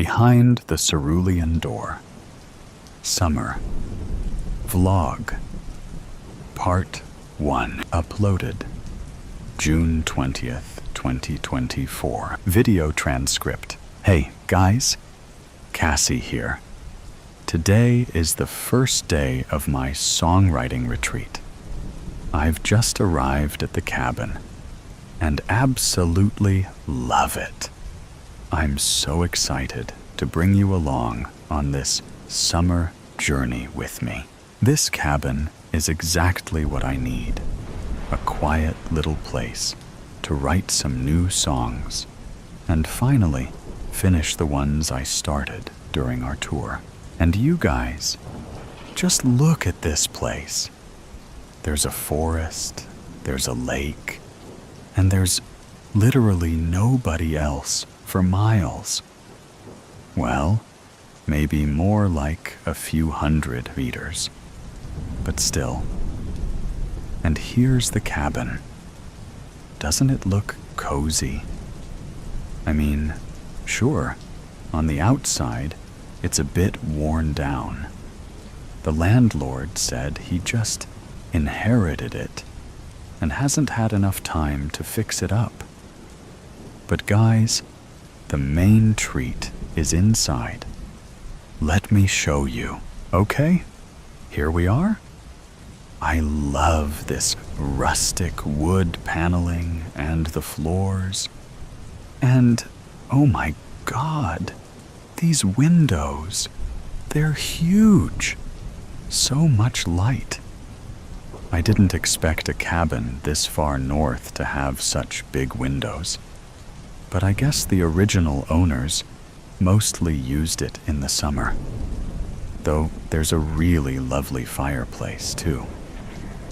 Behind the Cerulean Door. Summer. Vlog. Part 1. Uploaded June 20th, 2024. Video transcript. Hey, guys. Cassie here. Today is the first day of my songwriting retreat. I've just arrived at the cabin and absolutely love it. I'm so excited to bring you along on this summer journey with me. This cabin is exactly what I need. A quiet little place to write some new songs and finally finish the ones I started during our tour. And you guys, just look at this place. There's a forest, there's a lake, and there's literally nobody else for miles. Well, maybe more like a few hundred meters, but still. And here's the cabin. Doesn't it look cozy? I mean, sure, on the outside, it's a bit worn down. The landlord said he just inherited it and hasn't had enough time to fix it up. But guys, the main treat is inside. Let me show you, okay? Here we are. I love this rustic wood paneling and the floors. And, oh my God, these windows, they're huge. So much light. I didn't expect a cabin this far north to have such big windows. But I guess the original owners mostly used it in the summer. Though there's a really lovely fireplace too.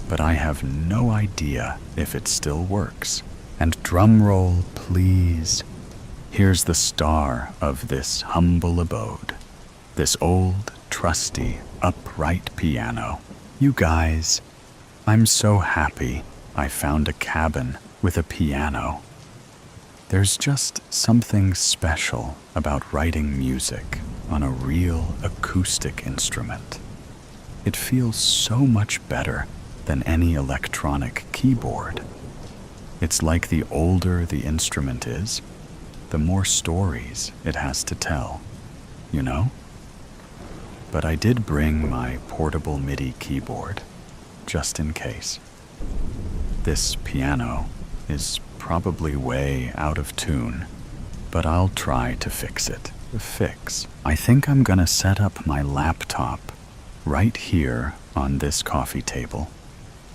But I have no idea if it still works. And drum roll, please. Here's the star of this humble abode. This old, trusty, upright piano. You guys, I'm so happy I found a cabin with a piano. There's just something special about writing music on a real acoustic instrument. It feels so much better than any electronic keyboard. It's like the older the instrument is, the more stories it has to tell, you know? But I did bring my portable MIDI keyboard, just in case. This piano is probably way out of tune, but I'll try to fix it. I think I'm gonna set up my laptop right here on this coffee table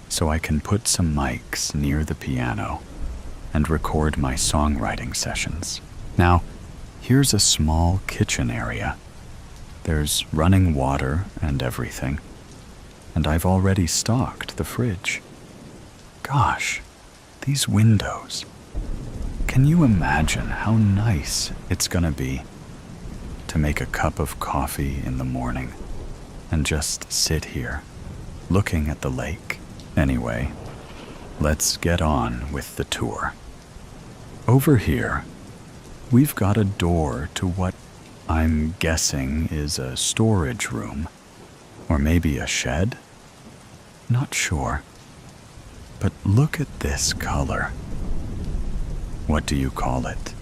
so I can put some mics near the piano and record my songwriting sessions. Now, here's a small kitchen area. There's running water and everything, and I've already stocked the fridge. Gosh, these windows. Can you imagine how nice it's gonna be to make a cup of coffee in the morning and just sit here, looking at the lake? Anyway, let's get on with the tour. Over here, we've got a door to what I'm guessing is a storage room, or maybe a shed? Not sure. But look at this color. What do you call it?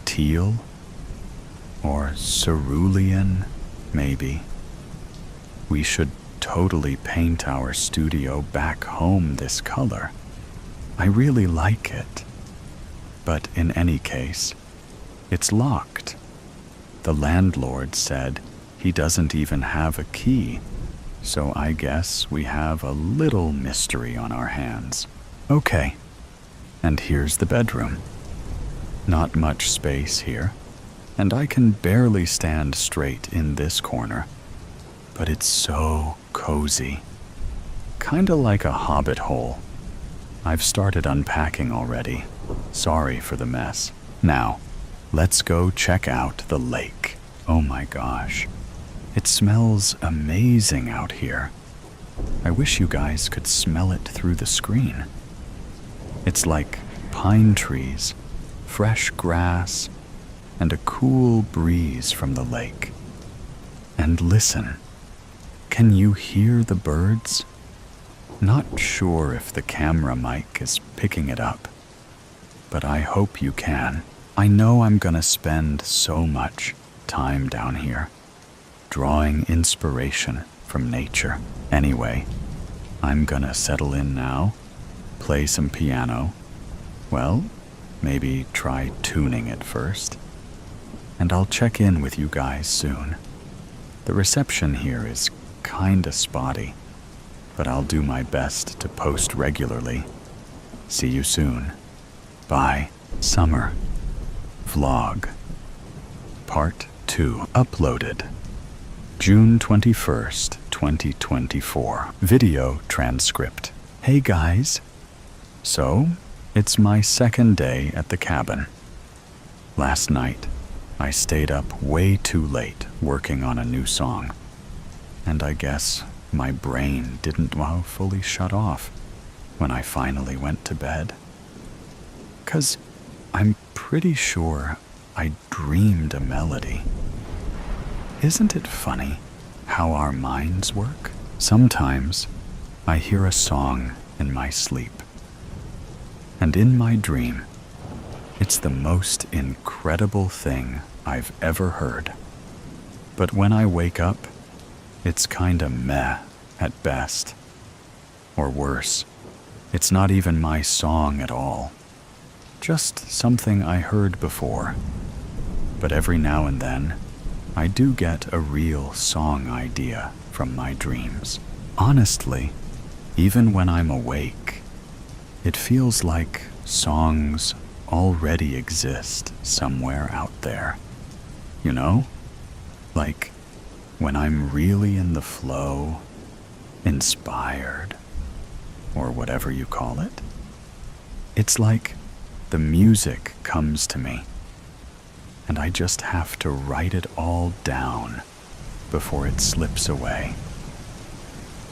Teal? Or cerulean, maybe? We should totally paint our studio back home this color. I really like it. But in any case, it's locked. The landlord said he doesn't even have a key, so I guess we have a little mystery on our hands. Okay, and here's the bedroom. Not much space here, and I can barely stand straight in this corner, but it's so cozy. Kinda like a hobbit hole. I've started unpacking already. Sorry for the mess. Now, let's go check out the lake. Oh my gosh. It smells amazing out here. I wish you guys could smell it through the screen. It's like pine trees, fresh grass, and a cool breeze from the lake. And listen, can you hear the birds? Not sure if the camera mic is picking it up, but I hope you can. I know I'm gonna spend so much time down here, drawing inspiration from nature. Anyway, I'm gonna settle in now, play some piano, well, maybe try tuning it first, and I'll check in with you guys soon. The reception here is kinda spotty, but I'll do my best to post regularly. See you soon. Bye. Summer Vlog Part 2 uploaded June 21st, 2024. Video transcript. Hey guys. So, it's my second day at the cabin. Last night, I stayed up way too late working on a new song. And I guess my brain didn't fully shut off when I finally went to bed. 'Cause I'm pretty sure I dreamed a melody. Isn't it funny how our minds work? Sometimes I hear a song in my sleep. And in my dream, it's the most incredible thing I've ever heard. But when I wake up, it's kinda meh at best. Or worse, it's not even my song at all. Just something I heard before. But every now and then, I do get a real song idea from my dreams. Honestly, even when I'm awake, it feels like songs already exist somewhere out there. You know? Like when I'm really in the flow, inspired, or whatever you call it. It's like the music comes to me, and I just have to write it all down before it slips away.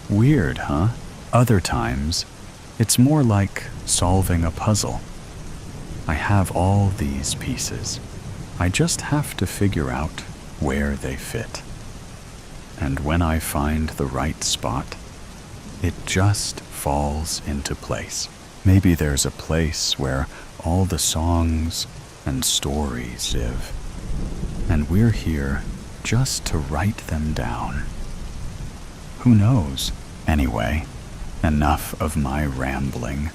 Weird, huh? Other times, it's more like solving a puzzle. I have all these pieces. I just have to figure out where they fit. And when I find the right spot, it just falls into place. Maybe there's a place where all the songs and stories live, and we're here just to write them down. Who knows? Anyway, enough of my rambling.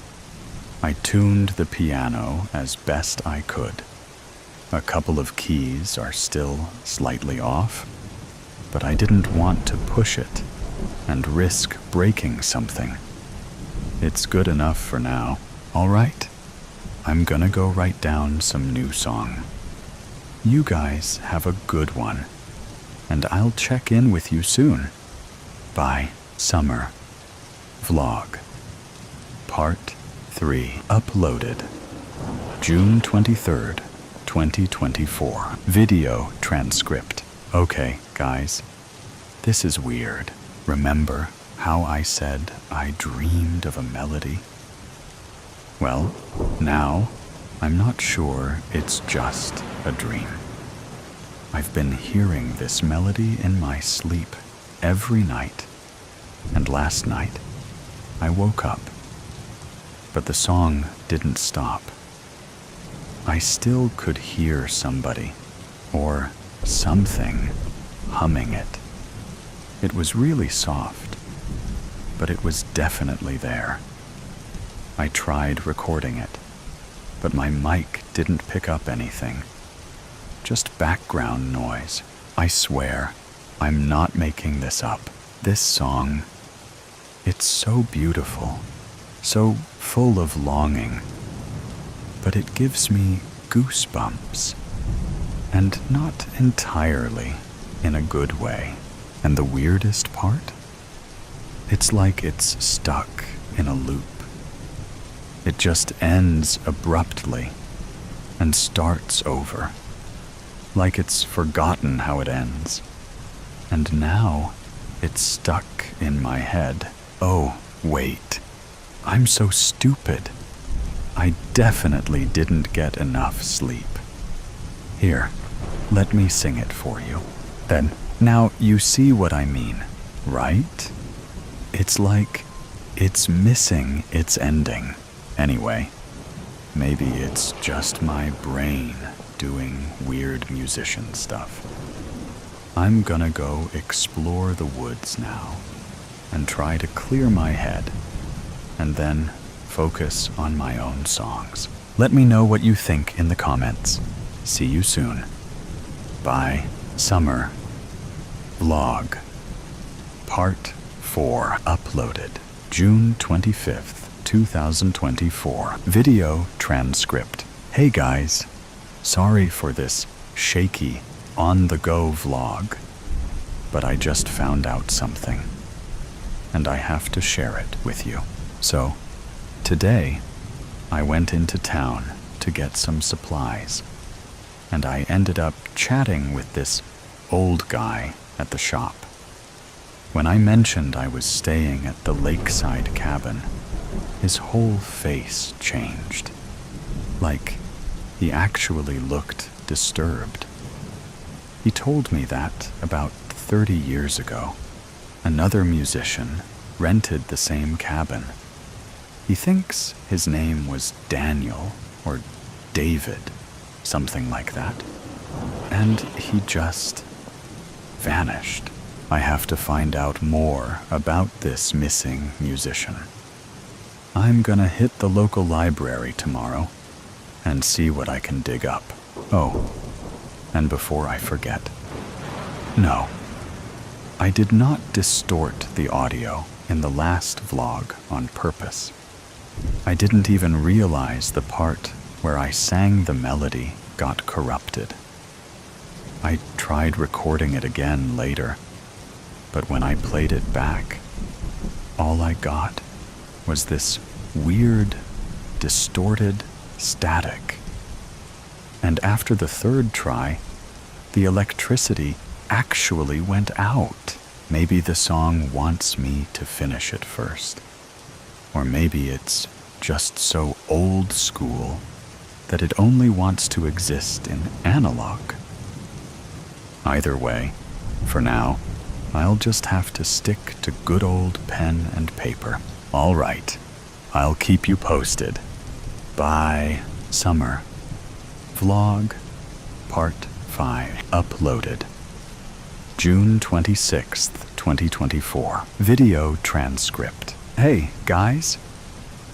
I tuned the piano as best I could. A couple of keys are still slightly off, but I didn't want to push it and risk breaking something. It's good enough for now. All right, I'm gonna go write down some new song. You guys have a good one, and I'll check in with you soon. Bye. Summer Vlog Part 3 uploaded June 23rd, 2024. Video transcript. Okay, guys, this is weird. Remember how I said I dreamed of a melody? Well, now I'm not sure it's just a dream. I've been hearing this melody in my sleep every night, and last night I woke up, but the song didn't stop. I still could hear somebody or something humming it. It was really soft, but it was definitely there. I tried recording it, but my mic didn't pick up anything. Just background noise. I swear, I'm not making this up. This song, it's so beautiful, so full of longing, but it gives me goosebumps, and not entirely in a good way. And the weirdest part? It's like it's stuck in a loop. It just ends abruptly and starts over, like it's forgotten how it ends. And now it's stuck in my head. Oh, wait. I'm so stupid. I definitely didn't get enough sleep. Here, Let me sing it for you. Then, now you see what I mean, right? It's like it's missing its ending. Anyway, maybe it's just my brain doing weird musician stuff. I'm gonna go explore the woods now and try to clear my head and then focus on my own songs. Let me know what you think in the comments. See you soon. Bye. Summer Vlog Part 4 uploaded June 25th, 2024. Video transcript. Hey guys, sorry for this shaky on-the-go vlog, but I just found out something, and I have to share it with you. So, today, I went into town to get some supplies, and I ended up chatting with this old guy at the shop. When I mentioned I was staying at the lakeside cabin, his whole face changed. Like, he actually looked disturbed. He told me that about 30 years ago, another musician rented the same cabin. He thinks his name was Daniel or David, something like that. And he just vanished. I have to find out more about this missing musician. I'm gonna hit the local library tomorrow and see what I can dig up. Oh, and before I forget, no, I did not distort the audio in the last vlog on purpose. I didn't even realize the part where I sang the melody got corrupted. I tried recording it again later, but when I played it back, all I got was this weird, distorted static. And after the third try, the electricity actually went out. Maybe the song wants me to finish it first. Or maybe it's just so old school that it only wants to exist in analog. Either way, for now, I'll just have to stick to good old pen and paper. All right, I'll keep you posted. Bye. Summer Vlog Part 5 uploaded June 26th, 2024. Video transcript. Hey, guys.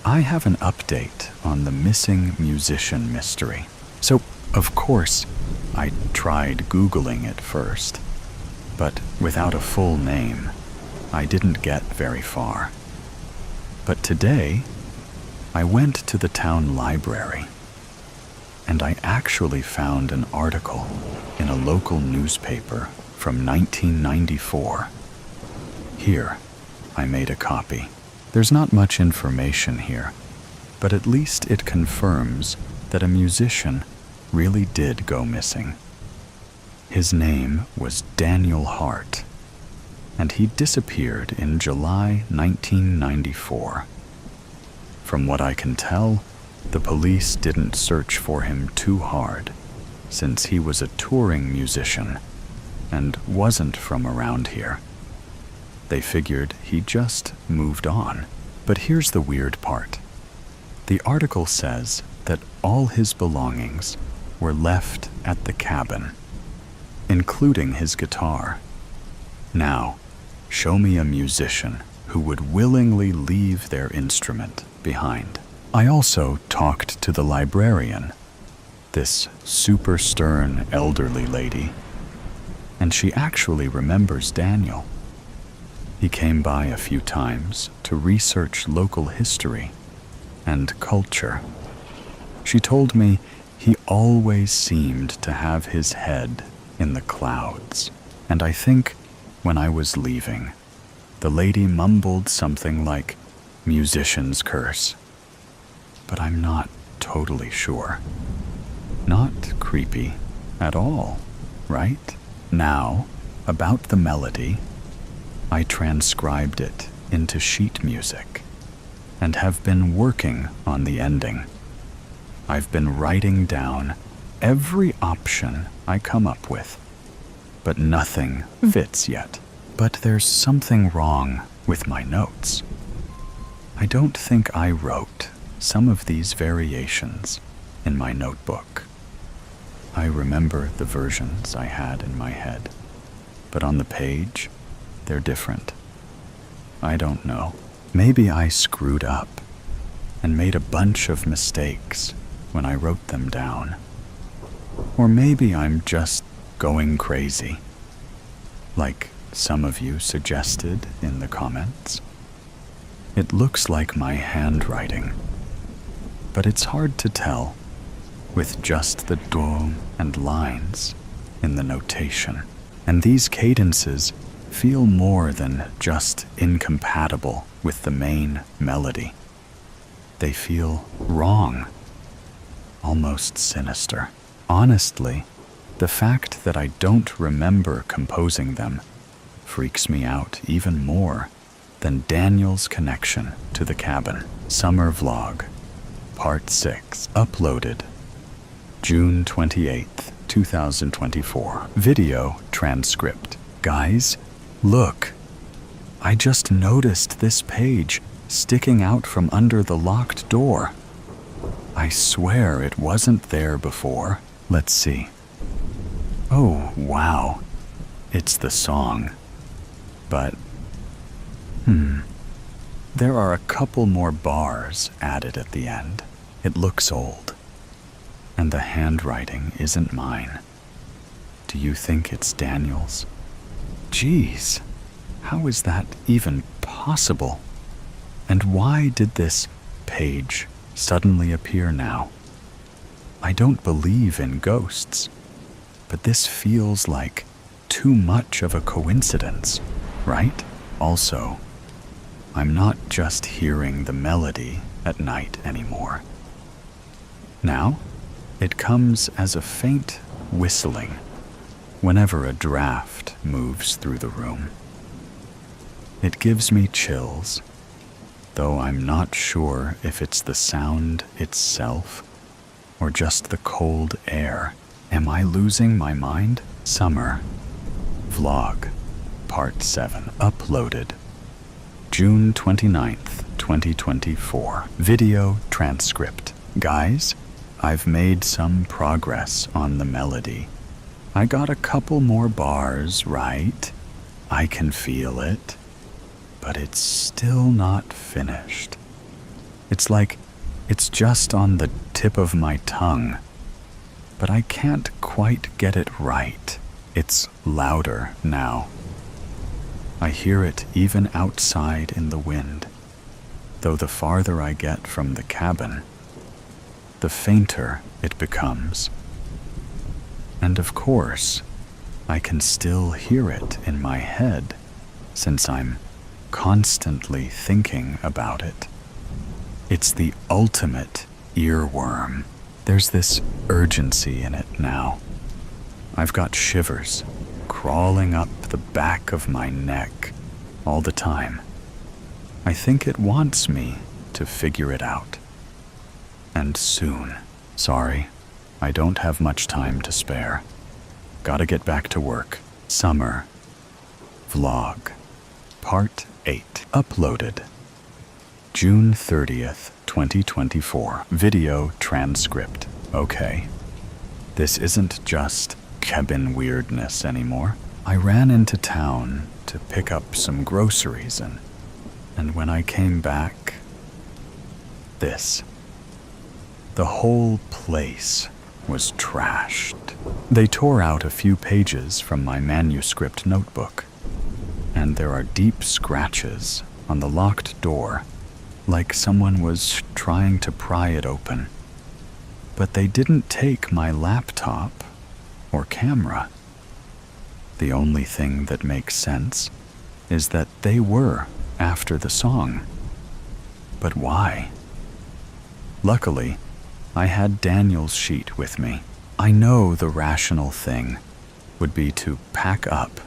I have an update on the missing musician mystery. So, of course, I tried Googling it first, but without a full name, I didn't get very far. But today, I went to the town library, and I actually found an article in a local newspaper from 1994. Here, I made a copy. There's not much information here, but at least it confirms that a musician really did go missing. His name was Daniel Hart, and he disappeared in July 1994. From what I can tell, the police didn't search for him too hard, since he was a touring musician and wasn't from around here. They figured he just moved on. But here's the weird part. The article says that all his belongings were left at the cabin, including his guitar. Now, show me a musician who would willingly leave their instrument behind. I also talked to the librarian, this super stern elderly lady, and she actually remembers Daniel. He came by a few times to research local history and culture. She told me he always seemed to have his head in the clouds, and I think when I was leaving, the lady mumbled something like musician's curse, but I'm not totally sure. Not creepy at all, right? Now, about the melody, I transcribed it into sheet music and have been working on the ending. I've been writing down every option I come up with, but nothing fits yet. But there's something wrong with my notes. I don't think I wrote some of these variations in my notebook. I remember the versions I had in my head, but on the page, they're different. I don't know. Maybe I screwed up and made a bunch of mistakes when I wrote them down. Or maybe I'm just going crazy, like some of you suggested in the comments. It looks like my handwriting, but it's hard to tell with just the do and lines in the notation. And these cadences feel more than just incompatible with the main melody. They feel wrong, almost sinister. Honestly, the fact that I don't remember composing them freaks me out even more than Daniel's connection to the cabin. Summer Vlog, Part 6, uploaded June 28th, 2024. Video transcript. Guys, look. I just noticed this page sticking out from under the locked door. I swear it wasn't there before. Let's see. Oh, wow. It's the song. But, there are a couple more bars added at the end. It looks old. And the handwriting isn't mine. Do you think it's Daniel's? Geez, how is that even possible? And why did this page suddenly appear now? I don't believe in ghosts, but this feels like too much of a coincidence, right? Also, I'm not just hearing the melody at night anymore. Now, it comes as a faint whistling whenever a draft moves through the room. It gives me chills, though I'm not sure if it's the sound itself or just the cold air. Am I losing my mind? Summer Vlog, Part 7, uploaded June 29th, 2024. Video transcript. Guys, I've made some progress on the melody. I got a couple more bars right. I can feel it, but it's still not finished. It's like it's just on the tip of my tongue, but I can't quite get it right. It's louder now. I hear it even outside in the wind, though the farther I get from the cabin, the fainter it becomes. And of course, I can still hear it in my head, since I'm constantly thinking about it. It's the ultimate earworm. There's this urgency in it now. I've got shivers crawling up the back of my neck all the time. I think it wants me to figure it out. And soon. Sorry, I don't have much time to spare. Gotta get back to work. Summer Vlog, Part 8, uploaded June 30th, 2024. Video transcript. Okay, this isn't just cabin weirdness anymore. I ran into town to pick up some groceries and when I came back, this. The whole place was trashed. They tore out a few pages from my manuscript notebook, and there are deep scratches on the locked door, like someone was trying to pry it open. But they didn't take my laptop or camera. The only thing that makes sense is that they were after the song. But why? Luckily, I had Daniel's sheet with me. I know the rational thing would be to pack up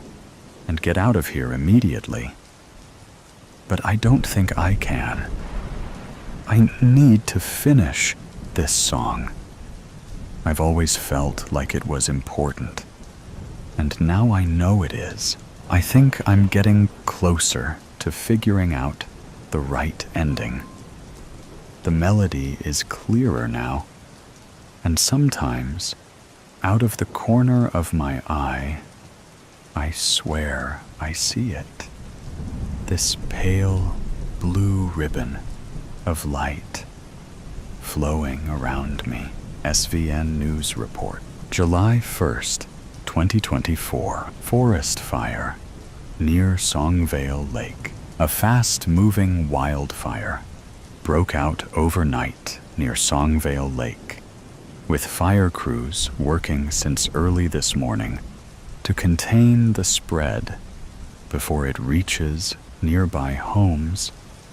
and get out of here immediately. But I don't think I can. I need to finish this song. I've always felt like it was important, and now I know it is. I think I'm getting closer to figuring out the right ending. The melody is clearer now, and sometimes, out of the corner of my eye, I swear I see it. This pale blue ribbon of light flowing around me. SVN News Report. July 1st, 2024. Forest fire near Songvale Lake. A fast-moving wildfire broke out overnight near Songvale Lake, with fire crews working since early this morning to contain the spread before it reaches nearby homes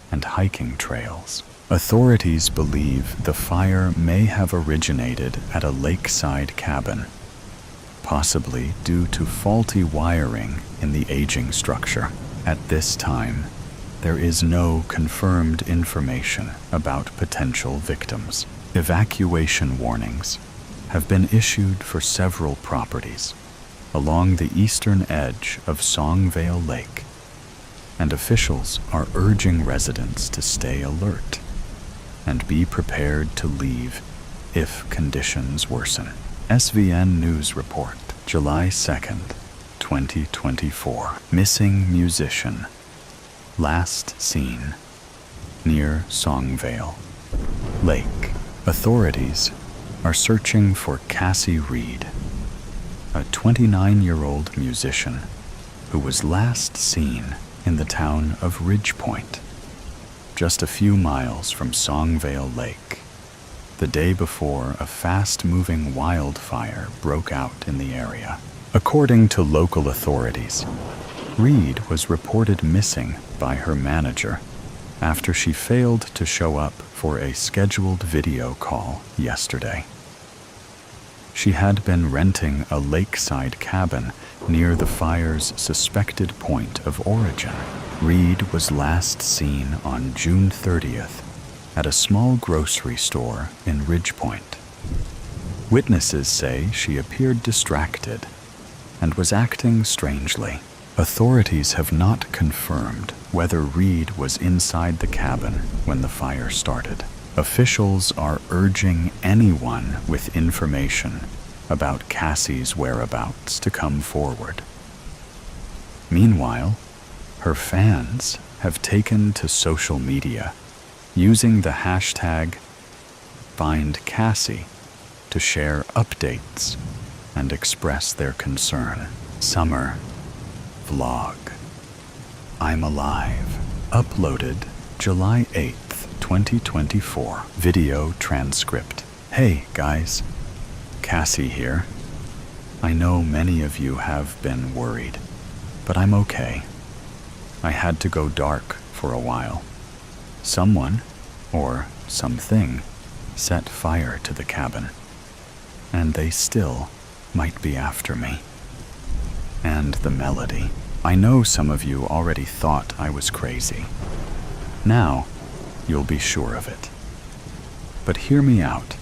and hiking trails. Authorities believe the fire may have originated at a lakeside cabin, possibly due to faulty wiring in the aging structure. At this time, there is no confirmed information about potential victims. Evacuation warnings have been issued for several properties along the eastern edge of Songvale Lake, and officials are urging residents to stay alert and be prepared to leave if conditions worsen. SVN News Report, July 2nd, 2024. Missing musician. Last seen near Songvale Lake. Authorities are searching for Cassie Reed, a 29-year-old musician who was last seen in the town of Ridgepoint, just a few miles from Songvale Lake, the day before a fast-moving wildfire broke out in the area. According to local authorities, Reed was reported missing by her manager after she failed to show up for a scheduled video call yesterday. She had been renting a lakeside cabin near the fire's suspected point of origin. Reed was last seen on June 30th at a small grocery store in Ridgepoint. Witnesses say she appeared distracted and was acting strangely. Authorities have not confirmed whether Reed was inside the cabin when the fire started. Officials are urging anyone with information about Cassie's whereabouts to come forward. Meanwhile, her fans have taken to social media, using the hashtag #FindCassie to share updates and express their concern. Summer vlog. I'm alive. Uploaded July 8th, 2024. Video transcript. Hey guys, Cassie here. I know many of you have been worried, but I'm okay. I had to go dark for a while. Someone, or something, set fire to the cabin, and they still might be after me. And the melody. I know some of you already thought I was crazy. Now, you'll be sure of it. But hear me out.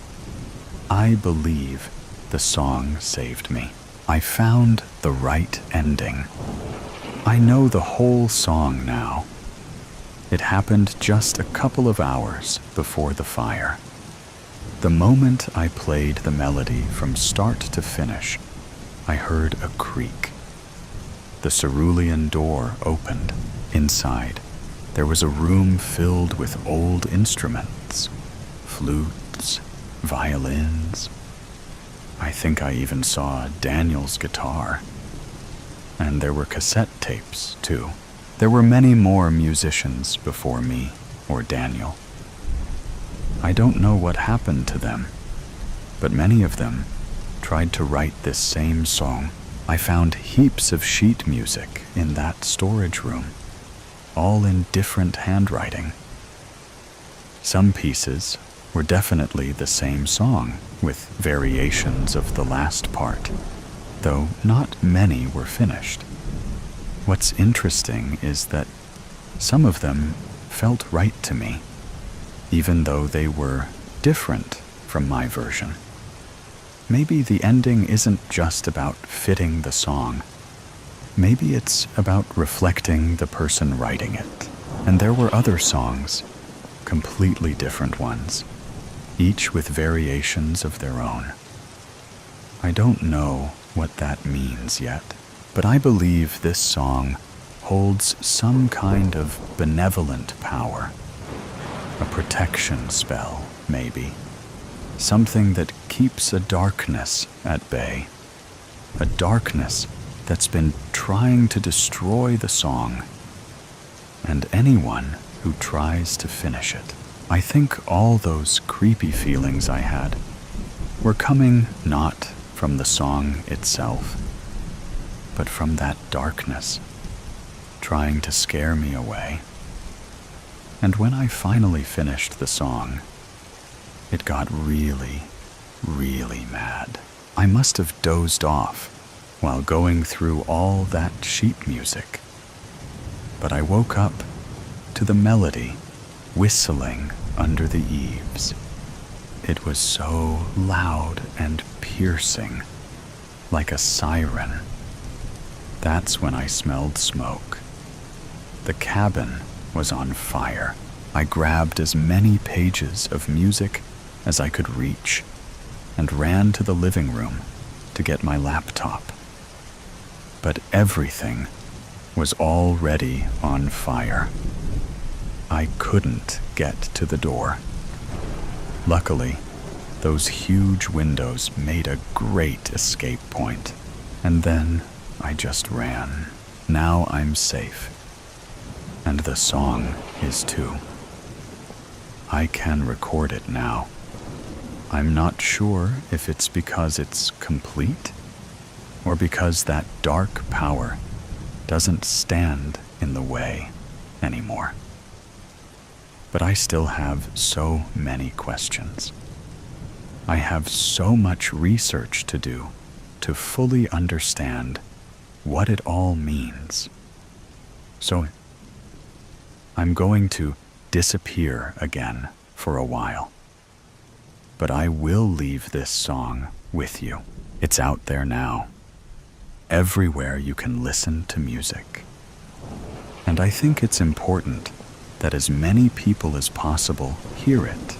I believe the song saved me. I found the right ending. I know the whole song now. It happened just a couple of hours before the fire. The moment I played the melody from start to finish, I heard a creak. The cerulean door opened. Inside, there was a room filled with old instruments, flutes, violins. I think I even saw Daniel's guitar. And there were cassette tapes, too. There were many more musicians before me, or Daniel. I don't know what happened to them, but many of them tried to write this same song. I found heaps of sheet music in that storage room, all in different handwriting. Some pieces were definitely the same song, with variations of the last part, though not many were finished. What's interesting is that some of them felt right to me, even though they were different from my version. maybe the ending isn't just about fitting the song. Maybe it's about reflecting the person writing it. And there were other songs, completely different ones, each with variations of their own. I don't know what that means yet, but I believe this song holds some kind of benevolent power. A protection spell, maybe. Something that keeps a darkness at bay. A darkness that's been trying to destroy the song and anyone who tries to finish it. I think all those creepy feelings I had were coming not from the song itself, but from that darkness trying to scare me away. And when I finally finished the song, it got really, really mad. I must have dozed off while going through all that sheet music. But I woke up to the melody whistling under the eaves. It was so loud and piercing, like a siren. That's when I smelled smoke. The cabin was on fire. I grabbed as many pages of music as I could reach and ran to the living room to get my laptop. But everything was already on fire. I couldn't get to the door. Luckily, those huge windows made a great escape point, and then I just ran. Now I'm safe. And the song is too. I can record it now. I'm not sure if it's because it's complete or because that dark power doesn't stand in the way anymore. But I still have so many questions. I have so much research to do to fully understand what it all means. So I'm going to disappear again for a while. But I will leave this song with you. It's out there now, everywhere you can listen to music. And I think it's important that as many people as possible hear it,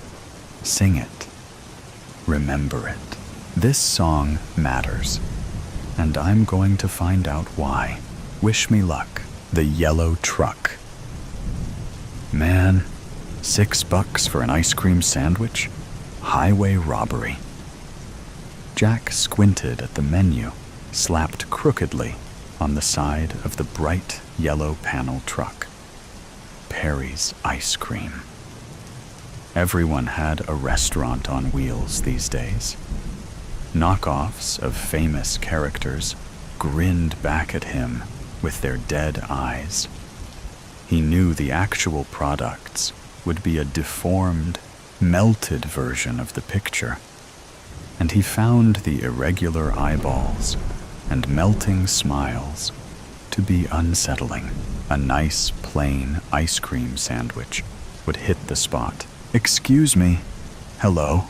sing it, remember it. This song matters, and I'm going to find out why. Wish me luck. The Yellow Truck. Man, $6 for an ice cream sandwich? Highway robbery. Jack squinted at the menu, slapped crookedly on the side of the bright yellow panel truck. Perry's Ice Cream. Everyone had a restaurant on wheels these days. Knockoffs of famous characters grinned back at him with their dead eyes. He knew the actual products would be a deformed, melted version of the picture, and he found the irregular eyeballs and melting smiles to be unsettling. A nice, plain ice cream sandwich would hit the spot. "Excuse me. Hello."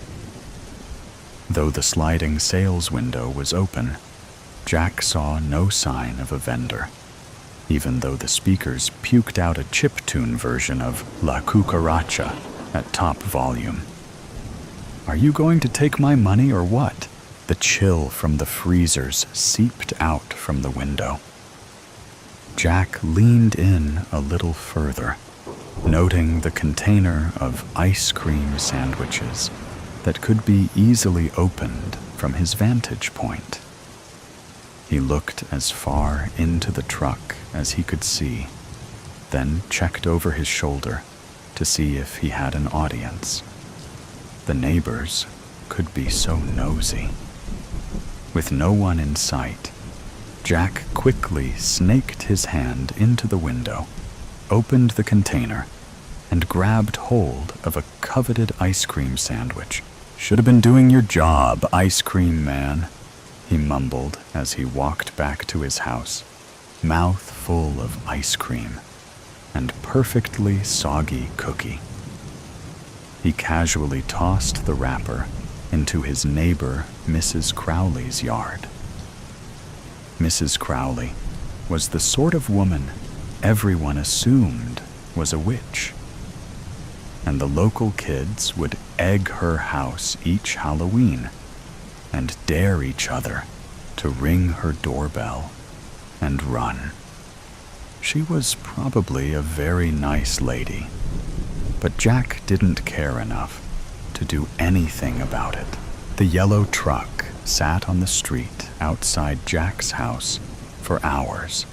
Though the sliding sales window was open, Jack saw no sign of a vendor, even though the speakers puked out a chiptune version of La Cucaracha at top volume. "Are you going to take my money or what?" The chill from the freezers seeped out from the window. Jack leaned in a little further, noting the container of ice cream sandwiches that could be easily opened from his vantage point. He looked as far into the truck as he could see, then checked over his shoulder to see if he had an audience. The neighbors could be so nosy. With no one in sight, Jack quickly snaked his hand into the window, opened the container, and grabbed hold of a coveted ice cream sandwich. "Should have been doing your job, ice cream man," he mumbled as he walked back to his house, mouth full of ice cream and perfectly soggy cookie. He casually tossed the wrapper into his neighbor Mrs. Crowley's yard. Mrs. Crowley was the sort of woman everyone assumed was a witch, and the local kids would egg her house each Halloween and dare each other to ring her doorbell and run. She was probably a very nice lady, but Jack didn't care enough to do anything about it. The yellow truck sat on the street outside Jack's house for hours,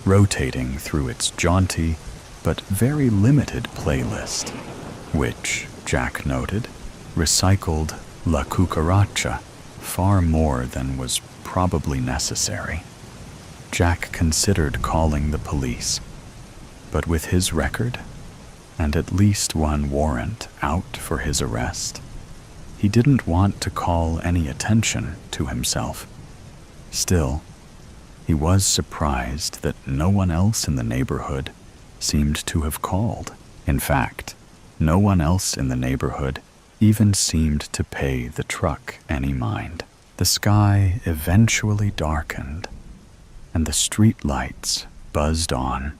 rotating through its jaunty but very limited playlist, which, Jack noted, recycled La Cucaracha far more than was probably necessary. Jack considered calling the police, but with his record and at least one warrant out for his arrest, he didn't want to call any attention to himself. Still, he was surprised that no one else in the neighborhood seemed to have called. In fact, no one else in the neighborhood even seemed to pay the truck any mind. The sky eventually darkened, and the street lights buzzed on.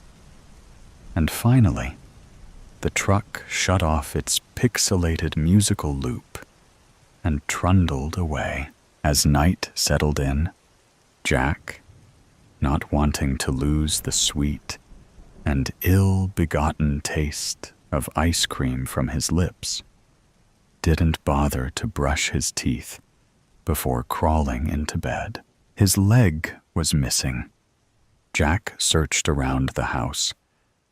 And finally, the truck shut off its pixelated musical loop and trundled away. As night settled in, Jack, not wanting to lose the sweet and ill-begotten taste of ice cream from his lips, didn't bother to brush his teeth before crawling into bed. His leg was missing. Jack searched around the house,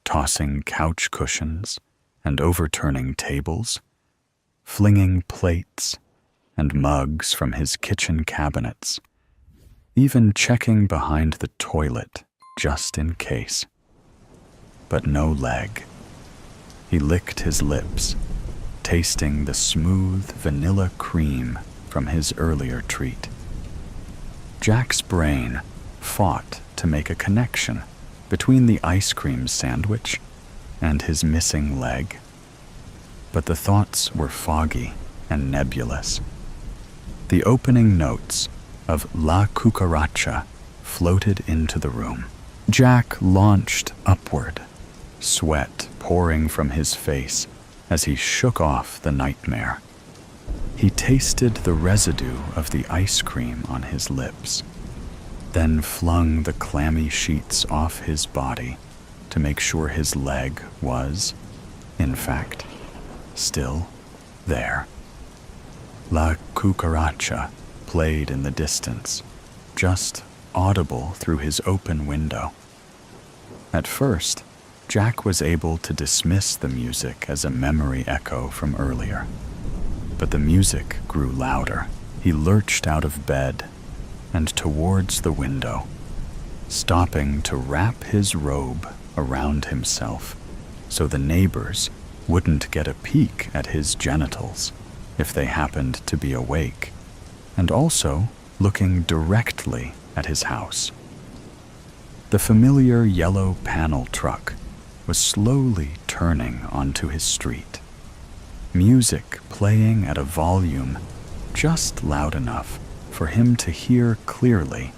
tossing couch cushions and overturning tables, flinging plates and mugs from his kitchen cabinets, even checking behind the toilet just in case. But no leg. He licked his lips, tasting the smooth vanilla cream from his earlier treat. Jack's brain fought to make a connection between the ice cream sandwich and his missing leg, but the thoughts were foggy and nebulous. The opening notes of La Cucaracha floated into the room. Jack launched upward, sweat pouring from his face as he shook off the nightmare. He tasted the residue of the ice cream on his lips, then flung the clammy sheets off his body to make sure his leg was, in fact, still there. La Cucaracha played in the distance, just audible through his open window. At first, Jack was able to dismiss the music as a memory echo from earlier, but the music grew louder. He lurched out of bed and towards the window, stopping to wrap his robe around himself so the neighbors wouldn't get a peek at his genitals if they happened to be awake, and also looking directly at his house. The familiar yellow panel truck was slowly turning onto his street, music playing at a volume just loud enough for him to hear clearly,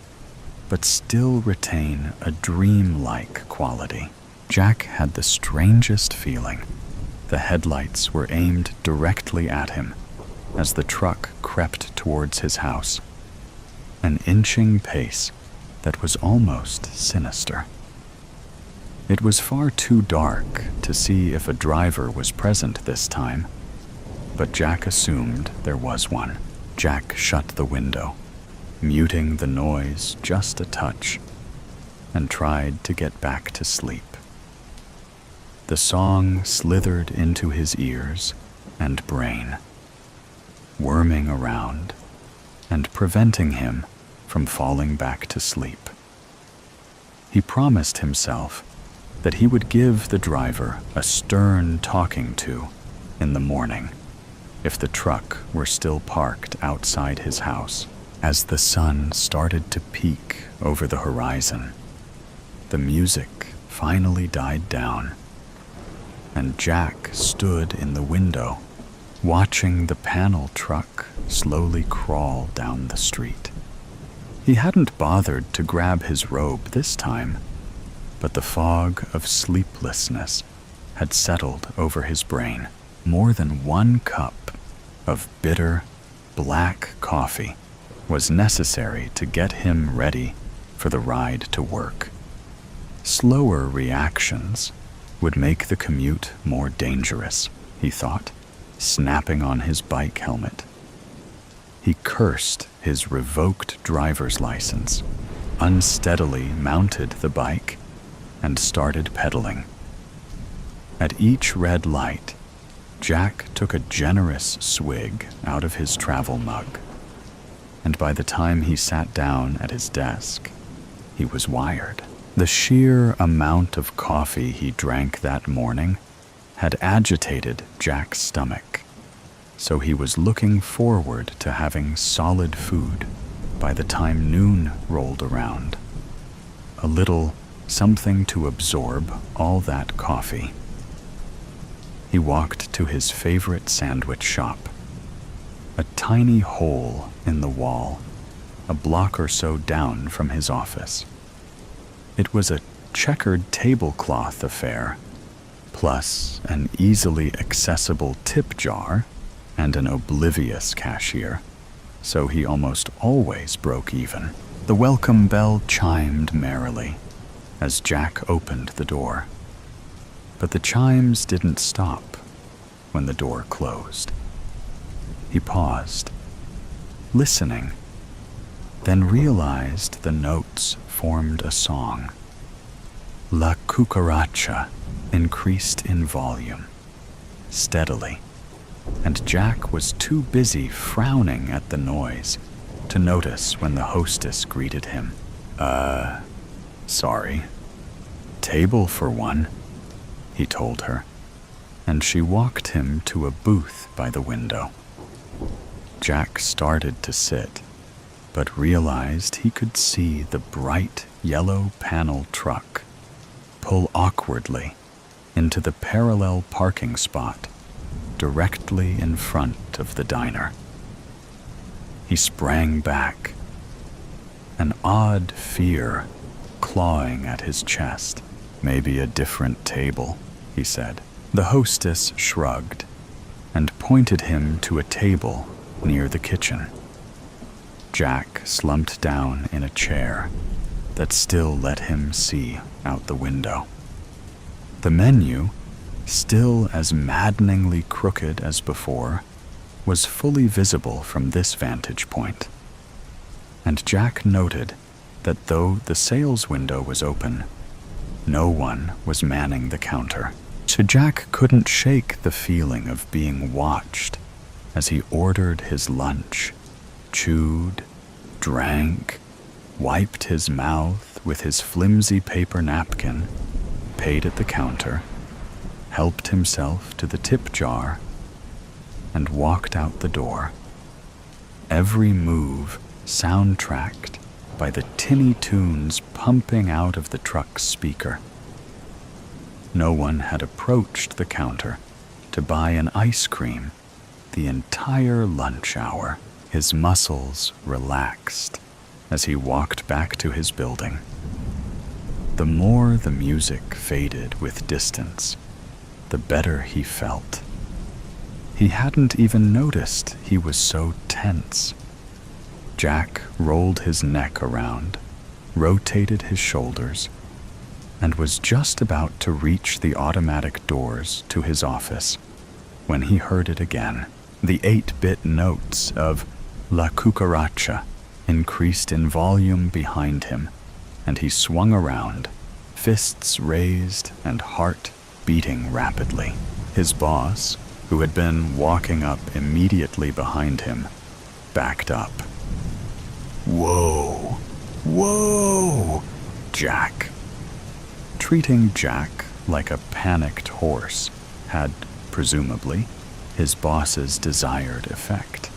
but still retain a dreamlike quality. Jack had the strangest feeling. The headlights were aimed directly at him as the truck crept towards his house, an inching pace that was almost sinister. It was far too dark to see if a driver was present this time, but Jack assumed there was one. Jack shut the window, muting the noise just a touch, and tried to get back to sleep. The song slithered into his ears and brain, worming around and preventing him from falling back to sleep. He promised himself that he would give the driver a stern talking to in the morning if the truck were still parked outside his house. As the sun started to peak over the horizon, the music finally died down, and Jack stood in the window, watching the panel truck slowly crawl down the street. He hadn't bothered to grab his robe this time, but the fog of sleeplessness had settled over his brain. More than 1 cup of bitter, black coffee was necessary to get him ready for the ride to work. Slower reactions would make the commute more dangerous, he thought, snapping on his bike helmet. He cursed his revoked driver's license, unsteadily mounted the bike, and started pedaling. At each red light, Jack took a generous swig out of his travel mug, and by the time he sat down at his desk, he was wired. The sheer amount of coffee he drank that morning had agitated Jack's stomach, so he was looking forward to having solid food by the time noon rolled around. A little something to absorb all that coffee. He walked to his favorite sandwich shop, a tiny hole in the wall, a block or so down from his office. It was a checkered tablecloth affair, plus an easily accessible tip jar and an oblivious cashier, so he almost always broke even. The welcome bell chimed merrily as Jack opened the door, but the chimes didn't stop when the door closed. He paused, listening, then realized the notes formed a song. La cucaracha increased in volume, steadily, and Jack was too busy frowning at the noise to notice when the hostess greeted him. Sorry. Table for one, he told her, and she walked him to a booth by the window. Jack started to sit, but realized he could see the bright yellow panel truck pull awkwardly into the parallel parking spot directly in front of the diner. He sprang back, an odd fear clawing at his chest. Maybe a different table, he said. The hostess shrugged and pointed him to a table near the kitchen. Jack slumped down in a chair that still let him see out the window. The menu, still as maddeningly crooked as before, was fully visible from this vantage point. And Jack noted that though the sales window was open, no one was manning the counter. So Jack couldn't shake the feeling of being watched as he ordered his lunch, chewed, drank, wiped his mouth with his flimsy paper napkin, paid at the counter, helped himself to the tip jar, and walked out the door. Every move soundtracked by the tinny tunes pumping out of the truck's speaker. No one had approached the counter to buy an ice cream the entire lunch hour. His muscles relaxed as he walked back to his building. The more the music faded with distance, the better he felt. He hadn't even noticed he was so tense. Jack rolled his neck around, rotated his shoulders, and was just about to reach the automatic doors to his office when he heard it again. The 8-bit notes of La Cucaracha increased in volume behind him, and he swung around, fists raised and heart beating rapidly. His boss, who had been walking up immediately behind him, backed up. "Whoa! Whoa! Jack!" Treating Jack like a panicked horse had, presumably, his boss's desired effect.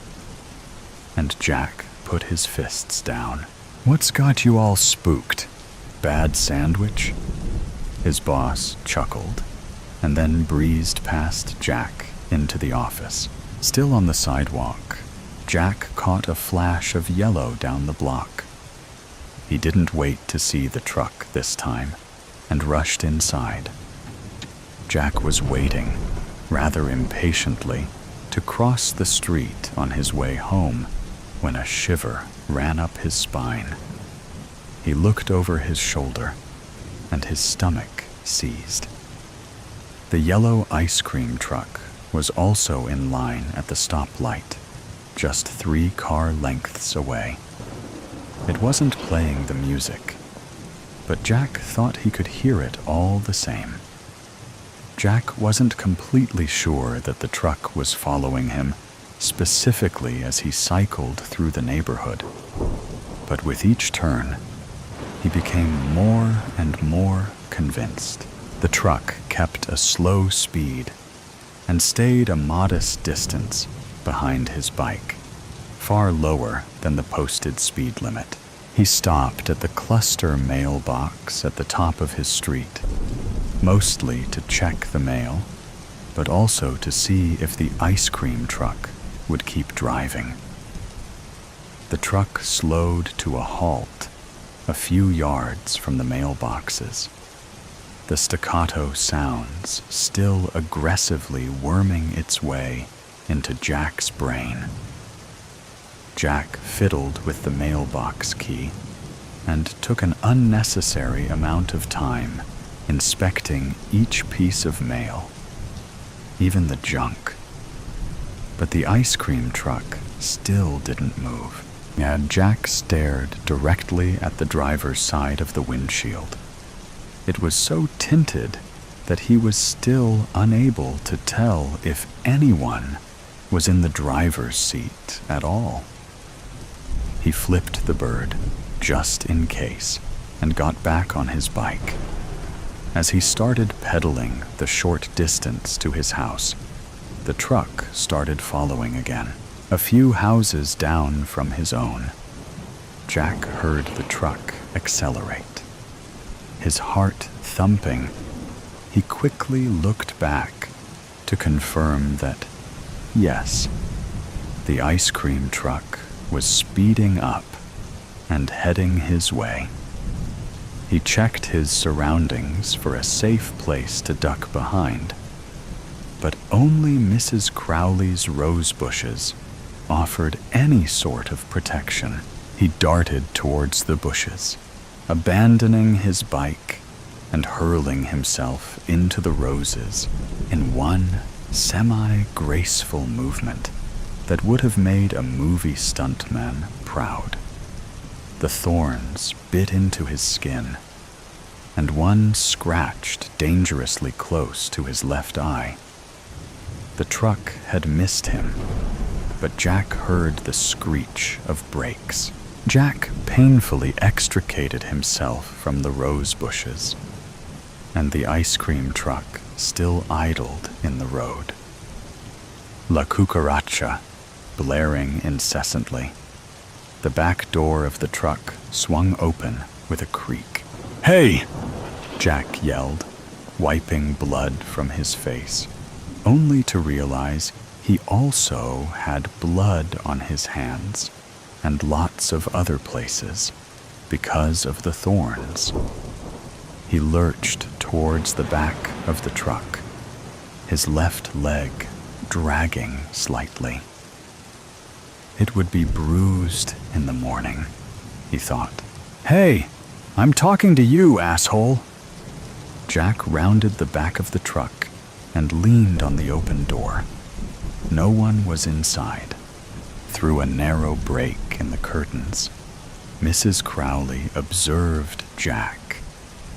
And Jack put his fists down. "What's got you all spooked? Bad sandwich?" His boss chuckled, and then breezed past Jack into the office. Still on the sidewalk, Jack caught a flash of yellow down the block. He didn't wait to see the truck this time and rushed inside. Jack was waiting, rather impatiently, to cross the street on his way home when a shiver ran up his spine. He looked over his shoulder, and his stomach seized. The yellow ice cream truck was also in line at the stoplight, just 3 car lengths away. It wasn't playing the music, but Jack thought he could hear it all the same. Jack wasn't completely sure that the truck was following him specifically as he cycled through the neighborhood, but with each turn, he became more and more convinced. The truck kept a slow speed and stayed a modest distance behind his bike, far lower than the posted speed limit. He stopped at the cluster mailbox at the top of his street, mostly to check the mail, but also to see if the ice cream truck would keep driving. The truck slowed to a halt a few yards from the mailboxes, the staccato sounds still aggressively worming its way into Jack's brain. Jack fiddled with the mailbox key and took an unnecessary amount of time inspecting each piece of mail, even the junk. But the ice cream truck still didn't move, and Jack stared directly at the driver's side of the windshield. It was so tinted that he was still unable to tell if anyone was in the driver's seat at all. He flipped the bird, just in case, and got back on his bike. As he started pedaling the short distance to his house, the truck started following again, a few houses down from his own. Jack heard the truck accelerate. His heart thumping, he quickly looked back to confirm that, yes, the ice cream truck was speeding up and heading his way. He checked his surroundings for a safe place to duck behind, but only Mrs. Crowley's rose bushes offered any sort of protection. He darted towards the bushes, abandoning his bike and hurling himself into the roses in one semi-graceful movement that would have made a movie stuntman proud. The thorns bit into his skin, and one scratched dangerously close to his left eye. The truck had missed him, but Jack heard the screech of brakes. Jack painfully extricated himself from the rose bushes, and the ice cream truck still idled in the road. La cucaracha, blaring incessantly. The back door of the truck swung open with a creak. "Hey!" Jack yelled, wiping blood from his face, only to realize he also had blood on his hands and lots of other places because of the thorns. He lurched towards the back of the truck, his left leg dragging slightly. It would be bruised in the morning, he thought. "Hey, I'm talking to you, asshole!" Jack rounded the back of the truck and leaned on the open door. No one was inside. Through a narrow break in the curtains, Mrs. Crowley observed Jack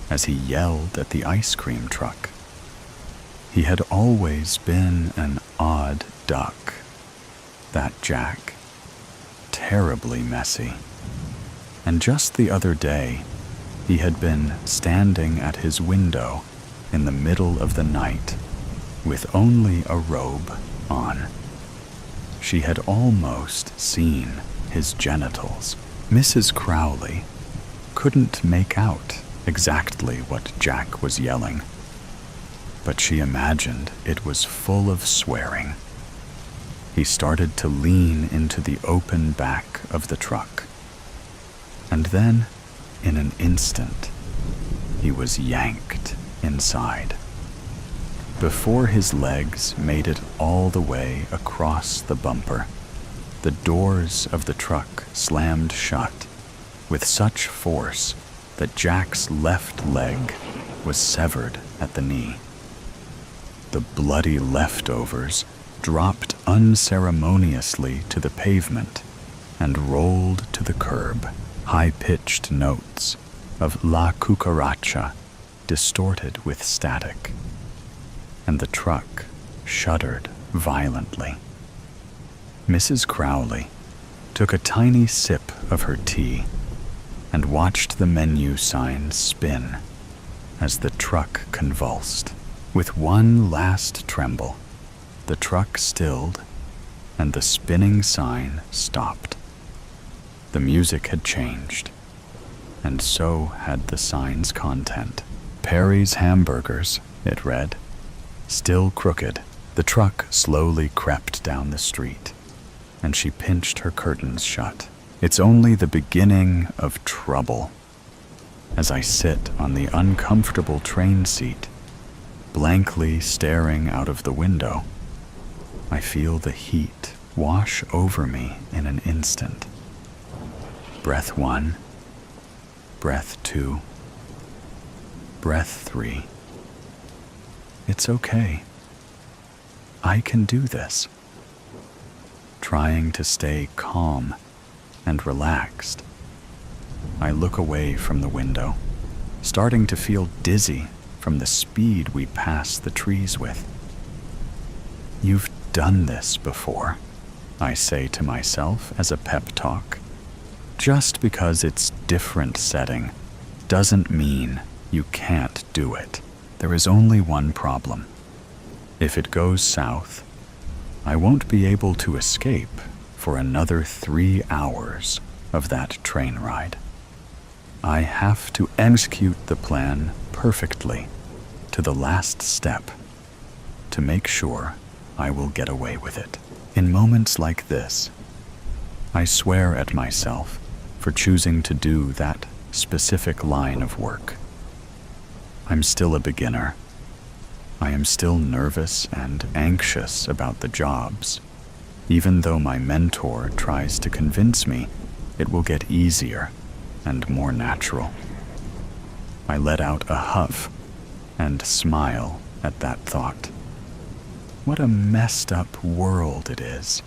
as he yelled at the ice cream truck. He had always been an odd duck, that Jack. Terribly messy. And just the other day, he had been standing at his window in the middle of the night with only a robe on. She had almost seen his genitals. Mrs. Crowley couldn't make out exactly what Jack was yelling, but she imagined it was full of swearing. He started to lean into the open back of the truck. And then, in an instant, he was yanked inside. Before his legs made it all the way across the bumper, the doors of the truck slammed shut with such force that Jack's left leg was severed at the knee. The bloody leftovers dropped unceremoniously to the pavement and rolled to the curb, high-pitched notes of La Cucaracha distorted with static, and the truck shuddered violently. Mrs. Crowley took a tiny sip of her tea and watched the menu sign spin as the truck convulsed. With one last tremble, the truck stilled and the spinning sign stopped. The music had changed, and so had the sign's content. Perry's Hamburgers, it read. Still crooked, the truck slowly crept down the street, and she pinched her curtains shut. It's only the beginning of trouble. As I sit on the uncomfortable train seat, blankly staring out of the window, I feel the heat wash over me in an instant. Breath 1, breath 2, breath 3. It's okay. I can do this. Trying to stay calm and relaxed, I look away from the window, starting to feel dizzy from the speed we pass the trees with. You've done this before, I say to myself as a pep talk. Just because it's different setting doesn't mean you can't do it. There is only one problem. If it goes south, I won't be able to escape for another 3 hours of that train ride. I have to execute the plan perfectly to the last step to make sure I will get away with it. In moments like this, I swear at myself for choosing to do that specific line of work. I'm still a beginner. I am still nervous and anxious about the jobs, even though my mentor tries to convince me it will get easier and more natural. I let out a huff and smile at that thought. What a messed up world it is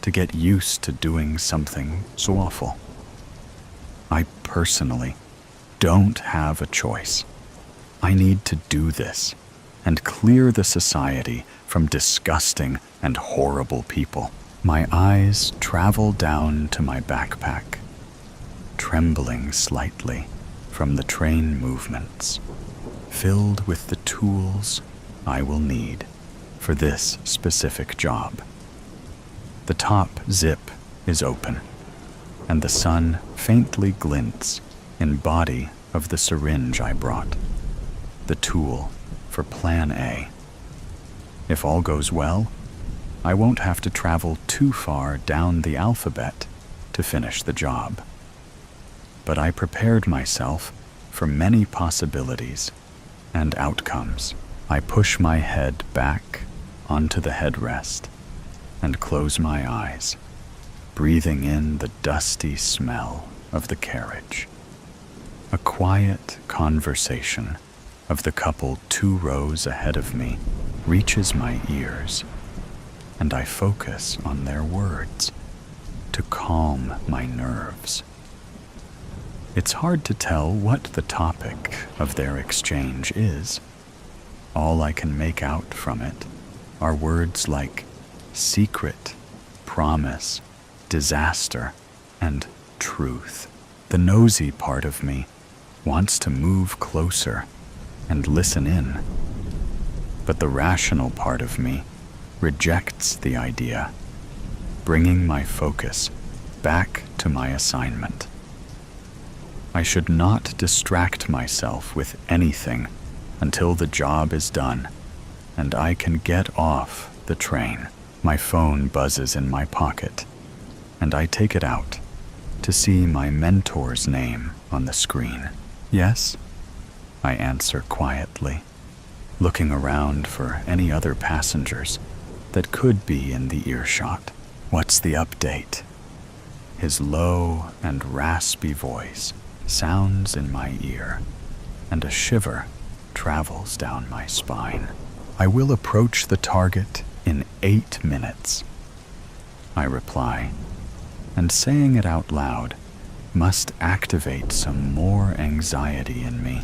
to get used to doing something so awful. I personally don't have a choice. I need to do this and clear the society from disgusting and horrible people. My eyes travel down to my backpack, trembling slightly from the train movements, filled with the tools I will need for this specific job. The top zip is open, and the sun faintly glints in body of the syringe I brought, the tool for Plan A. If all goes well, I won't have to travel too far down the alphabet to finish the job. But I prepared myself for many possibilities and outcomes. I push my head back onto the headrest and close my eyes, breathing in the dusty smell of the carriage. A quiet conversation of the couple 2 rows ahead of me reaches my ears, and I focus on their words to calm my nerves. It's hard to tell what the topic of their exchange is. All I can make out from it are words like secret, promise, disaster, and truth. The nosy part of me wants to move closer and listen in, but the rational part of me rejects the idea, bringing my focus back to my assignment. I should not distract myself with anything until the job is done and I can get off the train. My phone buzzes in my pocket, and I take it out to see my mentor's name on the screen. Yes? I answer quietly, looking around for any other passengers that could be in the earshot. What's the update? His low and raspy voice sounds in my ear, and a shiver travels down my spine. I will approach the target in 8 minutes, I reply, and saying it out loud must activate some more anxiety in me,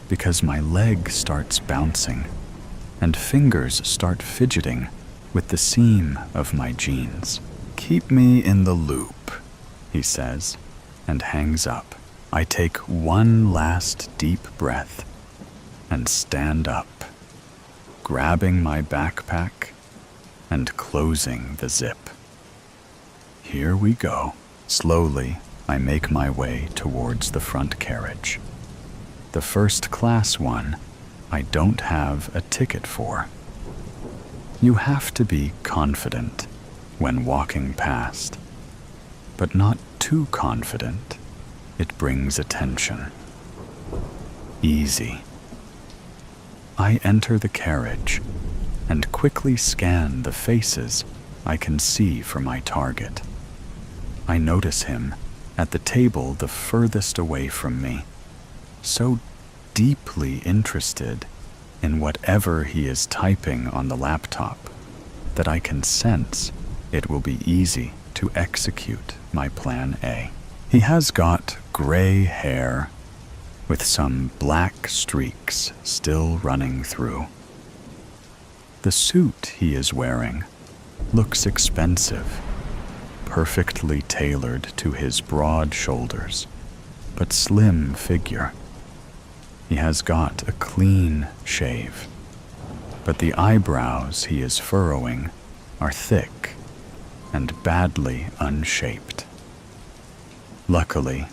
because my leg starts bouncing and fingers start fidgeting with the seam of my jeans. Keep me in the loop, he says, and hangs up. I take one last deep breath and stand up, grabbing my backpack and closing the zip. Here we go. Slowly, I make my way towards the front carriage. The first class one I don't have a ticket for. You have to be confident when walking past, but not too confident. It brings attention. Easy. I enter the carriage and quickly scan the faces I can see for my target. I notice him at the table the furthest away from me, so deeply interested in whatever he is typing on the laptop that I can sense it will be easy to execute my plan A. He has got gray hair with some black streaks still running through. The suit he is wearing looks expensive, perfectly tailored to his broad shoulders, but slim figure. He has got a clean shave, but the eyebrows he is furrowing are thick and badly unshaped. Luckily,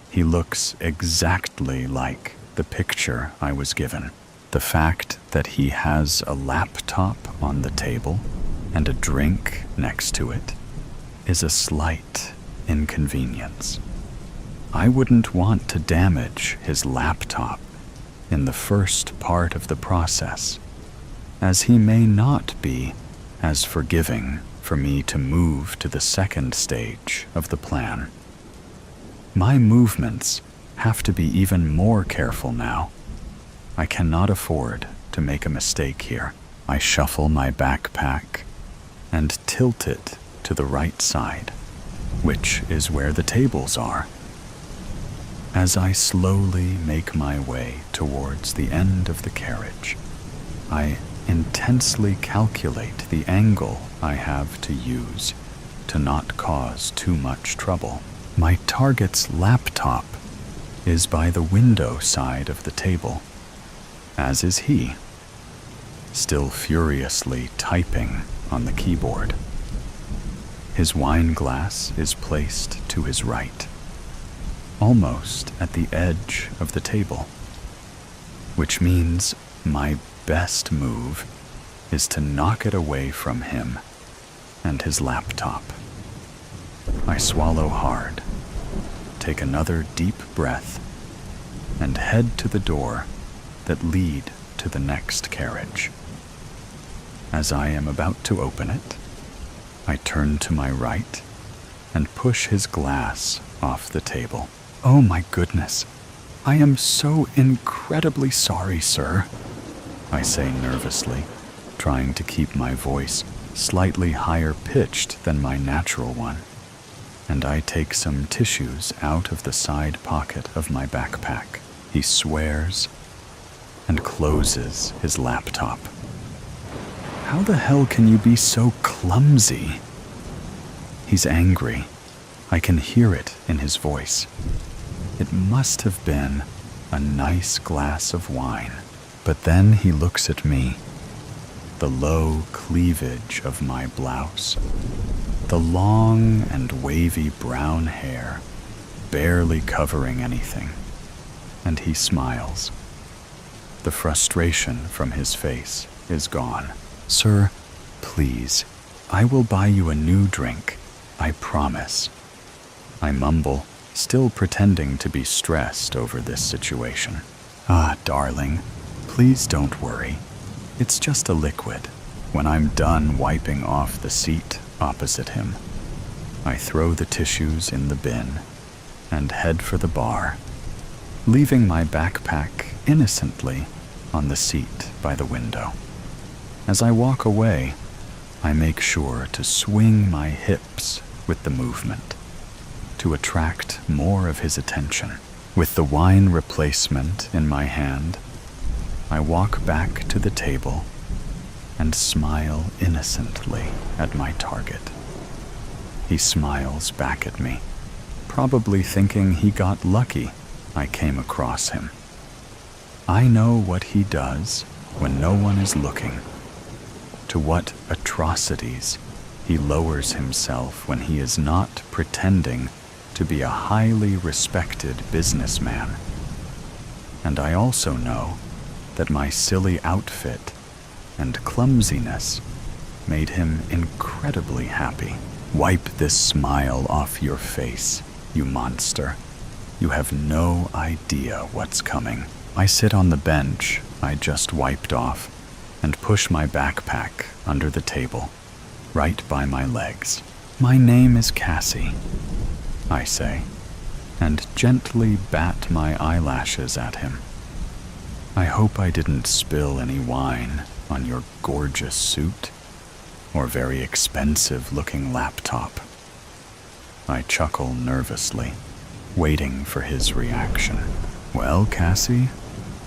he looks exactly like the picture I was given. The fact that he has a laptop on the table and a drink next to it is a slight inconvenience. I wouldn't want to damage his laptop in the first part of the process, as he may not be as forgiving for me to move to the second stage of the plan. My movements have to be even more careful now. I cannot afford to make a mistake here. I shuffle my backpack and tilt it to the right side, which is where the tables are. As I slowly make my way towards the end of the carriage, I intensely calculate the angle I have to use to not cause too much trouble. My target's laptop is by the window side of the table, as is he, still furiously typing on the keyboard. His wine glass is placed to his right, almost at the edge of the table, which means my best move is to knock it away from him and his laptop. I swallow hard, take another deep breath, and head to the door that lead to the next carriage. As I am about to open it, I turn to my right and push his glass off the table. Oh my goodness, I am so incredibly sorry, sir, I say nervously, trying to keep my voice slightly higher pitched than my natural one, and I take some tissues out of the side pocket of my backpack. He swears and closes his laptop. How the hell can you be so clumsy? He's angry. I can hear it in his voice. It must have been a nice glass of wine. But then he looks at me, the low cleavage of my blouse, the long and wavy brown hair barely covering anything, and he smiles. The frustration from his face is gone. Sir, please, I will buy you a new drink, I promise. I mumble, still pretending to be stressed over this situation. Ah, darling, please don't worry. It's just a liquid. When I'm done wiping off the seat opposite him, I throw the tissues in the bin and head for the bar, leaving my backpack innocently on the seat by the window. As I walk away, I make sure to swing my hips with the movement to attract more of his attention. With the wine replacement in my hand, I walk back to the table and smile innocently at my target. He smiles back at me, probably thinking he got lucky I came across him. I know what he does when no one is looking, to what atrocities he lowers himself when he is not pretending to be a highly respected businessman. And I also know that my silly outfit and clumsiness made him incredibly happy. Wipe this smile off your face, you monster. You have no idea what's coming. I sit on the bench I just wiped off and push my backpack under the table, right by my legs. My name is Cassie, I say, and gently bat my eyelashes at him. I hope I didn't spill any wine on your gorgeous suit or very expensive-looking laptop. I chuckle nervously, waiting for his reaction. Well, Cassie,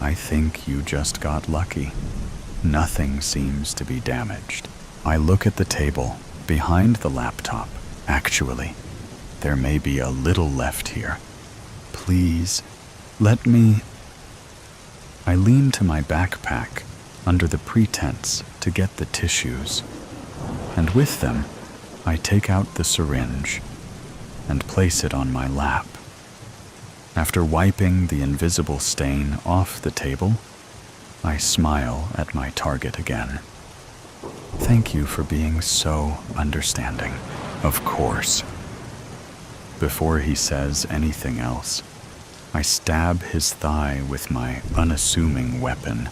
I think you just got lucky. Nothing seems to be damaged. I look at the table behind the laptop. Actually, there may be a little left here. Please, let me... I lean to my backpack under the pretense to get the tissues, and with them, I take out the syringe and place it on my lap. After wiping the invisible stain off the table, I smile at my target again. Thank you for being so understanding. Of course. Before he says anything else, I stab his thigh with my unassuming weapon,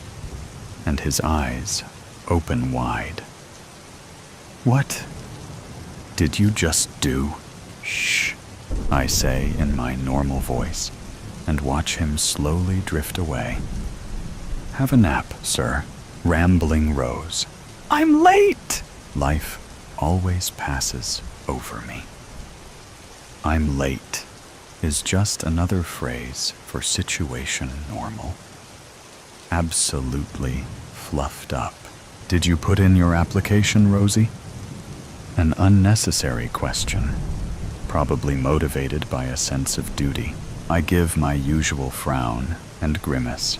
and his eyes open wide. What did you just do? Shh, I say in my normal voice, and watch him slowly drift away. Have a nap, sir. Rambling Rose. I'm late! Life always passes over me. I'm late is just another phrase for situation normal. Absolutely fluffed up. Did you put in your application, Rosie? An unnecessary question, probably motivated by a sense of duty. I give my usual frown and grimace,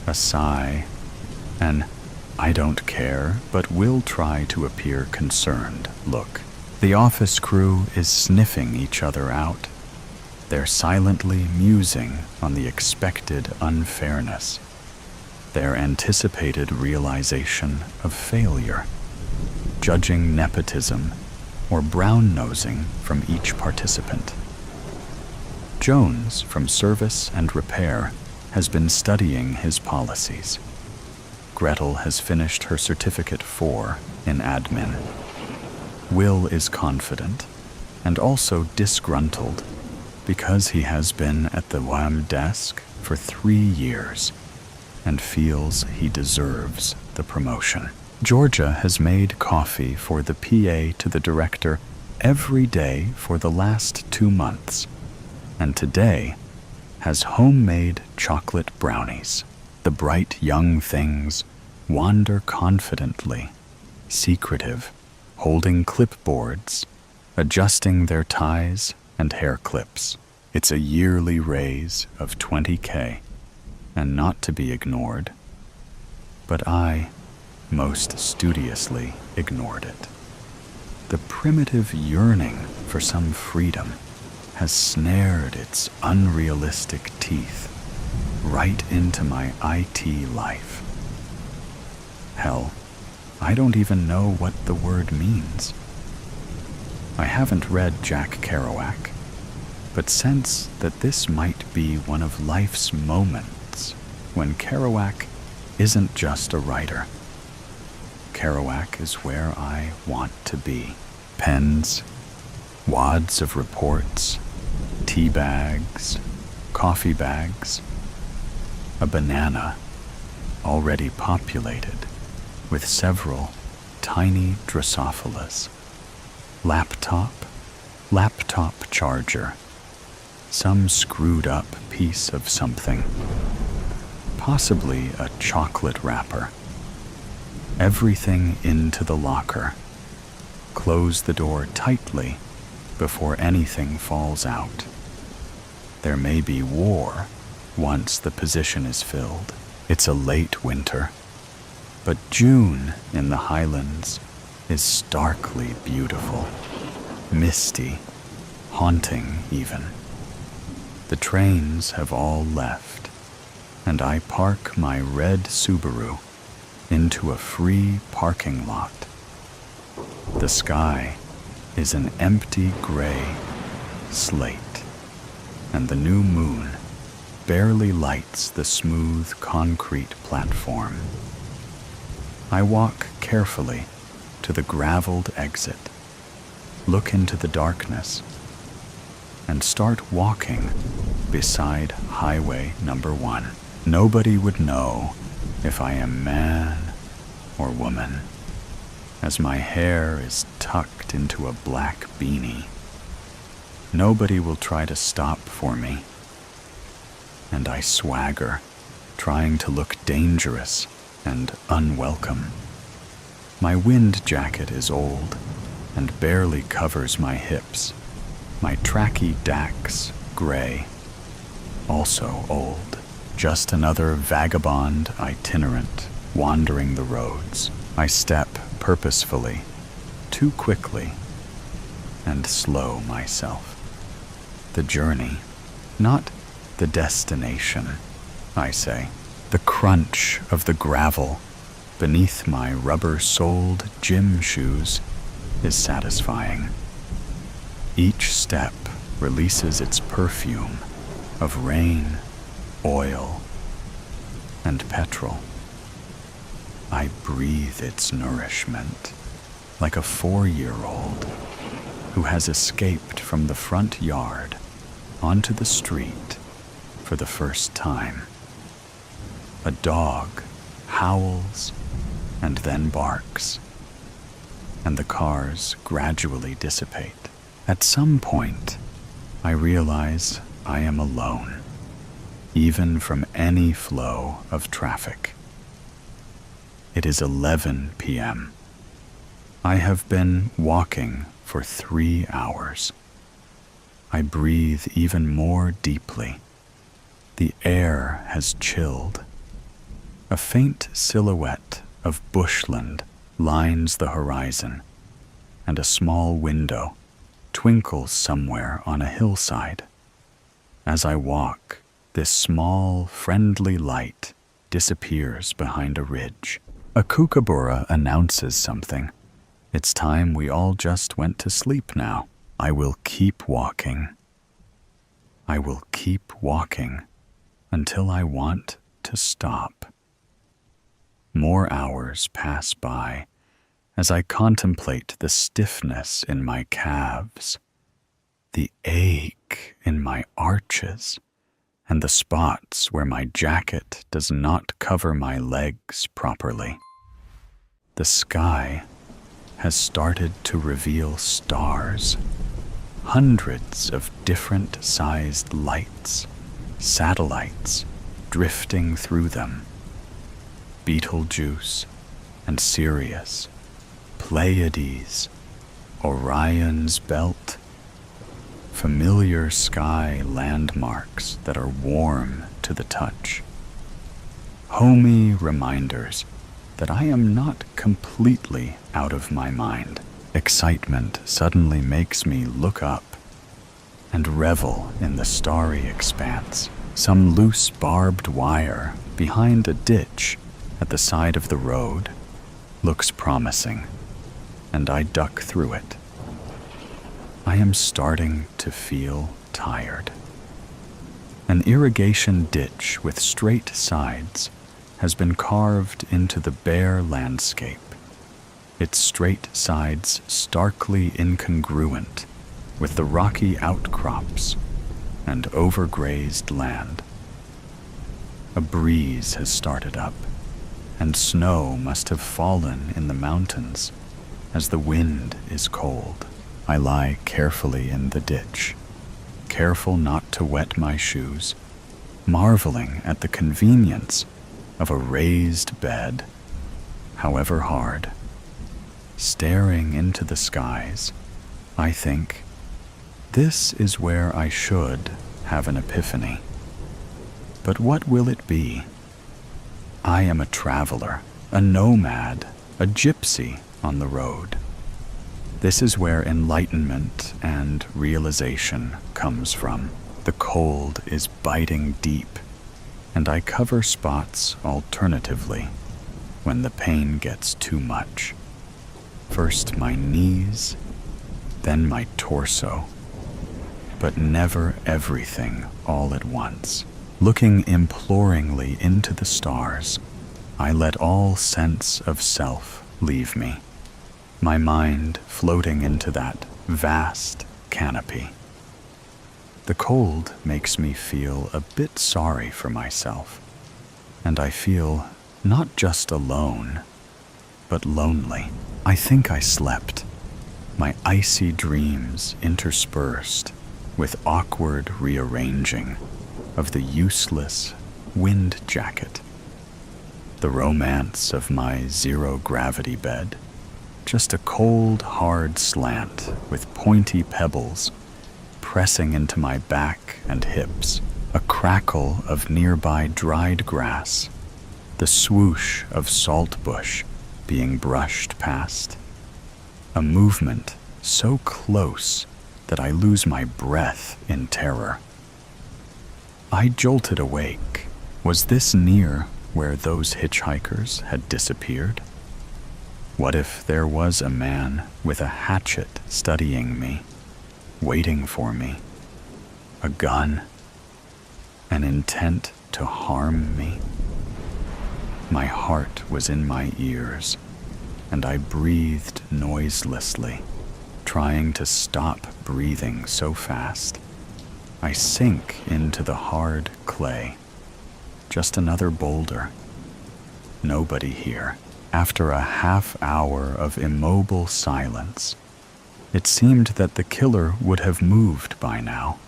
a sigh, an I don't care, but will try to appear concerned look. The office crew is sniffing each other out. They're silently musing on the expected unfairness, their anticipated realization of failure, judging nepotism or brown-nosing from each participant. Jones, from service and repair, has been studying his policies. Gretel has finished her Certificate 4 in admin. Will is confident and also disgruntled because he has been at the WAM desk for 3 years and feels he deserves the promotion. Georgia has made coffee for the PA to the director every day for the last 2 months, and today has homemade chocolate brownies. The bright young things wander confidently, secretive, holding clipboards, adjusting their ties and hair clips. It's a yearly raise of $20K, and not to be ignored. But I most studiously ignored it. The primitive yearning for some freedom has snared its unrealistic teeth right into my IT life. Hell, I don't even know what the word means. I haven't read Jack Kerouac, but sense that this might be one of life's moments when Kerouac isn't just a writer. Kerouac is where I want to be. Pens, wads of reports, tea bags, coffee bags, a banana already populated with several tiny Drosophilas, laptop charger, some screwed up piece of something, possibly a chocolate wrapper. Everything into the locker. Close the door tightly before anything falls out. There may be war once the position is filled. It's a late winter, but June in the Highlands is starkly beautiful, misty, haunting even. The trains have all left, and I park my red Subaru into a free parking lot. The sky is an empty gray slate, and the new moon barely lights the smooth concrete platform. I walk carefully to the graveled exit, look into the darkness, and start walking beside Highway number 1. Nobody would know if I am man or woman, as my hair is tucked into a black beanie. Nobody will try to stop for me, and I swagger, trying to look dangerous and unwelcome. My wind jacket is old and barely covers my hips. My tracky Dax, gray, also old. Just another vagabond itinerant wandering the roads. I step purposefully, too quickly, and slow myself. The journey, not the destination, I say. The crunch of the gravel beneath my rubber-soled gym shoes is satisfying. Each step releases its perfume of rain, oil, and petrol. I breathe its nourishment like a 4-year-old who has escaped from the front yard onto the street for the first time. A dog howls and then barks, and the cars gradually dissipate. At some point, I realize I am alone, even from any flow of traffic. It is 11 p.m. I have been walking for 3 hours. I breathe even more deeply. The air has chilled. A faint silhouette of bushland lines the horizon, and a small window twinkles somewhere on a hillside. As I walk, this small, friendly light disappears behind a ridge. A kookaburra announces something. It's time we all just went to sleep now. I will keep walking. I will keep walking until I want to stop. More hours pass by as I contemplate the stiffness in my calves, the ache in my arches, and the spots where my jacket does not cover my legs properly. The sky has started to reveal stars, hundreds of different-sized lights, satellites drifting through them. Betelgeuse and Sirius, Pleiades, Orion's belt, familiar sky landmarks that are warm to the touch. Homey reminders that I am not completely out of my mind. Excitement suddenly makes me look up and revel in the starry expanse. Some loose barbed wire behind a ditch at the side of the road looks promising, and I duck through it. I am starting to feel tired. An irrigation ditch with straight sides has been carved into the bare landscape, its straight sides starkly incongruent with the rocky outcrops and overgrazed land. A breeze has started up, and snow must have fallen in the mountains as the wind is cold. I lie carefully in the ditch, careful not to wet my shoes, marveling at the convenience of a raised bed, however hard. Staring into the skies, I think, this is where I should have an epiphany. But what will it be? I am a traveler, a nomad, a gypsy on the road. This is where enlightenment and realization comes from. The cold is biting deep, and I cover spots alternatively when the pain gets too much. First my knees, then my torso, but never everything all at once. Looking imploringly into the stars, I let all sense of self leave me, my mind floating into that vast canopy. The cold makes me feel a bit sorry for myself, and I feel not just alone, but lonely. I think I slept, my icy dreams interspersed with awkward rearranging of the useless wind jacket. The romance of my zero-gravity bed, just a cold, hard slant with pointy pebbles pressing into my back and hips, a crackle of nearby dried grass, the swoosh of saltbush being brushed past, a movement so close that I lose my breath in terror. I jolted awake. Was this near where those hitchhikers had disappeared? What if there was a man with a hatchet studying me, waiting for me, a gun, an intent to harm me? My heart was in my ears, and I breathed noiselessly, trying to stop breathing so fast. I sink into the hard clay. Just another boulder. Nobody here. After a half hour of immobile silence, it seemed that the killer would have moved by now.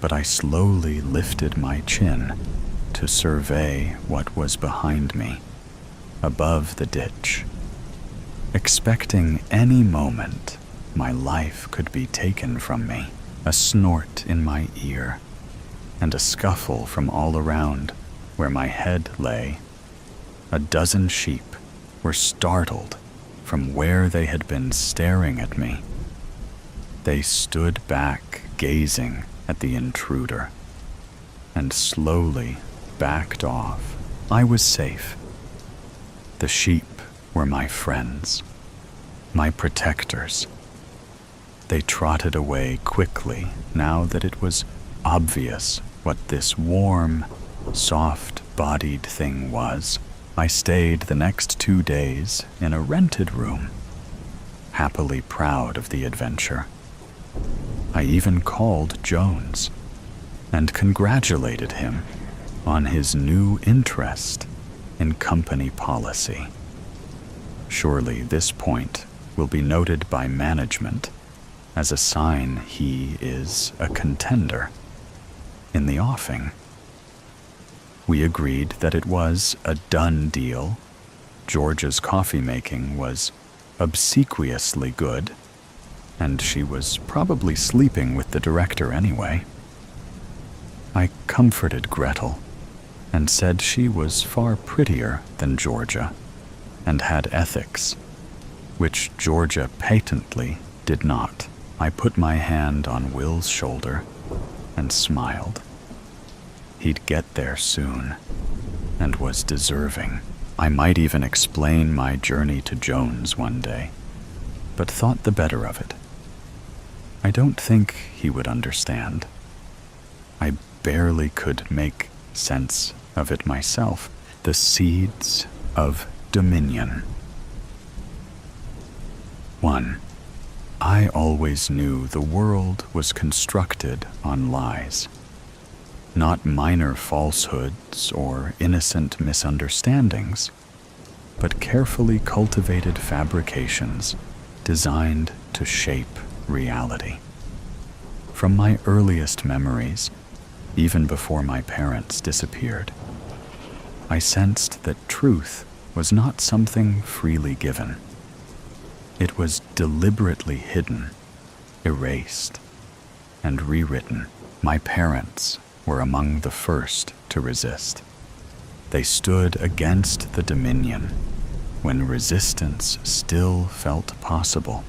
But I slowly lifted my chin to survey what was behind me, above the ditch, expecting any moment my life could be taken from me. A snort in my ear, and a scuffle from all around where my head lay. A dozen sheep were startled from where they had been staring at me. They stood back, gazing at the intruder, and slowly backed off. I was safe. The sheep were my friends, my protectors. They trotted away quickly now that it was obvious what this warm, soft-bodied thing was. I stayed the next 2 days in a rented room, happily proud of the adventure. I even called Jones and congratulated him on his new interest in company policy. Surely this point will be noted by management as a sign he is a contender in the offing. We agreed that it was a done deal. Georgia's coffee making was obsequiously good, and she was probably sleeping with the director anyway. I comforted Gretel and said she was far prettier than Georgia and had ethics, which Georgia patently did not. I put my hand on Will's shoulder and smiled. He'd get there soon, and was deserving. I might even explain my journey to Jones one day, but thought the better of it. I don't think he would understand. I barely could make sense of it myself. The seeds of dominion. 1. I always knew the world was constructed on lies. Not minor falsehoods or innocent misunderstandings, but carefully cultivated fabrications designed to shape reality. From my earliest memories, even before my parents disappeared, I sensed that truth was not something freely given. It was deliberately hidden, erased, and rewritten. My parents were among the first to resist. They stood against the dominion when resistance still felt possible,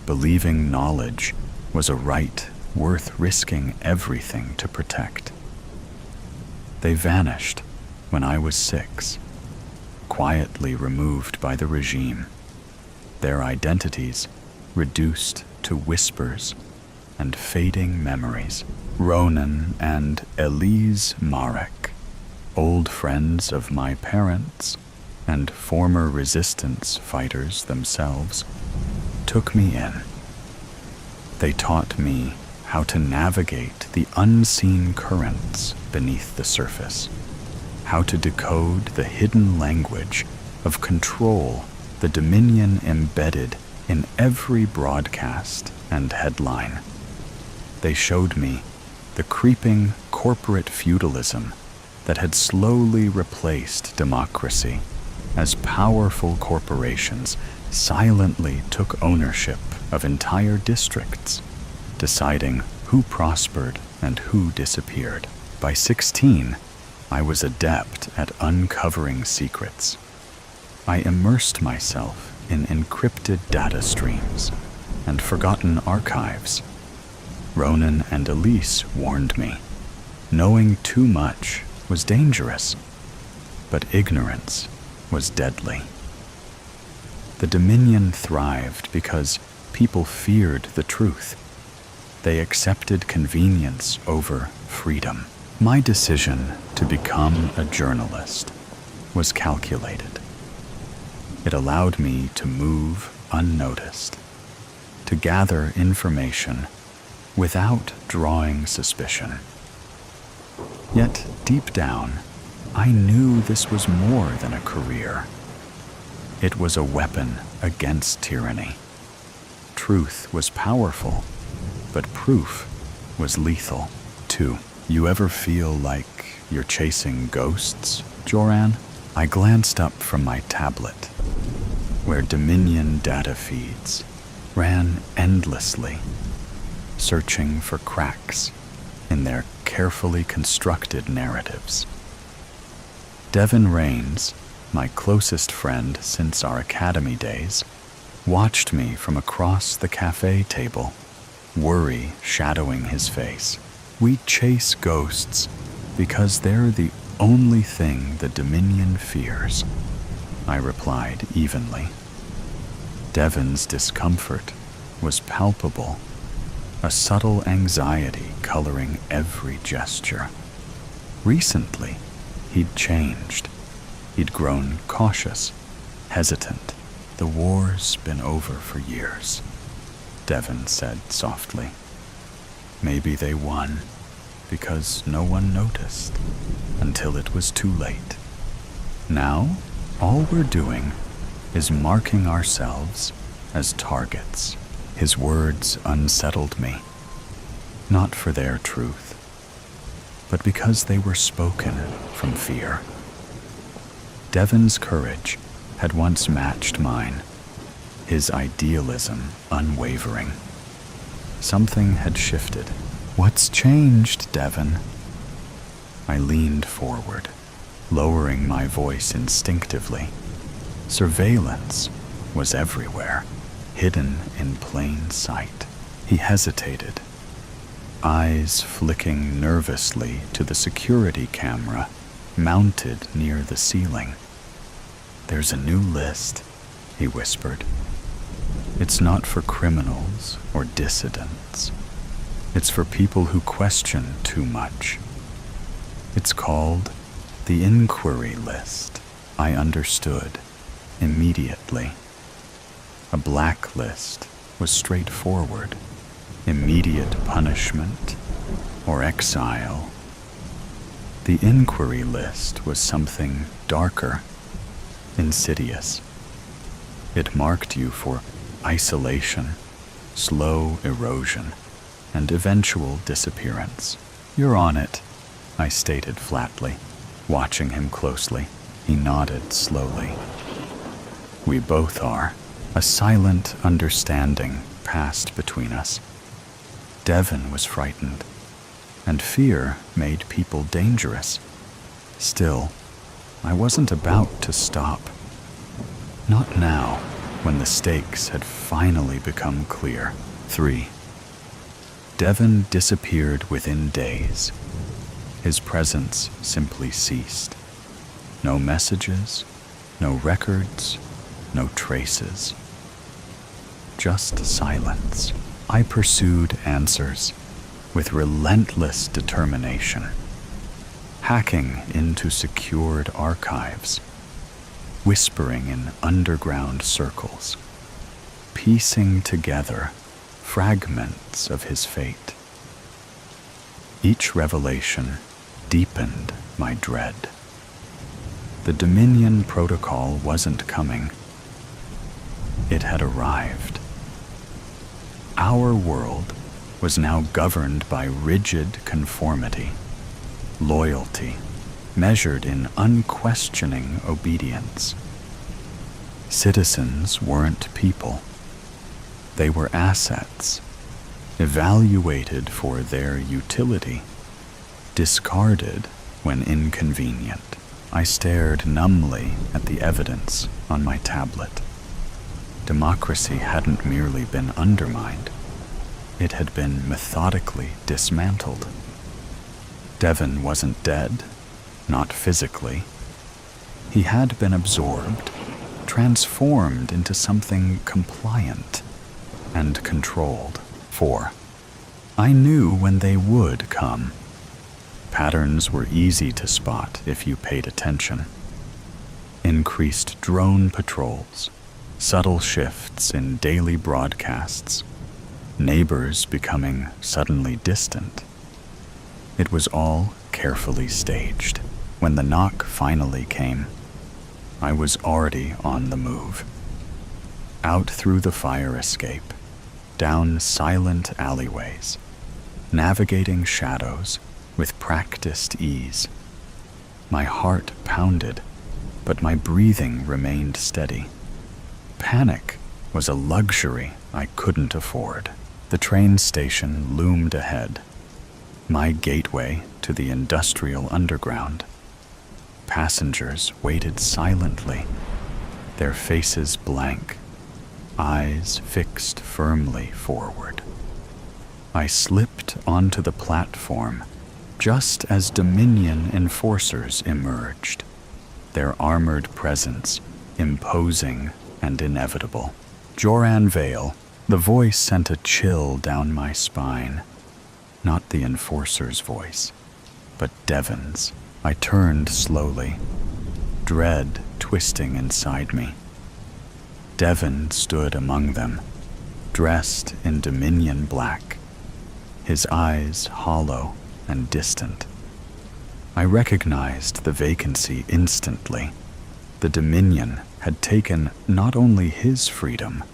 believing knowledge was a right worth risking everything to protect. They vanished when I was 6, quietly removed by the regime, their identities reduced to whispers and fading memories. Ronan and Elise Marek, old friends of my parents and former resistance fighters themselves, took me in. They taught me how to navigate the unseen currents beneath the surface, how to decode the hidden language of control, the dominion embedded in every broadcast and headline. They showed me the creeping corporate feudalism that had slowly replaced democracy as powerful corporations silently took ownership of entire districts, deciding who prospered and who disappeared. By 16, I was adept at uncovering secrets. I immersed myself in encrypted data streams and forgotten archives. Ronan and Elise warned me. Knowing too much was dangerous, but ignorance was deadly. The Dominion thrived because people feared the truth. They accepted convenience over freedom. My decision to become a journalist was calculated. It allowed me to move unnoticed, to gather information without drawing suspicion. Yet, deep down, I knew this was more than a career. It was a weapon against tyranny. Truth was powerful, but proof was lethal. 2. You ever feel like you're chasing ghosts, Joran? I glanced up from my tablet, where Dominion data feeds ran endlessly, searching for cracks in their carefully constructed narratives. Devin Rains, my closest friend since our academy days, watched me from across the cafe table, worry shadowing his face. We chase ghosts because they're the only thing the Dominion fears, I replied evenly. Devin's discomfort was palpable, a subtle anxiety coloring every gesture. Recently, he'd changed. He'd grown cautious, hesitant. The war's been over for years, Devin said softly. Maybe they won because no one noticed until it was too late. Now, all we're doing is marking ourselves as targets. His words unsettled me, not for their truth, but because they were spoken from fear. Devin's courage had once matched mine, his idealism unwavering. Something had shifted. What's changed, Devin? I leaned forward, lowering my voice instinctively. Surveillance was everywhere, hidden in plain sight. He hesitated, eyes flicking nervously to the security camera mounted near the ceiling. There's a new list, he whispered. It's not for criminals or dissidents. It's for people who question too much. It's called the inquiry list. I understood immediately. A blacklist was straightforward. Immediate punishment or exile. The inquiry list was something darker, insidious. It marked you for isolation, slow erosion, and eventual disappearance. You're on it, I stated flatly, watching him closely. He nodded slowly. We both are. A silent understanding passed between us. Devon was frightened, and fear made people dangerous. Still, I wasn't about to stop. Not now, when the stakes had finally become clear. 3. Devon disappeared within days. His presence simply ceased. No messages, no records, no traces. Just silence. I pursued answers with relentless determination, hacking into secured archives, whispering in underground circles, piecing together fragments of his fate. Each revelation deepened my dread. The Dominion Protocol wasn't coming. It had arrived. Our world was now governed by rigid conformity, loyalty, measured in unquestioning obedience. Citizens weren't people. They were assets, evaluated for their utility, discarded when inconvenient. I stared numbly at the evidence on my tablet. Democracy hadn't merely been undermined. It had been methodically dismantled. Devon wasn't dead, not physically. He had been absorbed, transformed into something compliant and controlled. 4. I knew when they would come. Patterns were easy to spot if you paid attention. Increased drone patrols, subtle shifts in daily broadcasts, neighbors becoming suddenly distant. It was all carefully staged. When the knock finally came, I was already on the move. Out through the fire escape, down silent alleyways, navigating shadows with practiced ease. My heart pounded, but my breathing remained steady. Panic was a luxury I couldn't afford. The train station loomed ahead, my gateway to the industrial underground. Passengers waited silently, their faces blank, eyes fixed firmly forward. I slipped onto the platform just as Dominion enforcers emerged, their armored presence imposing and inevitable. Joran Vale, the voice sent a chill down my spine. Not the enforcer's voice, but Devon's. I turned slowly, dread twisting inside me. Devon stood among them, dressed in Dominion black, his eyes hollow and distant. I recognized the vacancy instantly. The Dominion had taken not only his freedom,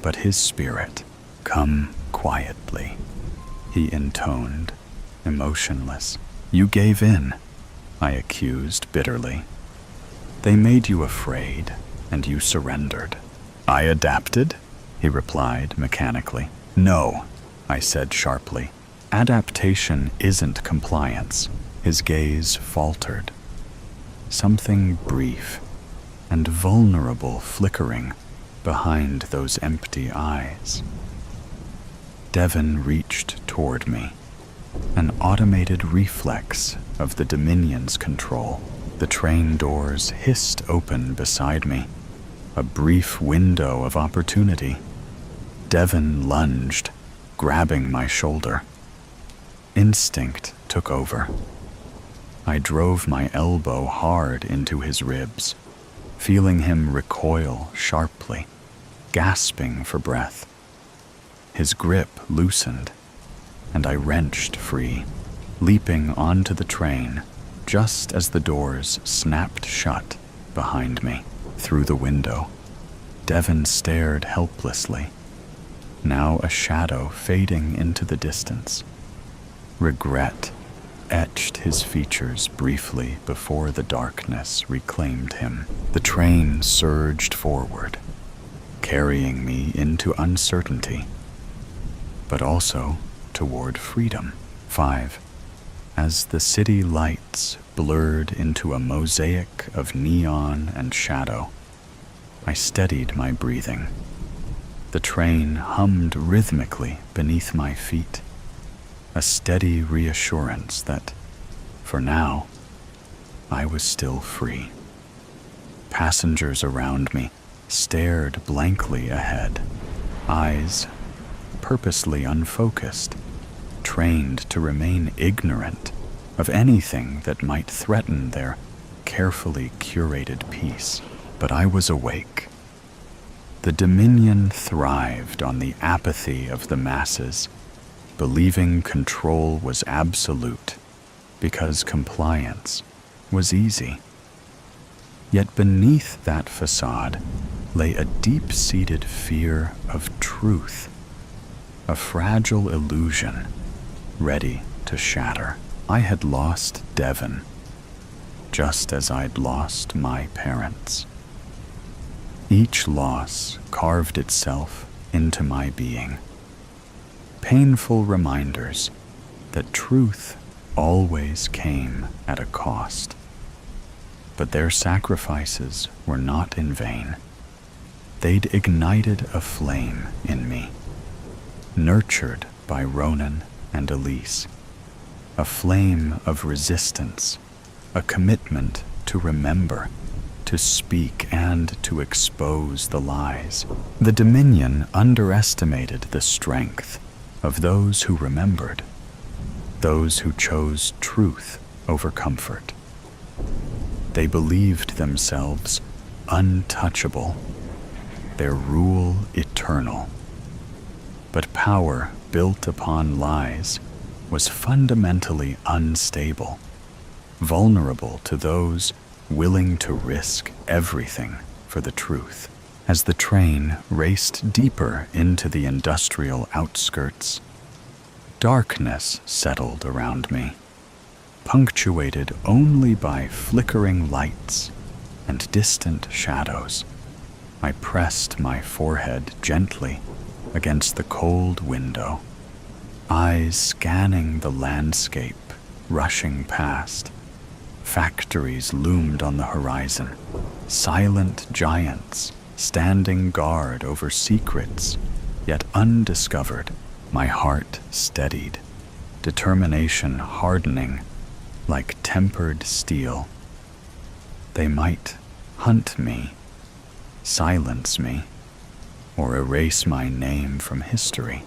but his spirit. Come quietly, he intoned, emotionless. You gave in, I accused bitterly. They made you afraid, and you surrendered. I adapted, he replied mechanically. No, I said sharply. Adaptation isn't compliance. His gaze faltered. Something brief and vulnerable flickering behind those empty eyes. Devon reached toward me, an automated reflex of the Dominion's control. The train doors hissed open beside me, a brief window of opportunity. Devon lunged, grabbing my shoulder. Instinct took over. I drove my elbow hard into his ribs, feeling him recoil sharply, gasping for breath. His grip loosened, and I wrenched free, leaping onto the train just as the doors snapped shut behind me. Through the window, Devon stared helplessly, now a shadow fading into the distance. Regret etched his features briefly before the darkness reclaimed him. The train surged forward, carrying me into uncertainty, but also toward freedom. 5. As the city lights blurred into a mosaic of neon and shadow, I steadied my breathing. The train hummed rhythmically beneath my feet, a steady reassurance that, for now, I was still free. Passengers around me stared blankly ahead, eyes purposely unfocused, trained to remain ignorant of anything that might threaten their carefully curated peace. But I was awake. The Dominion thrived on the apathy of the masses, believing control was absolute because compliance was easy. Yet beneath that facade lay a deep-seated fear of truth, a fragile illusion ready to shatter. I had lost Devon, just as I'd lost my parents. Each loss carved itself into my being. Painful reminders that truth always came at a cost. But their sacrifices were not in vain. They'd ignited a flame in me, nurtured by Ronan and Elise, a flame of resistance, a commitment to remember, to speak, and to expose the lies. The Dominion underestimated the strength of those who remembered, those who chose truth over comfort. They believed themselves untouchable, their rule eternal. But power built upon lies was fundamentally unstable, vulnerable to those willing to risk everything for the truth. As the train raced deeper into the industrial outskirts, darkness settled around me, punctuated only by flickering lights and distant shadows. I pressed my forehead gently against the cold window, eyes scanning the landscape rushing past. Factories loomed on the horizon, silent giants standing guard over secrets yet undiscovered. My heart steadied, determination hardening like tempered steel. They might hunt me, silence me, or erase my name from history,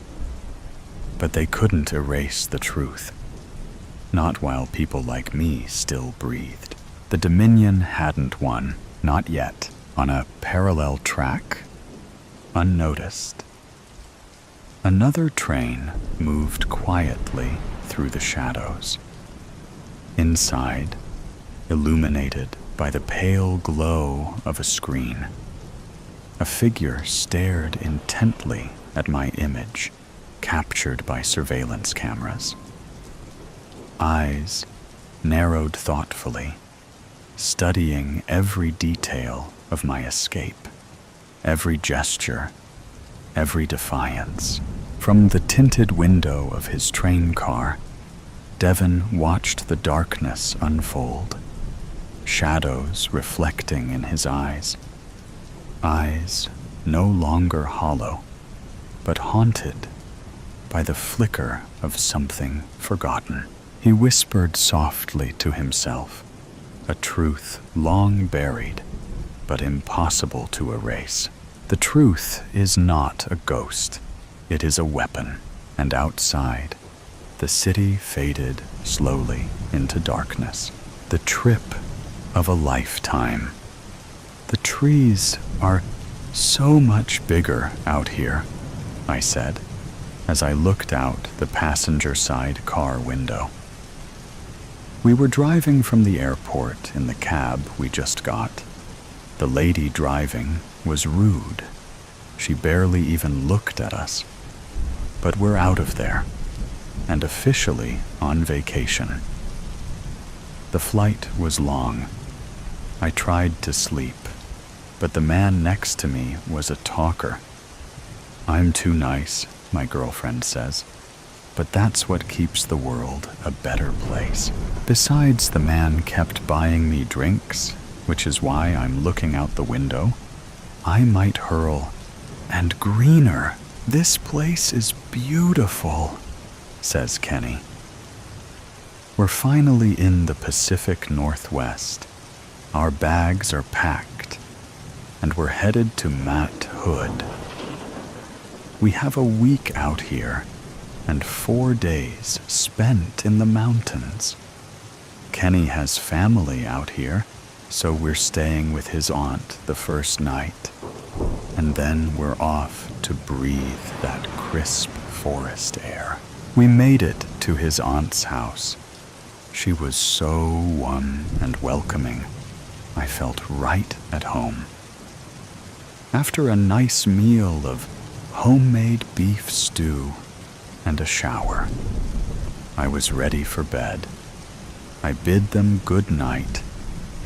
but they couldn't erase the truth. Not while people like me still breathed. The Dominion hadn't won, not yet. On a parallel track, unnoticed, another train moved quietly through the shadows. Inside, illuminated by the pale glow of a screen, a figure stared intently at my image, captured by surveillance cameras. Eyes narrowed thoughtfully, studying every detail of my escape, every gesture, every defiance. From the tinted window of his train car, Devon watched the darkness unfold, shadows reflecting in his eyes no longer hollow, but haunted by the flicker of something forgotten. He whispered softly to himself, a truth long buried, but impossible to erase. The truth is not a ghost, it is a weapon, and outside, the city faded slowly into darkness. The trip of a lifetime. The trees are so much bigger out here, I said, as I looked out the passenger side car window. We were driving from the airport in the cab we just got. The lady driving was rude. She barely even looked at us. But we're out of there, and officially on vacation. The flight was long. I tried to sleep, but the man next to me was a talker. I'm too nice, my girlfriend says, but that's what keeps the world a better place. Besides, the man kept buying me drinks, which is why I'm looking out the window. I might hurl, and greener. This place is beautiful, says Kenny. We're finally in the Pacific Northwest. Our bags are packed, and we're headed to Mat Hood. We have a week out here, and 4 days spent in the mountains. Kenny has family out here, so we're staying with his aunt the first night, and then we're off to breathe that crisp forest air. We made it to his aunt's house. She was so warm and welcoming. I felt right at home. After a nice meal of homemade beef stew and a shower, I was ready for bed. I bid them good night,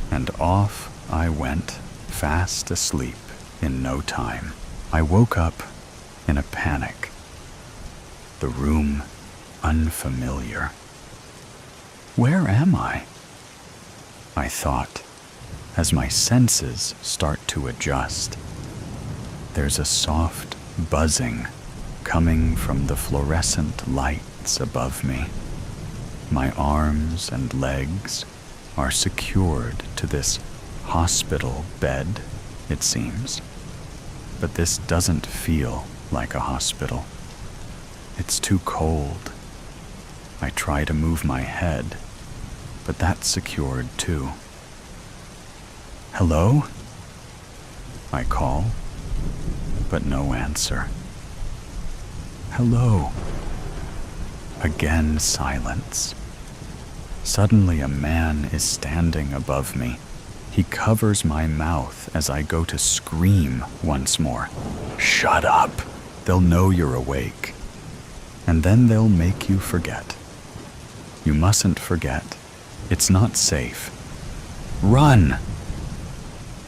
and off I went, fast asleep in no time. I woke up in a panic. The room unfamiliar. Where am I? I thought, as my senses start to adjust. There's a soft buzzing coming from the fluorescent lights above me. My arms and legs are secured to this hospital bed, it seems. But this doesn't feel like a hospital. It's too cold. I try to move my head, but that's secured too. Hello? I call, but no answer. Hello. Again silence. Suddenly a man is standing above me. He covers my mouth as I go to scream once more. Shut up! They'll know you're awake. And then they'll make you forget. You mustn't forget. It's not safe. Run!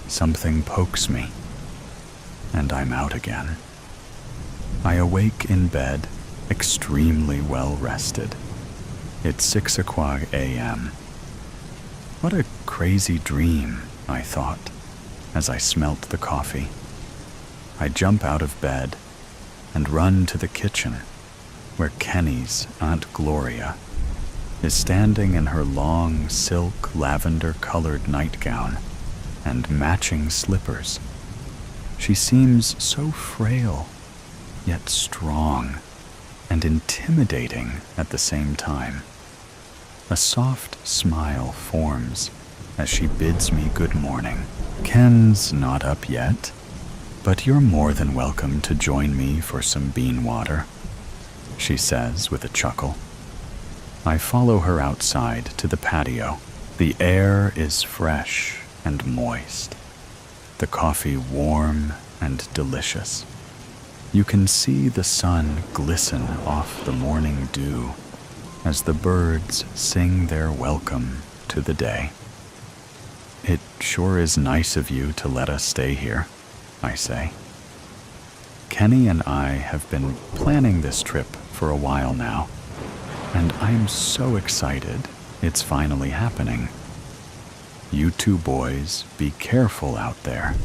Something pokes me, and I'm out again. I awake in bed, extremely well rested. It's 6:00 a.m. What a crazy dream, I thought, as I smelt the coffee. I jump out of bed and run to the kitchen, where Kenny's Aunt Gloria is standing in her long silk lavender-colored nightgown and matching slippers. She seems so frail, yet strong and intimidating at the same time. A soft smile forms as she bids me good morning. Ken's not up yet, but you're more than welcome to join me for some bean water, she says with a chuckle. I follow her outside to the patio. The air is fresh and moist, the coffee warm and delicious. You can see the sun glisten off the morning dew as the birds sing their welcome to the day. It sure is nice of you to let us stay here, I say. Kenny and I have been planning this trip for a while now, and I'm so excited it's finally happening. You two boys, be careful out there.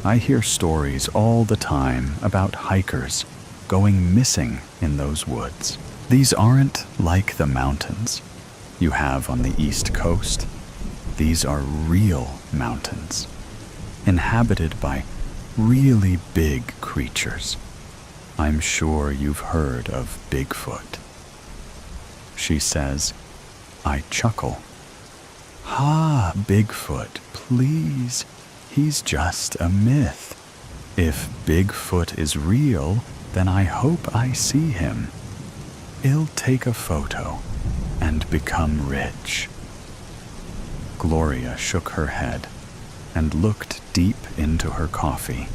I hear stories all the time about hikers going missing in those woods. These aren't like the mountains you have on the East Coast. These are real mountains, inhabited by really big creatures. I'm sure you've heard of Bigfoot. She says. I chuckle. Ha, Bigfoot, please. He's just a myth. If Bigfoot is real, then I hope I see him. He'll take a photo and become rich. Gloria shook her head and looked deep into her coffee,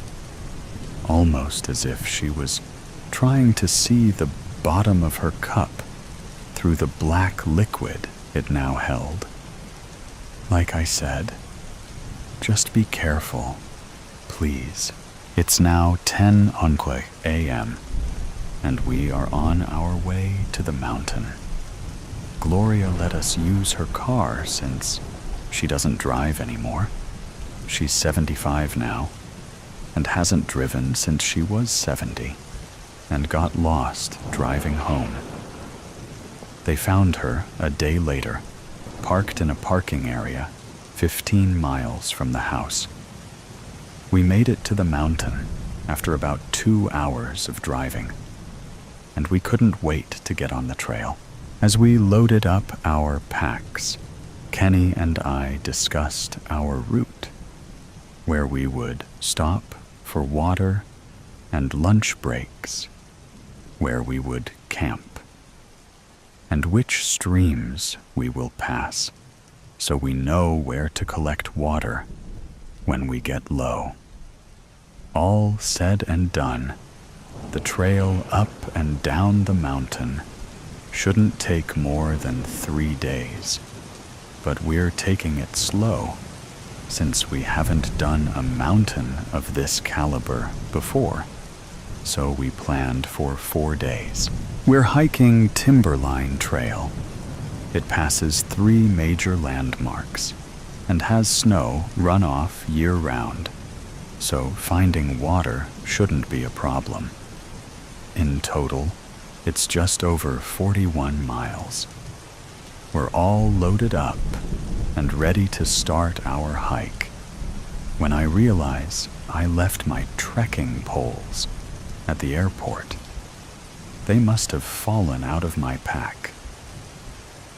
almost as if she was trying to see the bottom of her cup through the black liquid it now held. Like I said, just be careful, please. It's now 10 a.m., and we are on our way to the mountain. Gloria let us use her car since she doesn't drive anymore. She's 75 now, and hasn't driven since she was 70, and got lost driving home. They found her a day later, parked in a parking area 15 miles from the house. We made it to the mountain after about 2 hours of driving, and we couldn't wait to get on the trail. As we loaded up our packs, Kenny and I discussed our route, where we would stop for water and lunch breaks, where we would camp, and which streams we will pass, so we know where to collect water when we get low. All said and done, the trail up and down the mountain shouldn't take more than 3 days, but we're taking it slow since we haven't done a mountain of this caliber before, so we planned for 4 days. We're hiking Timberline Trail. It passes 3 major landmarks and has snow runoff year-round, so finding water shouldn't be a problem. In total, it's just over 41 miles. We're all loaded up and ready to start our hike when I realize I left my trekking poles at the airport. They must have fallen out of my pack.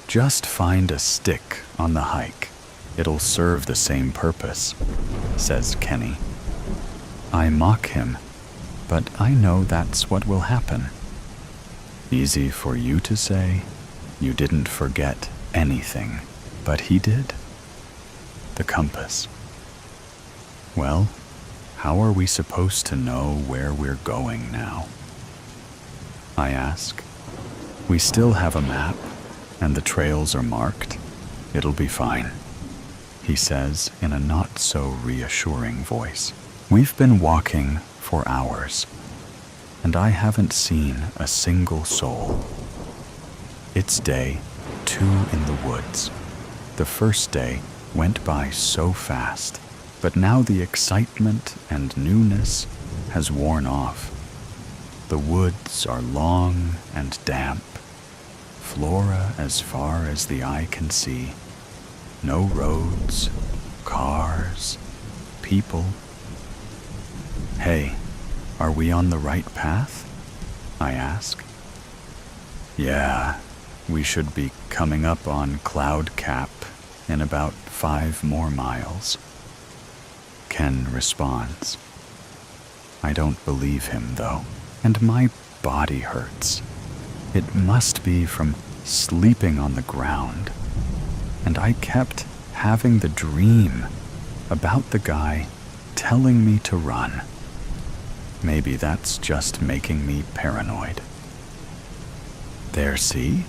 Just find a stick on the hike. It'll serve the same purpose, says Kenny. I mock him, but I know that's what will happen. Easy for you to say. You didn't forget anything, but he did. The compass. Well, how are we supposed to know where we're going now? I ask. We still have a map, and the trails are marked. It'll be fine, he says in a not-so-reassuring voice. We've been walking for hours, and I haven't seen a single soul. It's day 2 in the woods. The first day went by so fast, but now the excitement and newness has worn off. The woods are long and damp, flora as far as the eye can see. No roads, cars, people. Hey, are we on the right path? I ask. Yeah, we should be coming up on Cloud Cap in about 5 more miles. Ken responds. I don't believe him, though, and my body hurts. It must be from sleeping on the ground. And I kept having the dream about the guy telling me to run. Maybe that's just making me paranoid. There, see?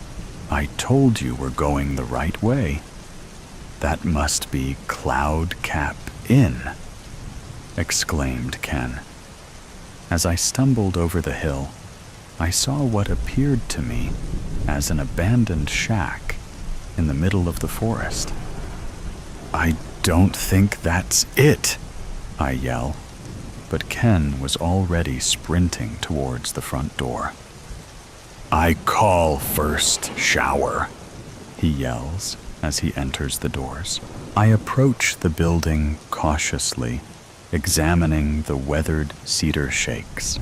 I told you we're going the right way. That must be Cloud Cap Inn, exclaimed Ken. As I stumbled over the hill, I saw what appeared to me as an abandoned shack in the middle of the forest. I don't think that's it, I yell, but Ken was already sprinting towards the front door. I call first shower, he yells as he enters the doors. I approach the building cautiously, examining the weathered cedar shakes,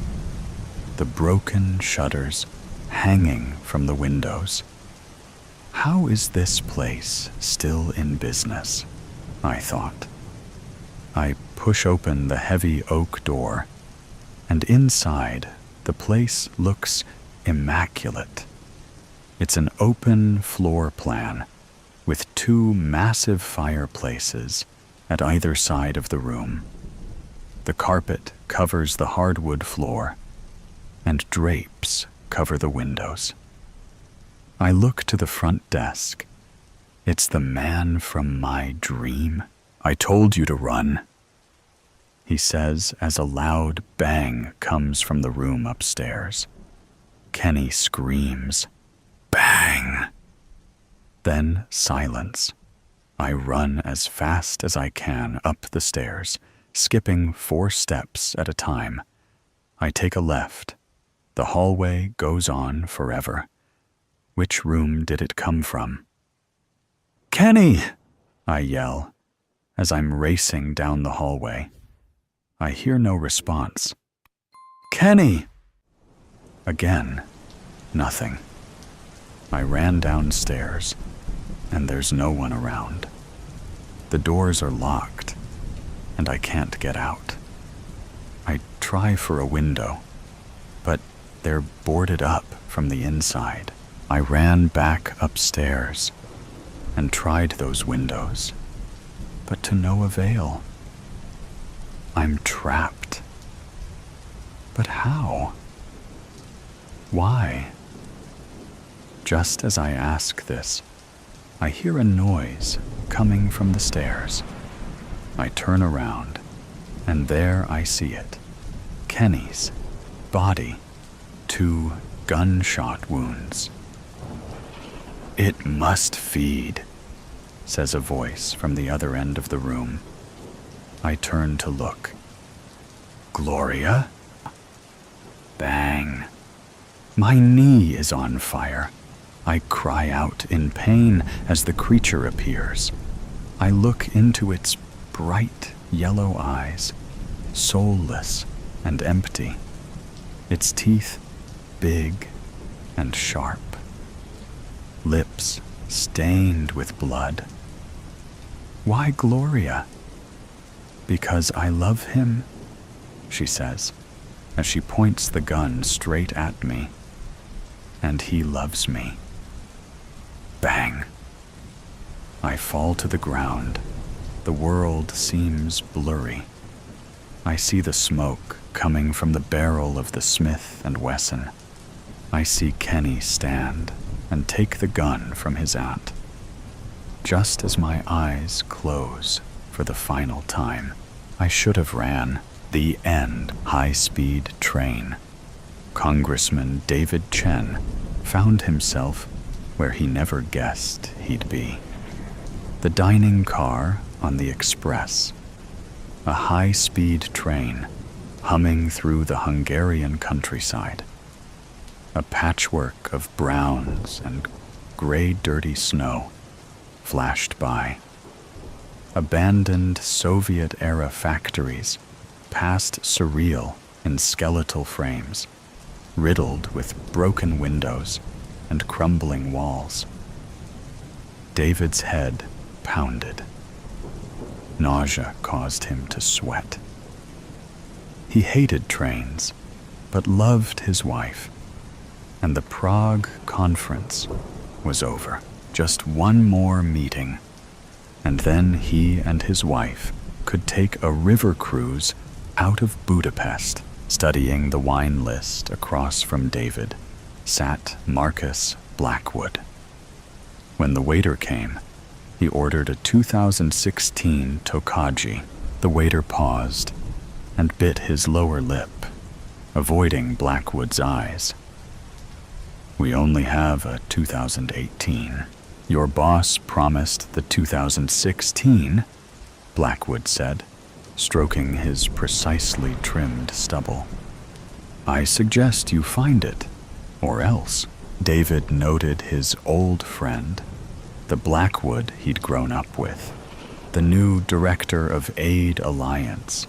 the broken shutters hanging from the windows. How is this place still in business? I thought. I push open the heavy oak door, and inside, the place looks immaculate. It's an open floor plan with 2 massive fireplaces at either side of the room. The carpet covers the hardwood floor, and drapes cover the windows. I look to the front desk. It's the man from my dream. I told you to run, he says as a loud bang comes from the room upstairs. Kenny screams, "Bang!" Then silence. I run as fast as I can up the stairs, skipping 4 steps at a time. I take a left. The hallway goes on forever. Which room did it come from? "Kenny!" I yell as I'm racing down the hallway. I hear no response. "Kenny!" Again, nothing. I ran downstairs, and there's no one around. The doors are locked, and I can't get out. I try for a window, but they're boarded up from the inside. I ran back upstairs and tried those windows, but to no avail. I'm trapped. But how? Why? Just as I ask this, I hear a noise coming from the stairs. I turn around, and there I see it. Kenny's body, 2 gunshot wounds. "It must feed," says a voice from the other end of the room. I turn to look. "Gloria?" Bang. My knee is on fire. I cry out in pain as the creature appears. I look into its bright yellow eyes, soulless and empty. Its teeth big and sharp. Lips stained with blood. Why Gloria? "Because I love him," she says, as she points the gun straight at me. "And he loves me." Bang! I fall to the ground. The world seems blurry. I see the smoke coming from the barrel of the Smith & Wesson. I see Kenny stand and take the gun from his aunt. Just as my eyes close for the final time, I should have ran. The end high-speed train. Congressman David Chen found himself where he never guessed he'd be. The dining car on the express. A high-speed train humming through the Hungarian countryside. A patchwork of browns and gray dirty snow flashed by. Abandoned Soviet-era factories passed surreal in skeletal frames, riddled with broken windows and crumbling walls. David's head pounded. Nausea caused him to sweat. He hated trains, but loved his wife, and the Prague conference was over. Just one more meeting, and then he and his wife could take a river cruise out of Budapest. Studying the wine list across from David sat Marcus Blackwood. When the waiter came, he ordered a 2016 Tokaji. The waiter paused and bit his lower lip, avoiding Blackwood's eyes. "We only have a 2018. Your boss promised the 2016, Blackwood said, stroking his precisely trimmed stubble. "I suggest you find it, or else." David noted his old friend, the Blackwood he'd grown up with, the new director of Aid Alliance,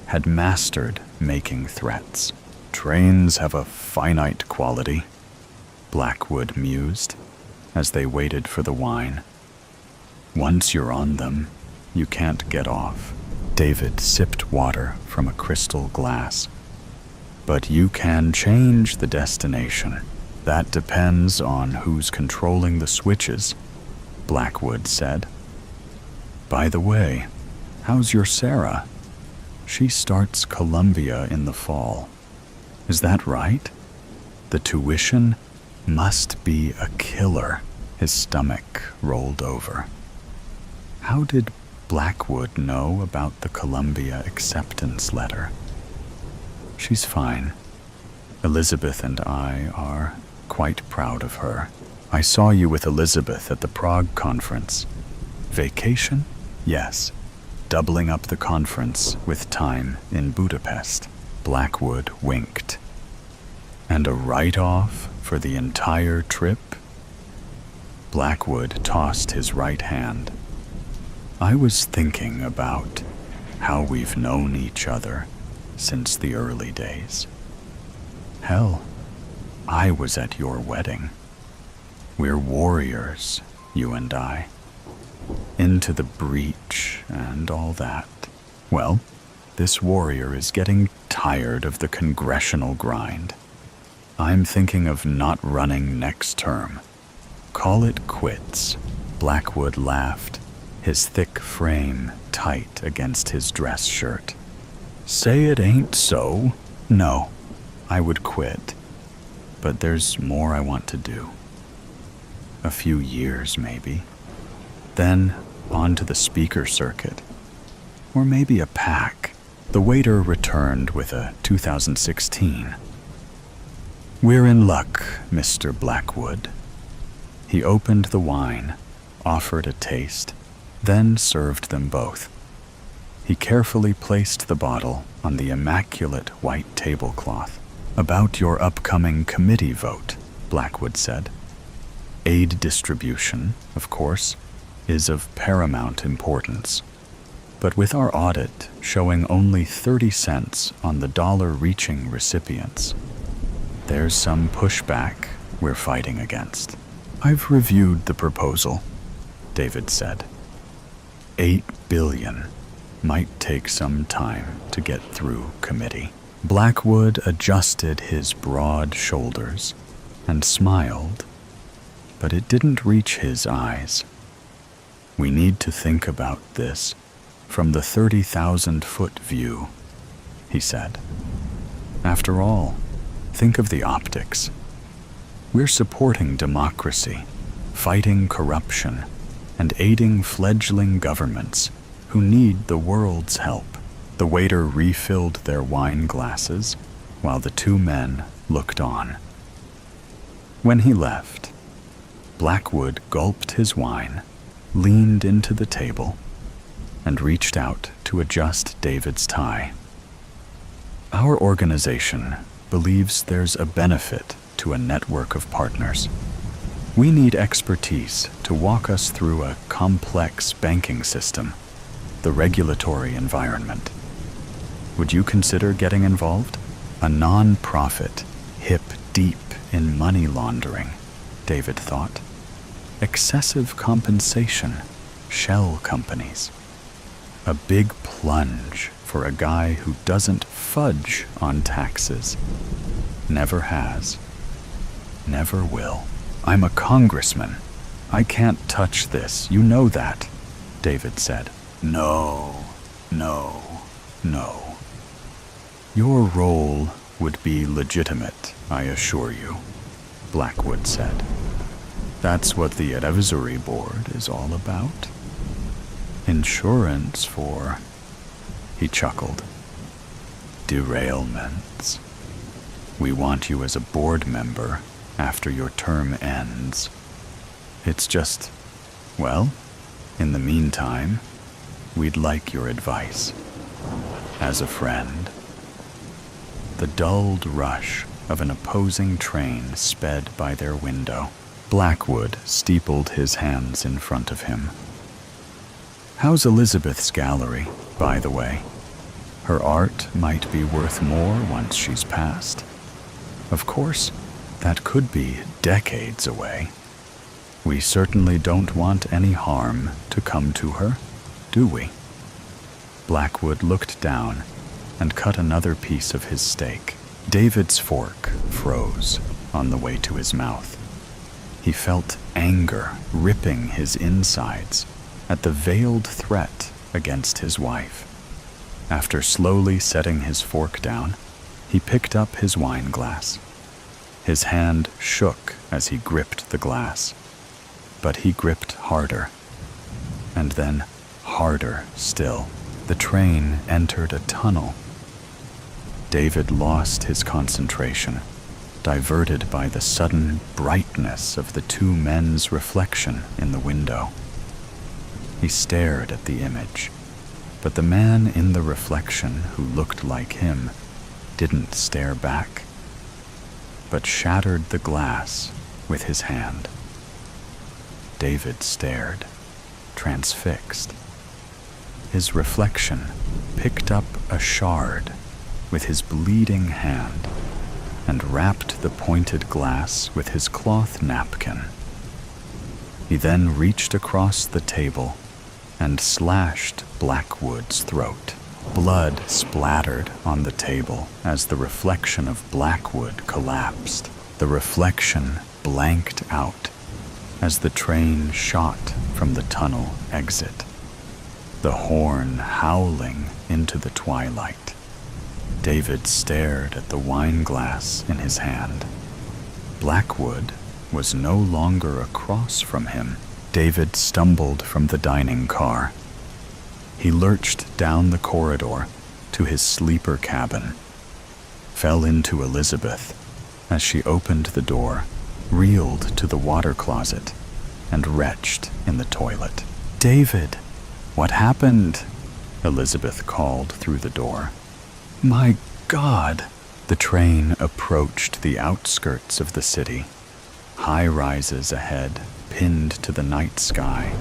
had mastered making threats. Trains have a finite quality, Blackwood mused as they waited for the wine. Once you're on them, you can't get off. David sipped water from a crystal glass. But you can change the destination. That depends on who's controlling the switches, Blackwood said. By the way, how's your Sarah? She starts Columbia in the fall. Is that right? The tuition must be a killer. His stomach rolled over. How did Blackwood know about the Columbia acceptance letter? She's fine. Elizabeth and I are quite proud of her. I saw you with Elizabeth at the Prague conference. Vacation? Yes. Doubling up the conference with time in Budapest. Blackwood winked. And a write-off for the entire trip? Blackwood tossed his right hand. I was thinking about how we've known each other since the early days. Hell, I was at your wedding. We're warriors, you and I. Into the breach and all that. Well, this warrior is getting tired of the congressional grind. I'm thinking of not running next term. Call it quits. Blackwood laughed, his thick frame tight against his dress shirt. Say it ain't so. No, I would quit. But there's more I want to do. A few years, maybe. Then on to the speaker circuit. Or maybe a pack. The waiter returned with a 2016. We're in luck, Mr. Blackwood. He opened the wine, offered a taste, then served them both. He carefully placed the bottle on the immaculate white tablecloth. About your upcoming committee vote, Blackwood said. Aid distribution, of course, is of paramount importance. But with our audit showing only 30 cents on the dollar reaching recipients, there's some pushback we're fighting against. I've reviewed the proposal, David said. $8 billion might take some time to get through committee. Blackwood adjusted his broad shoulders and smiled, but it didn't reach his eyes. We need to think about this from the 30,000-foot view, he said. After all, think of the optics. We're supporting democracy, fighting corruption, and aiding fledgling governments who need the world's help. The waiter refilled their wine glasses while the two men looked on. When he left, Blackwood gulped his wine, leaned into the table, and reached out to adjust David's tie. Our organization believes there's a benefit to a network of partners. We need expertise to walk us through a complex banking system, the regulatory environment. Would you consider getting involved? A non-profit, hip deep in money laundering, David thought. Excessive compensation, shell companies. A big plunge for a guy who doesn't fudge on taxes. Never has. Never will. I'm a congressman. I can't touch this. You know that, David said. No. Your role would be legitimate, I assure you, Blackwood said. That's what the advisory board is all about. Insurance for, he chuckled, derailments. We want you as a board member after your term ends. It's just, well, in the meantime, we'd like your advice. As a friend. The dulled rush of an opposing train sped by their window. Blackwood steepled his hands in front of him. How's Elizabeth's gallery, by the way? Her art might be worth more once she's passed. Of course, that could be decades away. We certainly don't want any harm to come to her, do we? Blackwood looked down and cut another piece of his steak. David's fork froze on the way to his mouth. He felt anger ripping his insides at the veiled threat against his wife. After slowly setting his fork down, he picked up his wine glass. His hand shook as he gripped the glass, but he gripped harder, and then harder still. The train entered a tunnel. David lost his concentration, diverted by the sudden brightness of the two men's reflection in the window. He stared at the image, but the man in the reflection who looked like him didn't stare back, but shattered the glass with his hand. David stared, transfixed. His reflection picked up a shard with his bleeding hand and wrapped the pointed glass with his cloth napkin. He then reached across the table and slashed Blackwood's throat. Blood splattered on the table as the reflection of Blackwood collapsed. The reflection blanked out as the train shot from the tunnel exit, the horn howling into the twilight. David stared at the wine glass in his hand. Blackwood was no longer across from him. David stumbled from the dining car. He lurched down the corridor to his sleeper cabin, fell into Elizabeth as she opened the door, reeled to the water closet, and retched in the toilet. "David, what happened?" Elizabeth called through the door. "My God!" The train approached the outskirts of the city. High rises ahead, pinned to the night sky,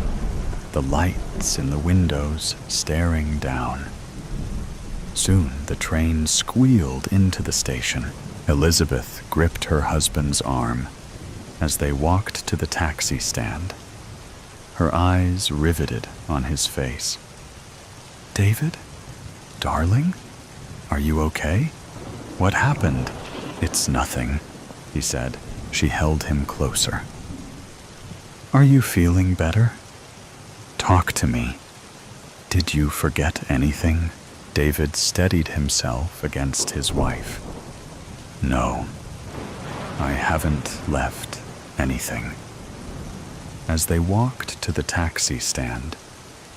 the lights in the windows staring down. Soon the train squealed into the station. Elizabeth gripped her husband's arm as they walked to the taxi stand, her eyes riveted on his face. "David? Darling? Are you okay? What happened?" "It's nothing," he said. She held him closer. "Are you feeling better? Talk to me. Did you forget anything?" David steadied himself against his wife. "No, I haven't left anything." As they walked to the taxi stand,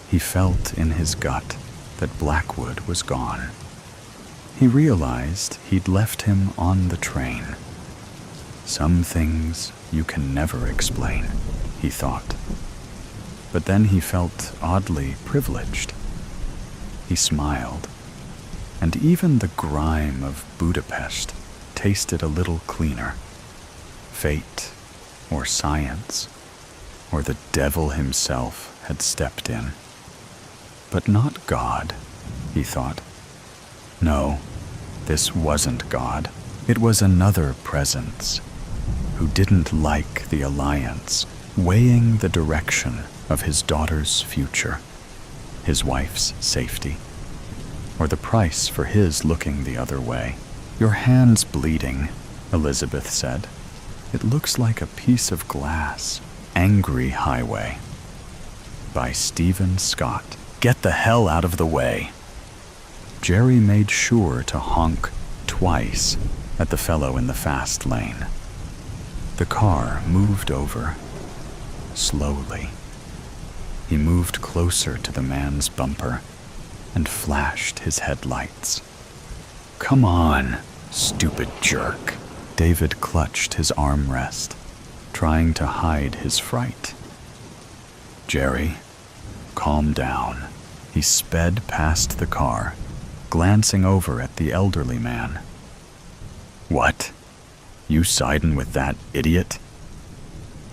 he felt in his gut that Blackwood was gone. He realized he'd left him on the train. Some things you can never explain, he thought. But then he felt oddly privileged. He smiled, and even the grime of Budapest tasted a little cleaner. Fate, or science, or the devil himself had stepped in. But not God, he thought. No, this wasn't God. It was another presence who didn't like the alliance, weighing the direction of his daughter's future, his wife's safety, or the price for his looking the other way. "Your hand's bleeding," Elizabeth said. "It looks like a piece of glass." Angry Highway by Stephen Scott. Get the hell out of the way. Jerry made sure to honk twice at the fellow in the fast lane. The car moved over, slowly. He moved closer to the man's bumper and flashed his headlights. "Come on, stupid jerk." David clutched his armrest, trying to hide his fright. "Jerry, calm down." He sped past the car, glancing over at the elderly man. "What? You siding with that idiot?"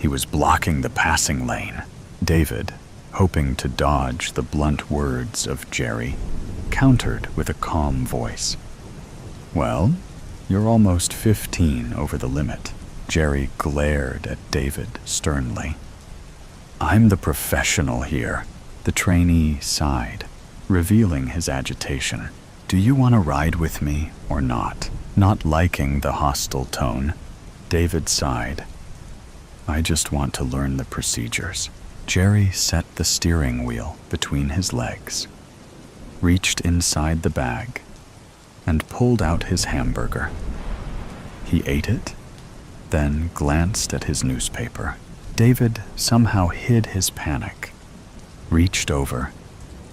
He was blocking the passing lane. David, hoping to dodge the blunt words of Jerry, countered with a calm voice. "Well, you're almost 15 over the limit." Jerry glared at David sternly. "I'm the professional here." The trainee sighed, revealing his agitation. "Do you want to ride with me or not?" Not liking the hostile tone, David sighed. "I just want to learn the procedures." Jerry set the steering wheel between his legs, reached inside the bag, and pulled out his hamburger. He ate it, then glanced at his newspaper. David somehow hid his panic, reached over,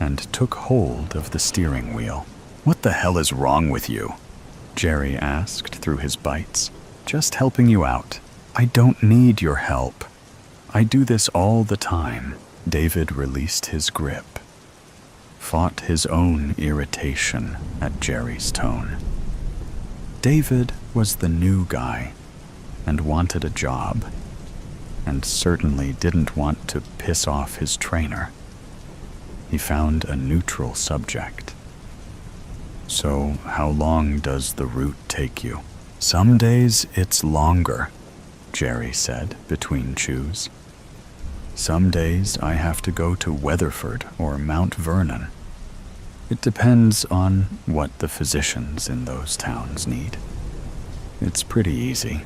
and took hold of the steering wheel. "What the hell is wrong with you?" Jerry asked through his bites. "Just helping you out. I don't need your help. I do this all the time." David released his grip, fought his own irritation at Jerry's tone. David was the new guy and wanted a job, and certainly didn't want to piss off his trainer. He found a neutral subject. "So, how long does the route take you?" "Some days it's longer," Jerry said between chews. "Some days I have to go to Weatherford or Mount Vernon. It depends on what the physicians in those towns need. It's pretty easy.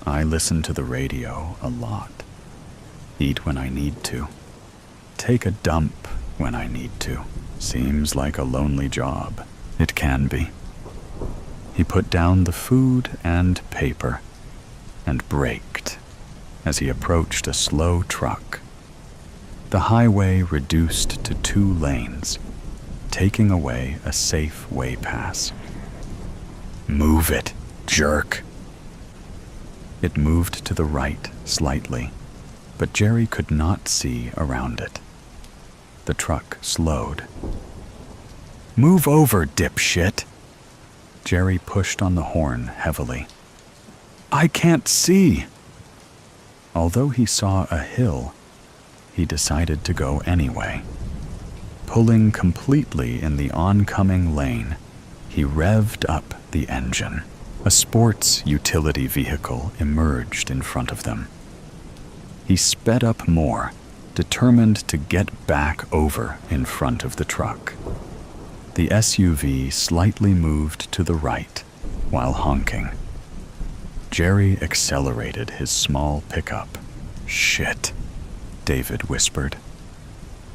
I listen to the radio a lot. Eat when I need to. Take a dump when I need to. Seems like a lonely job." "It can be." He put down the food and paper and braked as he approached a slow truck. The highway reduced to 2 lanes, taking away a safe way pass. "Move it, jerk." It moved to the right slightly, but Jerry could not see around it. The truck slowed. "Move over, dipshit." Jerry pushed on the horn heavily. "I can't see." Although he saw a hill, he decided to go anyway. Pulling completely in the oncoming lane, he revved up the engine. A sports utility vehicle emerged in front of them. He sped up more, determined to get back over in front of the truck. The SUV slightly moved to the right while honking. Jerry accelerated his small pickup. "Shit," David whispered.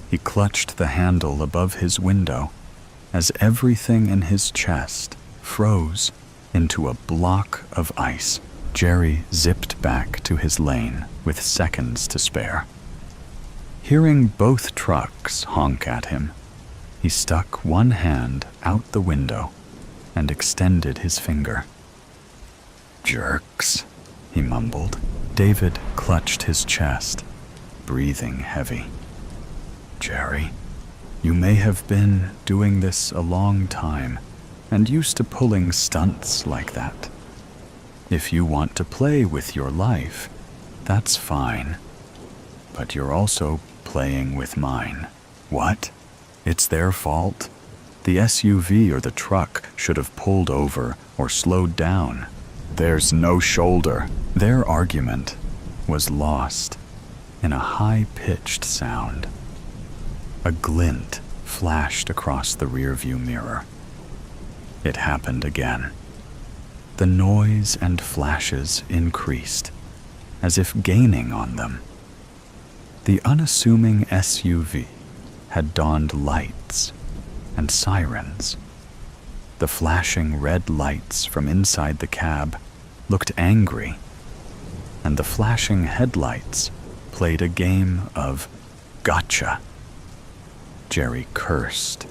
He clutched the handle above his window as everything in his chest froze into a block of ice. Jerry zipped back to his lane with seconds to spare. Hearing both trucks honk at him, he stuck one hand out the window and extended his finger. "Jerks," he mumbled. David clutched his chest, breathing heavy. "Jerry, you may have been doing this a long time and used to pulling stunts like that. If you want to play with your life, that's fine. But you're also playing with mine." "What? It's their fault? The SUV or the truck should have pulled over or slowed down. There's no shoulder." Their argument was lost in a high-pitched sound. A glint flashed across the rearview mirror. It happened again. The noise and flashes increased, as if gaining on them. The unassuming SUV had donned lights and sirens. The flashing red lights from inside the cab looked angry, and the flashing headlights played a game of gotcha. Jerry cursed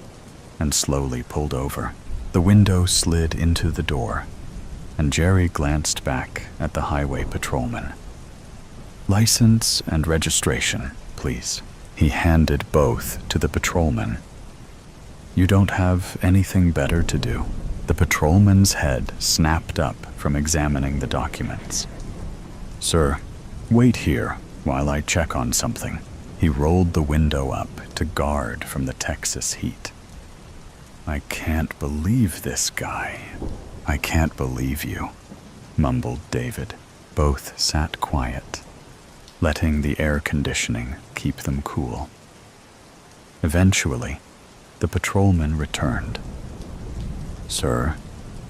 and slowly pulled over. The window slid into the door, and Jerry glanced back at the highway patrolman. "License and registration, please." He handed both to the patrolman. "You don't have anything better to do?" The patrolman's head snapped up from examining the documents. "Sir, Wait here while I check on something. He rolled the window up to guard from the Texas heat. I can't believe this guy. I can't believe you, mumbled David. Both sat quiet, letting the air conditioning keep them cool. Eventually, the patrolman returned. Sir,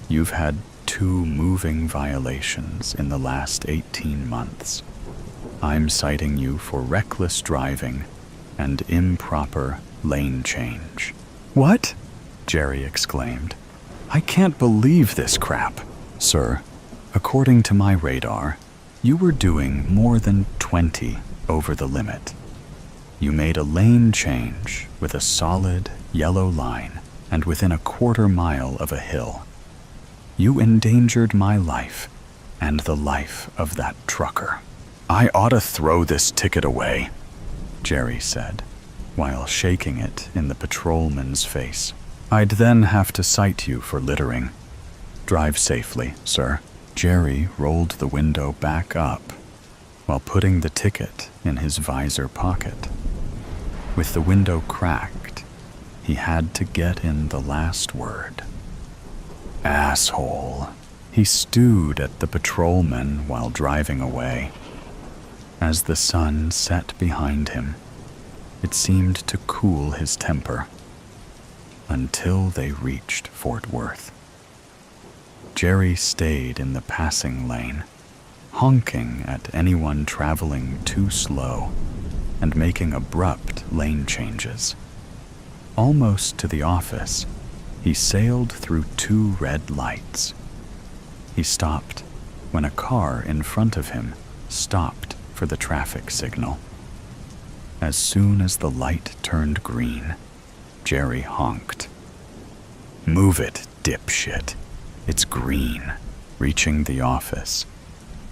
you've had 2 moving violations in the last 18 months. I'm citing you for reckless driving and improper lane change. What? Jerry exclaimed. I can't believe this crap. Sir, according to my radar, you were doing more than 20 over the limit. You made a lane change with a solid yellow line and within a quarter mile of a hill. You endangered my life and the life of that trucker. I ought to throw this ticket away, Jerry said, while shaking it in the patrolman's face. I'd then have to cite you for littering. Drive safely, sir. Jerry rolled the window back up while putting the ticket in his visor pocket. With the window cracked, he had to get in the last word. Asshole. He stewed at the patrolman while driving away. As the sun set behind him, it seemed to cool his temper until they reached Fort Worth. Jerry stayed in the passing lane, honking at anyone traveling too slow and making abrupt lane changes. Almost to the office, he sailed through 2 red lights. He stopped when a car in front of him stopped for the traffic signal. As soon as the light turned green, Jerry honked. Move it, dipshit. It's green. Reaching the office,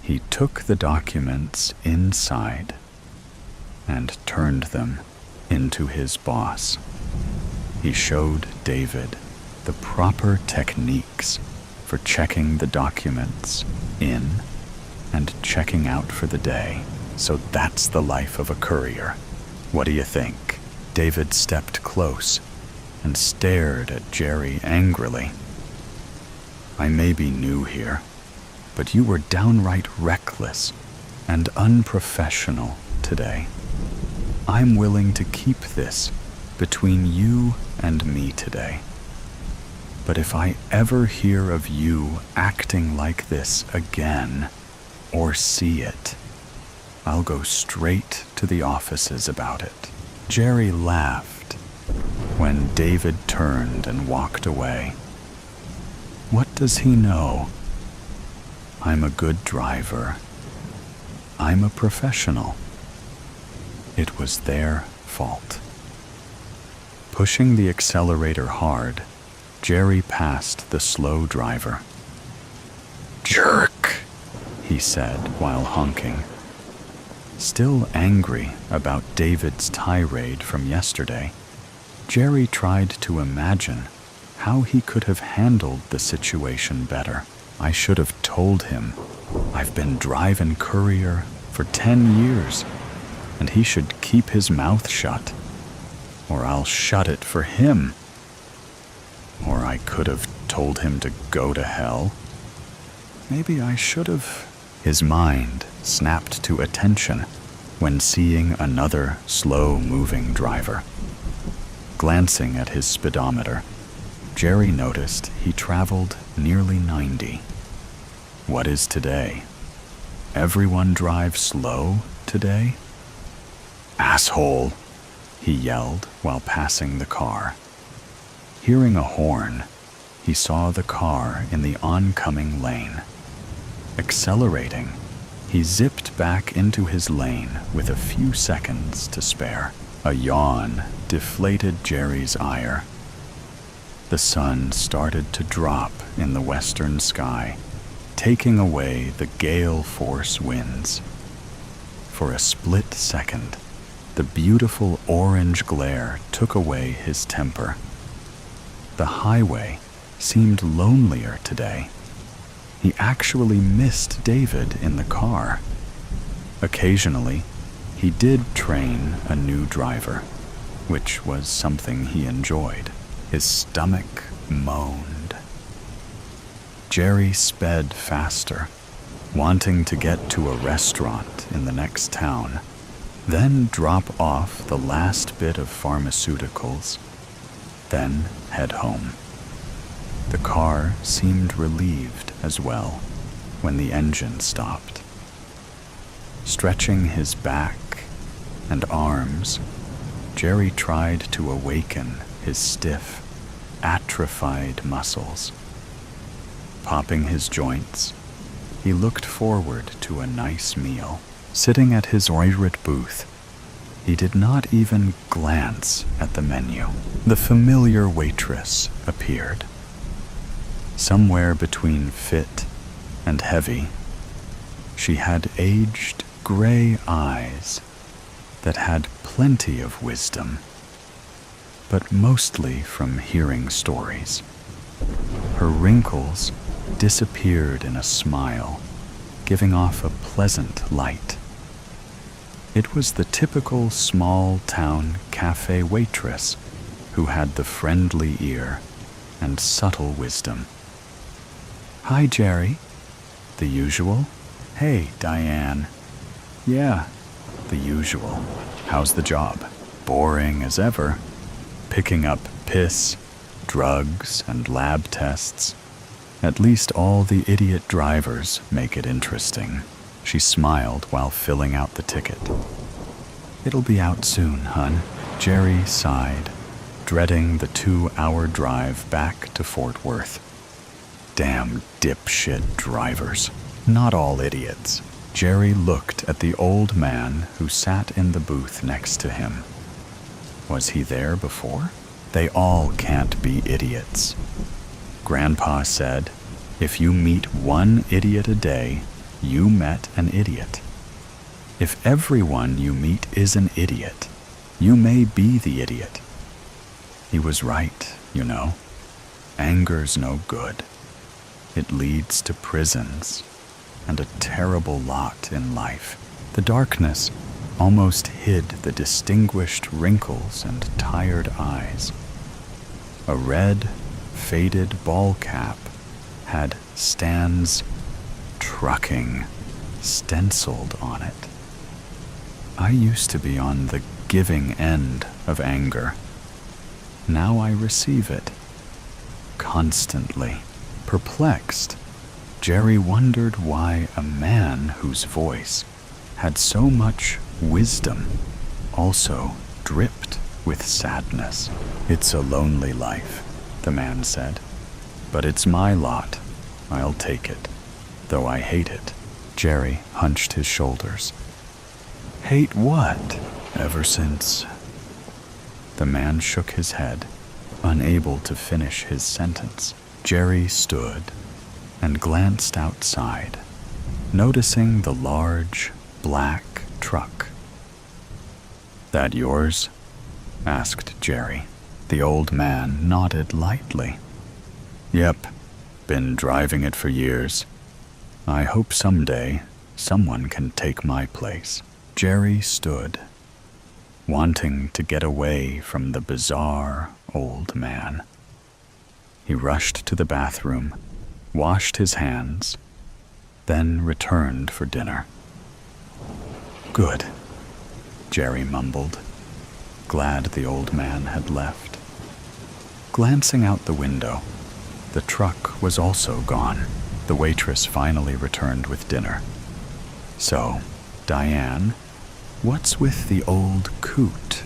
he took the documents inside and turned them into his boss. He showed David the proper techniques for checking the documents in and checking out for the day. So that's the life of a courier. What do you think? David stepped close and stared at Jerry angrily. I may be new here, but you were downright reckless and unprofessional today. I'm willing to keep this between you and me today. But if I ever hear of you acting like this again, or see it, I'll go straight to the offices about it. Jerry laughed when David turned and walked away. What does he know? I'm a good driver. I'm a professional. It was their fault. Pushing the accelerator hard, Jerry passed the slow driver. Jerk, he said while honking. Still angry about David's tirade from yesterday, Jerry tried to imagine how he could have handled the situation better. I should have told him I've been driving courier for 10 years, and he should keep his mouth shut, or I'll shut it for him. Or I could have told him to go to hell. Maybe I should have. His mind snapped to attention when seeing another slow-moving driver. Glancing at his speedometer, Jerry noticed he traveled nearly 90. What is today? Everyone drives slow today? Asshole, he yelled while passing the car. Hearing a horn, he saw the car in the oncoming lane. Accelerating, he zipped back into his lane with a few seconds to spare. A yawn deflated Jerry's ire. The sun started to drop in the western sky, taking away the gale force winds. For a split second, the beautiful orange glare took away his temper. The highway seemed lonelier today. He actually missed David in the car. Occasionally, he did train a new driver, which was something he enjoyed. His stomach moaned. Jerry sped faster, wanting to get to a restaurant in the next town, then drop off the last bit of pharmaceuticals, then head home. The car seemed relieved as well when the engine stopped. Stretching his back and arms, Jerry tried to awaken his stiff, atrophied muscles. Popping his joints, he looked forward to a nice meal. Sitting at his favorite booth, he did not even glance at the menu. The familiar waitress appeared. Somewhere between fit and heavy, she had aged gray eyes that had plenty of wisdom, but mostly from hearing stories. Her wrinkles disappeared in a smile, giving off a pleasant light. It was the typical small-town cafe waitress who had the friendly ear and subtle wisdom. "Hi, Jerry." "The usual?" "Hey, Diane." "Yeah, the usual." "How's the job?" "Boring as ever. Picking up piss, drugs, and lab tests. At least all the idiot drivers make it interesting." She smiled while filling out the ticket. "It'll be out soon, hun." Jerry sighed, dreading the 2-hour drive back to Fort Worth. Damn dipshit drivers. Not all idiots. Jerry looked at the old man who sat in the booth next to him. Was he there before? They all can't be idiots. Grandpa said, if you meet one idiot a day, you met an idiot. If everyone you meet is an idiot, you may be the idiot. He was right, you know. Anger's no good. It leads to prisons and a terrible lot in life. The darkness almost hid the distinguished wrinkles and tired eyes. A red, faded ball cap had Stan's Trucking stenciled on it. I used to be on the giving end of anger. Now I receive it. Constantly. Perplexed, Jerry wondered why a man whose voice had so much wisdom also dripped with sadness. "It's a lonely life," the man said, "but it's my lot. I'll take it, though I hate it." Jerry hunched his shoulders. "Hate what?" "Ever since..." The man shook his head, unable to finish his sentence. Jerry stood and glanced outside, noticing the large, black truck. "That yours?" asked Jerry. The old man nodded lightly. "Yep, been driving it for years. I hope someday someone can take my place." Jerry stood, wanting to get away from the bizarre old man. He rushed to the bathroom, washed his hands, then returned for dinner. "Good," Jerry mumbled, glad the old man had left. Glancing out the window, the truck was also gone. The waitress finally returned with dinner. "So, Diane, what's with the old coot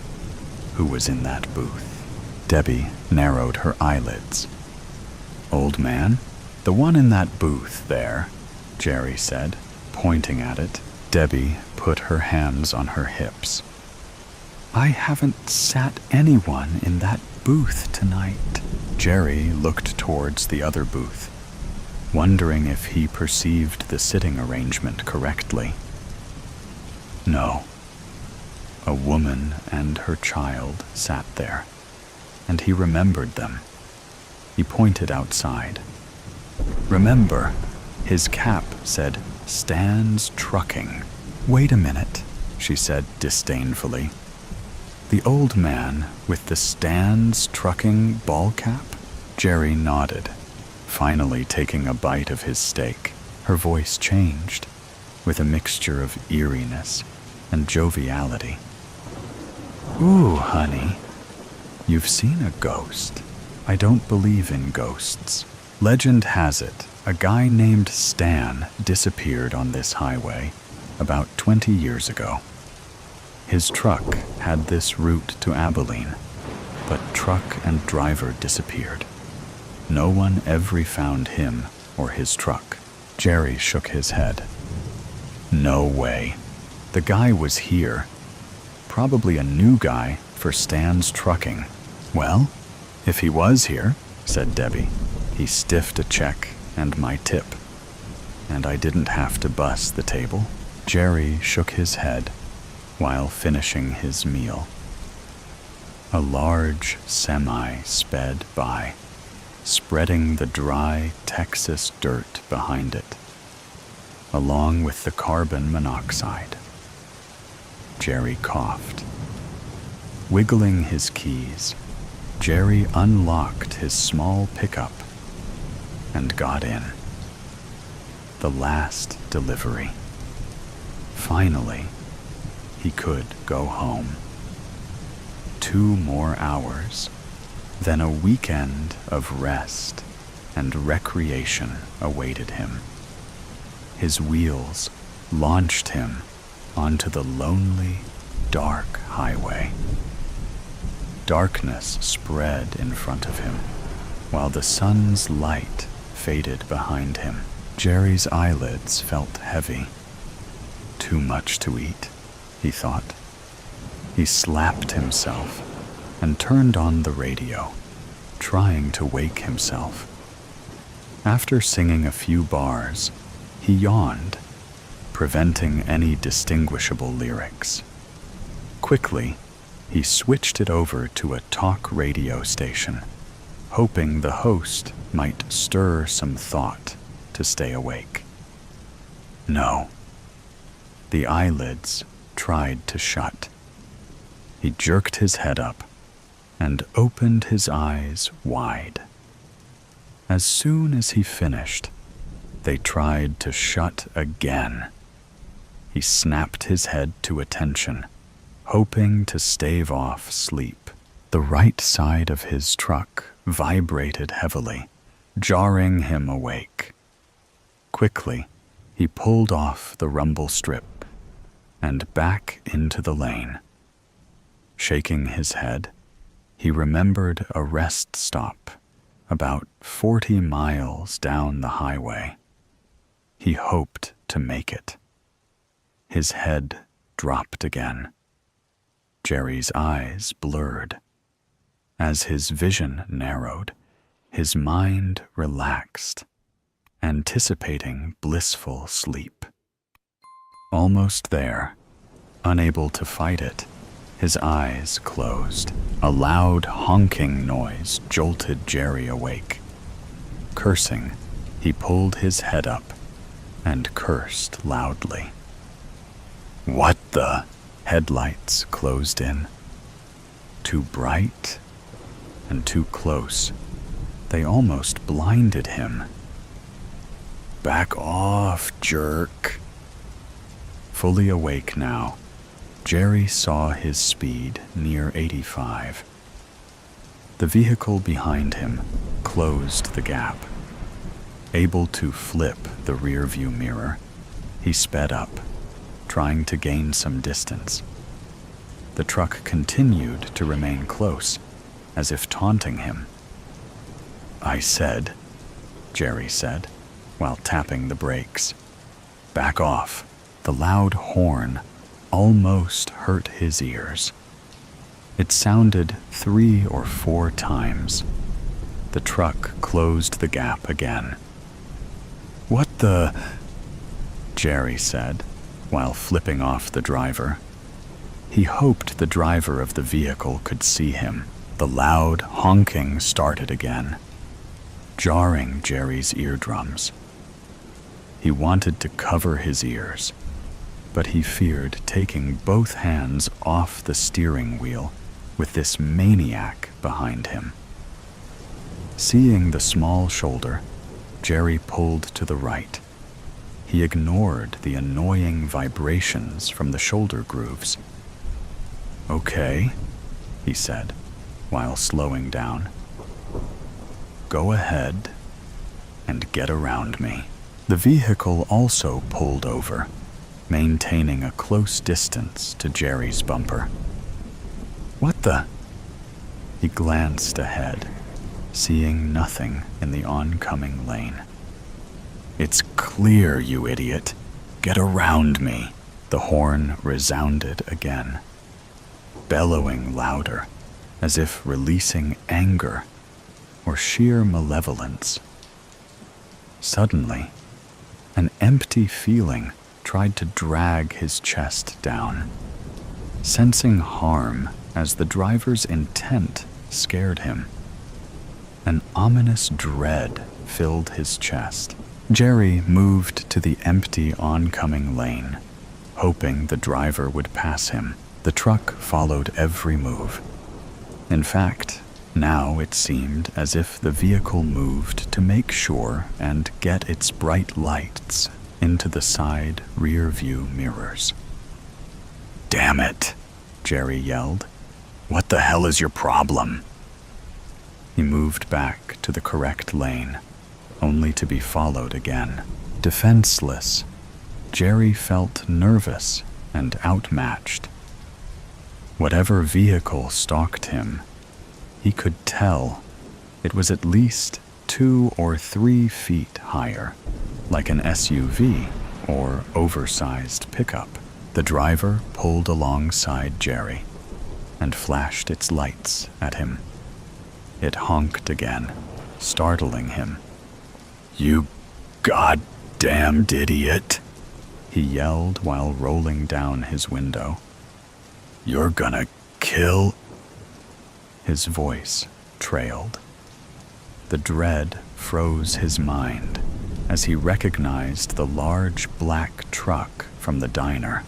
who was in that booth?" Debbie narrowed her eyelids. "Old man? The one in that booth there," Jerry said, pointing at it. Debbie put her hands on her hips. "I haven't sat anyone in that booth tonight." Jerry looked towards the other booth, wondering if he perceived the sitting arrangement correctly. No. A woman and her child sat there, and he remembered them. He pointed outside. Remember, his cap said Stan's Trucking "Wait a minute," she said disdainfully. "The old man with the Stan's trucking ball cap?" Jerry nodded, finally taking a bite of his steak. Her voice changed, with a mixture of eeriness and joviality. "Ooh, honey, you've seen a ghost. I don't believe in ghosts. Legend has it, a guy named Stan disappeared on this highway about 20 years ago. His truck had this route to Abilene, but truck and driver disappeared. No one ever found him or his truck." Jerry shook his head. "No way. The guy was here. Probably a new guy for Stan's trucking." "Well, if he was here," said Debbie, "he stiffed a check and my tip. And I didn't have to bus the table." Jerry shook his head while finishing his meal. A large semi sped by, spreading the dry Texas dirt behind it, along with the carbon monoxide. Jerry coughed. Wiggling his keys, Jerry unlocked his small pickup and got in. The last delivery. Finally, he could go home. 2 more hours, then a weekend of rest and recreation awaited him. His wheels launched him onto the lonely, dark highway. Darkness spread in front of him, while the sun's light faded behind him. Jerry's eyelids felt heavy. Too much to eat, he thought. He slapped himself and turned on the radio, trying to wake himself. After singing a few bars, he yawned, preventing any distinguishable lyrics. Quickly, he switched it over to a talk radio station, hoping the host might stir some thought to stay awake. No. The eyelids tried to shut. He jerked his head up and opened his eyes wide. As soon as he finished, they tried to shut again. He snapped his head to attention, hoping to stave off sleep. The right side of his truck vibrated heavily, jarring him awake. Quickly, he pulled off the rumble strip and back into the lane. Shaking his head, he remembered a rest stop about 40 miles down the highway. He hoped to make it. His head dropped again. Jerry's eyes blurred. As his vision narrowed, his mind relaxed, anticipating blissful sleep. Almost there, unable to fight it, his eyes closed. A loud honking noise jolted Jerry awake. Cursing, he pulled his head up and cursed loudly. What the? Headlights closed in. Too bright and too close. They almost blinded him. Back off, jerk. Fully awake now, Jerry saw his speed near 85. The vehicle behind him closed the gap. Able to flip the rear-view mirror, he sped up, trying to gain some distance. The truck continued to remain close, as if taunting him. I said, Jerry said, while tapping the brakes. Back off. The loud horn almost hurt his ears. It sounded 3 or 4 times. The truck closed the gap again. What the? Jerry said, while flipping off the driver. He hoped the driver of the vehicle could see him. The loud honking started again, jarring Jerry's eardrums. He wanted to cover his ears, but he feared taking both hands off the steering wheel with this maniac behind him. Seeing the small shoulder, Jerry pulled to the right. He ignored the annoying vibrations from the shoulder grooves. "Okay," he said, while slowing down. "Go ahead and get around me." The vehicle also pulled over, maintaining a close distance to Jerry's bumper. "What the?" He glanced ahead, seeing nothing in the oncoming lane. "It's clear, you idiot. Get around me." The horn resounded again, bellowing louder, as if releasing anger or sheer malevolence. Suddenly, an empty feeling tried to drag his chest down. Sensing harm as the driver's intent scared him, an ominous dread filled his chest. Jerry moved to the empty oncoming lane, hoping the driver would pass him. The truck followed every move. In fact, now it seemed as if the vehicle moved to make sure and get its bright lights into the side rear view mirrors. "Damn it," Jerry yelled. "What the hell is your problem?" He moved back to the correct lane, only to be followed again. Defenseless, Jerry felt nervous and outmatched. Whatever vehicle stalked him, he could tell it was at least 2 or 3 feet higher, like an SUV or oversized pickup. The driver pulled alongside Jerry and flashed its lights at him. It honked again, startling him. "You goddamned idiot," he yelled while rolling down his window. "You're gonna kill..." His voice trailed. The dread froze his mind as he recognized the large black truck from the diner.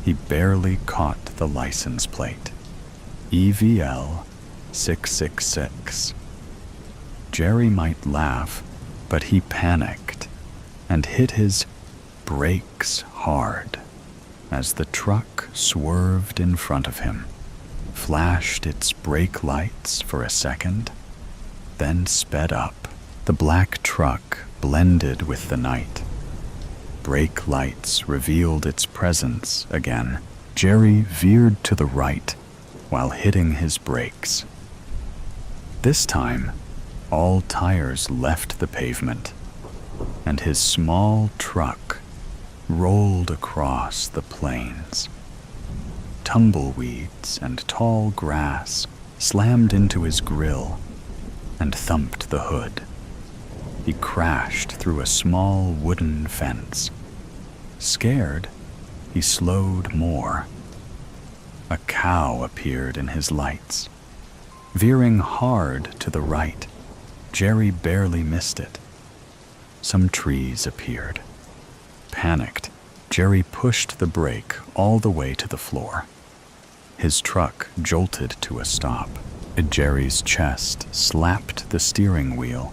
He barely caught the license plate. EVL 666. Jerry might laugh, but he panicked and hit his brakes hard as the truck swerved in front of him, flashed its brake lights for a second, then sped up. The black truck blended with the night. Brake lights revealed its presence again. Jerry veered to the right while hitting his brakes. This time, all tires left the pavement, and his small truck rolled across the plains. Tumbleweeds and tall grass slammed into his grill and thumped the hood. He crashed through a small wooden fence. Scared, he slowed more. A cow appeared in his lights. Veering hard to the right, Jerry barely missed it. Some trees appeared. Panicked, Jerry pushed the brake all the way to the floor. His truck jolted to a stop. Jerry's chest slapped the steering wheel,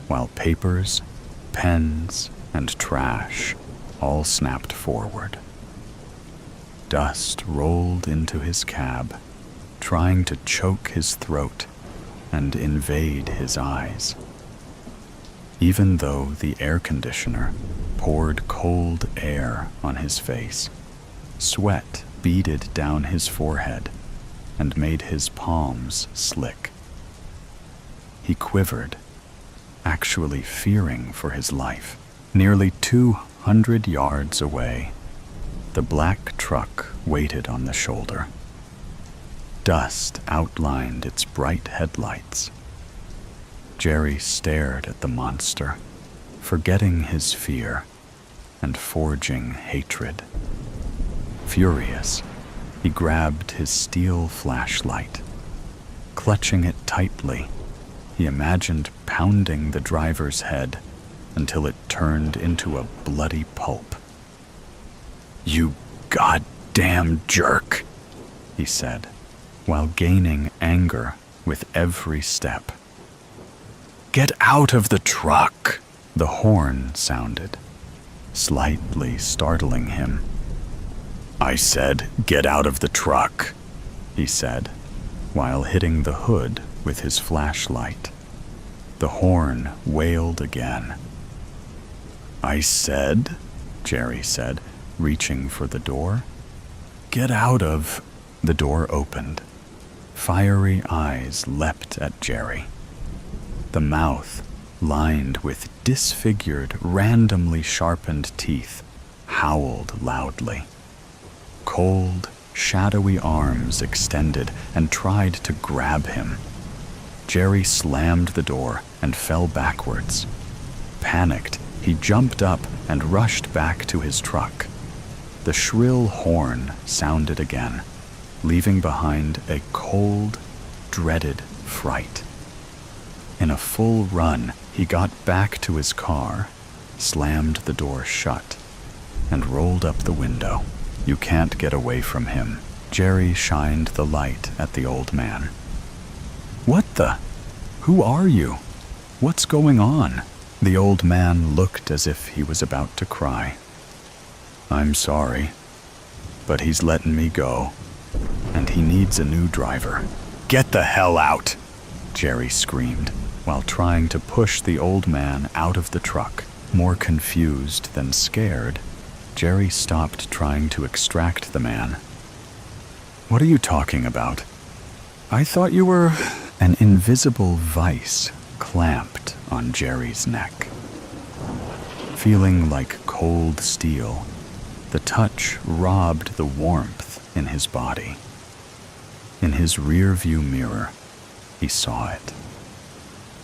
while papers, pens, and trash all snapped forward. Dust rolled into his cab, trying to choke his throat and invade his eyes. Even though the air conditioner poured cold air on his face, sweat beaded down his forehead and made his palms slick. He quivered, actually fearing for his life. Nearly 200 yards away, the black truck waited on the shoulder. Dust outlined its bright headlights. Jerry stared at the monster, forgetting his fear and forging hatred. Furious, he grabbed his steel flashlight. Clutching it tightly, he imagined pounding the driver's head until it turned into a bloody pulp. "You goddamn jerk," he said, while gaining anger with every step. "Get out of the truck!" The horn sounded, slightly startling him. "I said, get out of the truck," he said, while hitting the hood with his flashlight. The horn wailed again. "I said," Jerry said, reaching for the door. "Get out of—" The door opened. Fiery eyes leapt at Jerry. The mouth, lined with disfigured, randomly sharpened teeth, howled loudly. Cold, shadowy arms extended and tried to grab him. Jerry slammed the door and fell backwards. Panicked, he jumped up and rushed back to his truck. The shrill horn sounded again, leaving behind a cold, dreaded fright. In a full run, he got back to his car, slammed the door shut, and rolled up the window. "You can't get away from him." Jerry shined the light at the old man. "What the? Who are you? What's going on?" The old man looked as if he was about to cry. "I'm sorry, but he's letting me go, and he needs a new driver." "Get the hell out!" Jerry screamed, while trying to push the old man out of the truck. More confused than scared, Jerry stopped trying to extract the man. "What are you talking about? I thought you were—" An invisible vice clamped on Jerry's neck. Feeling like cold steel, the touch robbed the warmth in his body. In his rearview mirror, he saw it.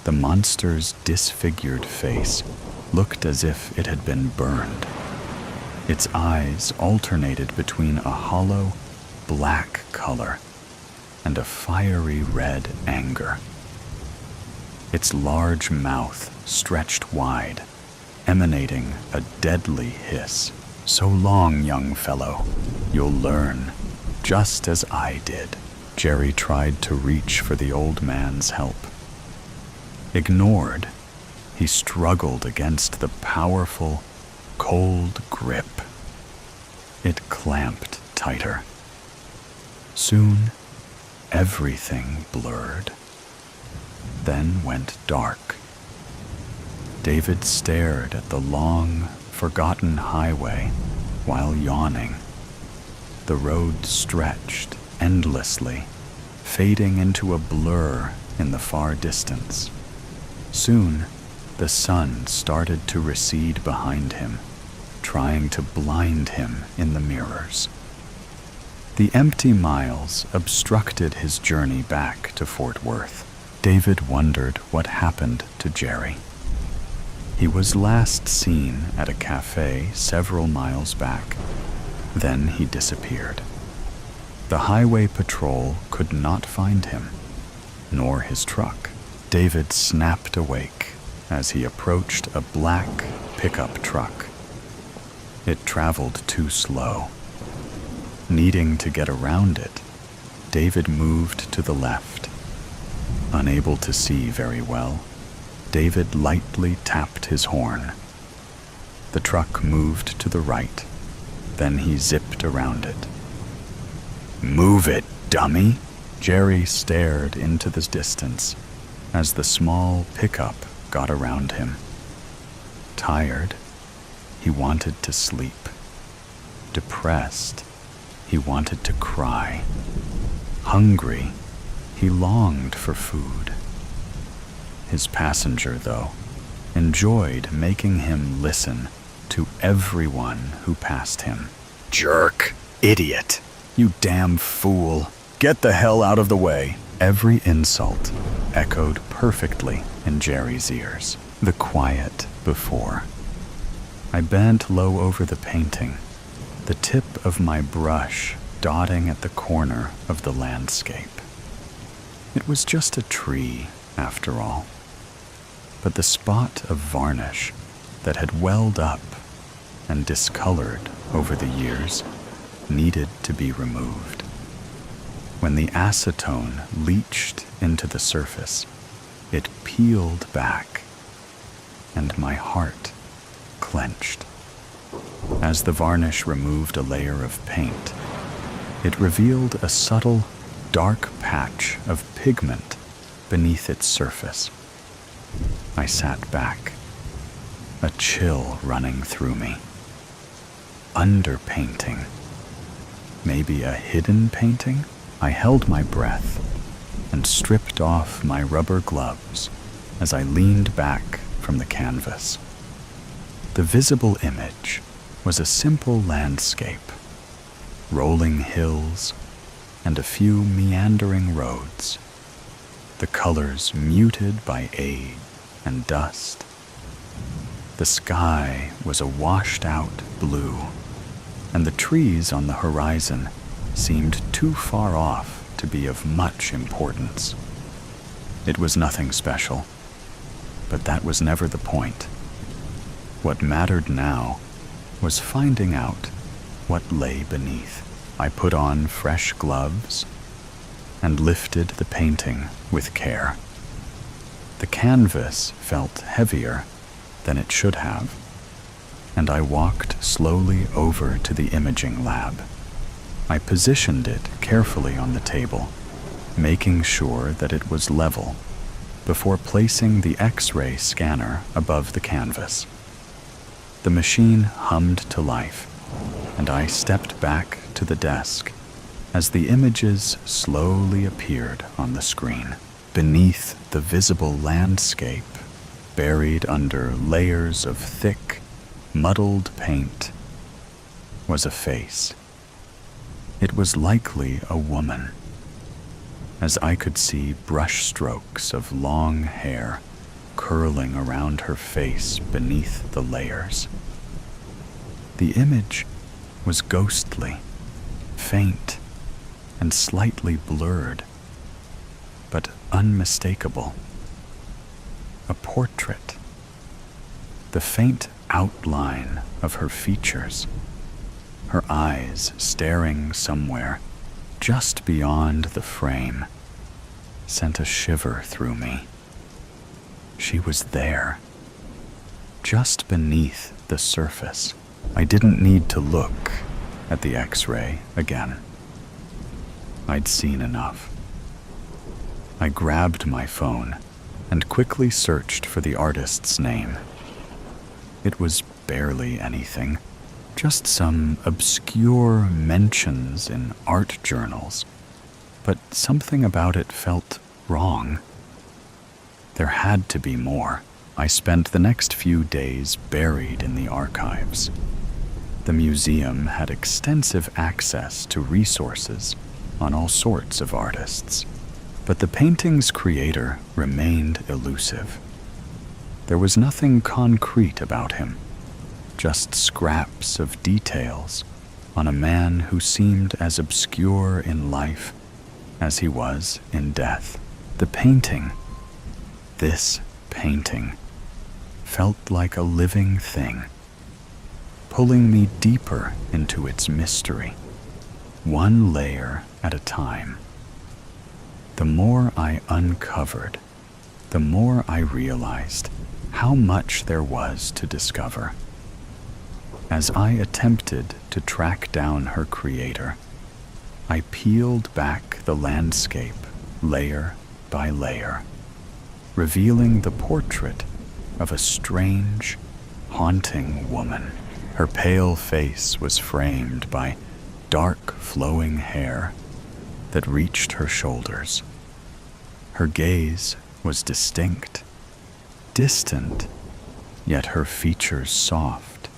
The monster's disfigured face looked as if it had been burned. Its eyes alternated between a hollow, black color and a fiery red anger. Its large mouth stretched wide, emanating a deadly hiss. "So long, young fellow. You'll learn, just as I did." Jerry tried to reach for the old man's help. Ignored, he struggled against the powerful, cold grip. It clamped tighter. Soon, everything blurred, then went dark. David stared at the long, forgotten highway while yawning. The road stretched endlessly, fading into a blur in the far distance. Soon, the sun started to recede behind him, trying to blind him in the mirrors. The empty miles obstructed his journey back to Fort Worth. David wondered what happened to Jerry. He was last seen at a cafe several miles back. Then he disappeared. The highway patrol could not find him, nor his truck. David snapped awake as he approached a black pickup truck. It traveled too slow. Needing to get around it, David moved to the left. Unable to see very well, David lightly tapped his horn. The truck moved to the right, then he zipped around it. "Move it, dummy!" Jerry stared into the distance as the small pickup got around him. Tired, he wanted to sleep. Depressed, he wanted to cry. Hungry, he longed for food. His passenger, though, enjoyed making him listen to everyone who passed him. "Jerk! Idiot! You damn fool! Get the hell out of the way!" Every insult echoed perfectly in Jerry's ears. The quiet before. I bent low over the painting, the tip of my brush dotting at the corner of the landscape. It was just a tree, after all. But the spot of varnish that had welled up and discolored over the years, needed to be removed. When the acetone leached into the surface, it peeled back, and my heart clenched. As the varnish removed a layer of paint, it revealed a subtle, dark patch of pigment beneath its surface. I sat back, a chill running through me. Underpainting. Maybe a hidden painting? I held my breath and stripped off my rubber gloves as I leaned back from the canvas. The visible image was a simple landscape, rolling hills and a few meandering roads, the colors muted by age and dust. The sky was a washed-out blue, and the trees on the horizon seemed too far off to be of much importance. It was nothing special, but that was never the point. What mattered now was finding out what lay beneath. I put on fresh gloves and lifted the painting with care. The canvas felt heavier than it should have, and I walked slowly over to the imaging lab. I positioned it carefully on the table, making sure that it was level, before placing the X-ray scanner above the canvas. The machine hummed to life, and I stepped back to the desk as the images slowly appeared on the screen. Beneath the visible landscape, buried under layers of thick, muddled paint, was a face. It was likely a woman, as I could see brush strokes of long hair curling around her face beneath the layers. The image was ghostly, faint, and slightly blurred, but unmistakable. A portrait. The faint outline of her features, her eyes staring somewhere just beyond the frame, sent a shiver through me. She was there, just beneath the surface. I didn't need to look at the X-ray again. I'd seen enough. I grabbed my phone and quickly searched for the artist's name. It was barely anything, just some obscure mentions in art journals, but something about it felt wrong. There had to be more. I spent the next few days buried in the archives. The museum had extensive access to resources on all sorts of artists, but the painting's creator remained elusive. There was nothing concrete about him, just scraps of details on a man who seemed as obscure in life as he was in death. The painting, this painting, felt like a living thing, pulling me deeper into its mystery, one layer at a time. The more I uncovered, the more I realized how much there was to discover. As I attempted to track down her creator, I peeled back the landscape layer by layer, revealing the portrait of a strange, haunting woman. Her pale face was framed by dark, flowing hair that reached her shoulders. Her gaze was distinct, distant, yet her features soft,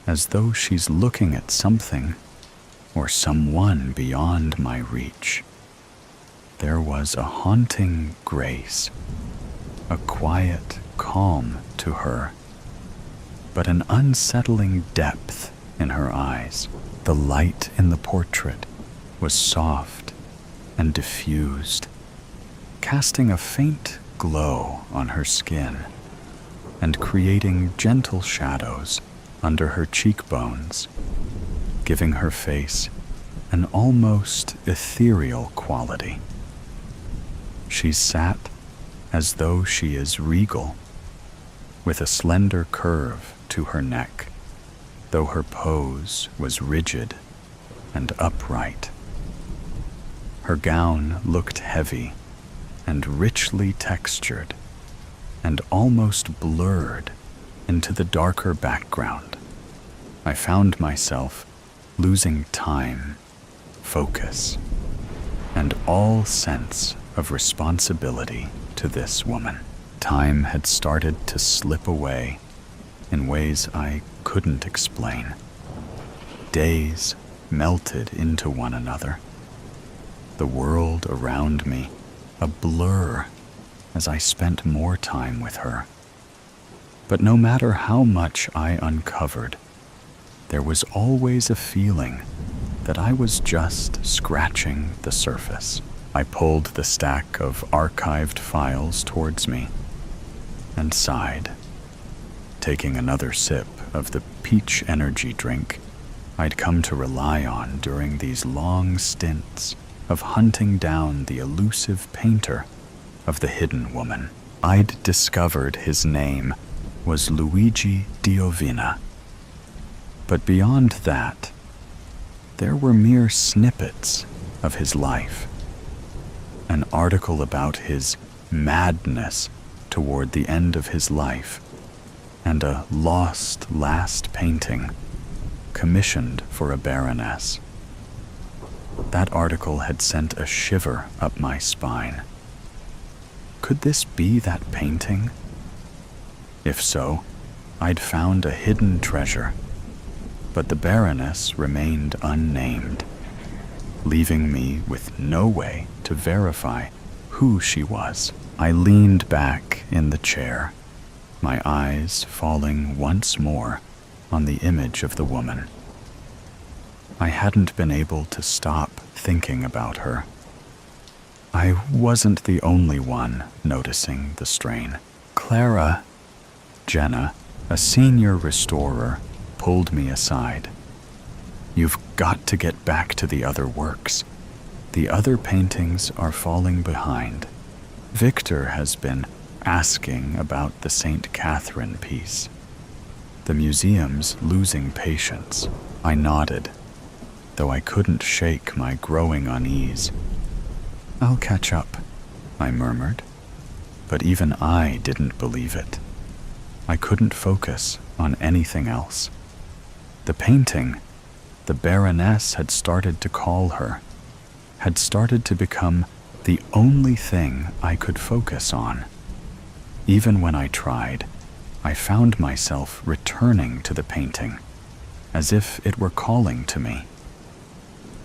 as though she's looking at something or someone beyond my reach. There was a haunting grace, a quiet calm to her, but an unsettling depth in her eyes. The light in the portrait was soft and diffused, casting a faint glow on her skin and creating gentle shadows under her cheekbones, giving her face an almost ethereal quality. She sat as though she is regal, with a slender curve to her neck, though her pose was rigid and upright. Her gown looked heavy and richly textured, and almost blurred into the darker background. I found myself losing time, focus, and all sense of responsibility to this woman. Time had started to slip away in ways I couldn't explain. Days melted into one another, the world around me a blur as I spent more time with her. But no matter how much I uncovered, there was always a feeling that I was just scratching the surface. I pulled the stack of archived files towards me and sighed, taking another sip of the peach energy drink I'd come to rely on during these long stints of hunting down the elusive painter of the hidden woman. I'd discovered his name was Luigi Diovina. But beyond that, there were mere snippets of his life. An article about his madness toward the end of his life, and a lost last painting commissioned for a baroness. That article had sent a shiver up my spine. Could this be that painting? If so, I'd found a hidden treasure, but the baroness remained unnamed, leaving me with no way to verify who she was. I leaned back in the chair, my eyes falling once more on the image of the woman. I hadn't been able to stop thinking about her. I wasn't the only one noticing the strain. Clara, Jenna, a senior restorer, pulled me aside. "You've got to get back to the other works. The other paintings are falling behind. Victor has been asking about the St. Catherine piece. The museum's losing patience." I nodded, though I couldn't shake my growing unease. "I'll catch up," I murmured, but even I didn't believe it. I couldn't focus on anything else. The painting, the Baroness had started to call her, had started to become the only thing I could focus on. Even when I tried, I found myself returning to the painting, as if it were calling to me.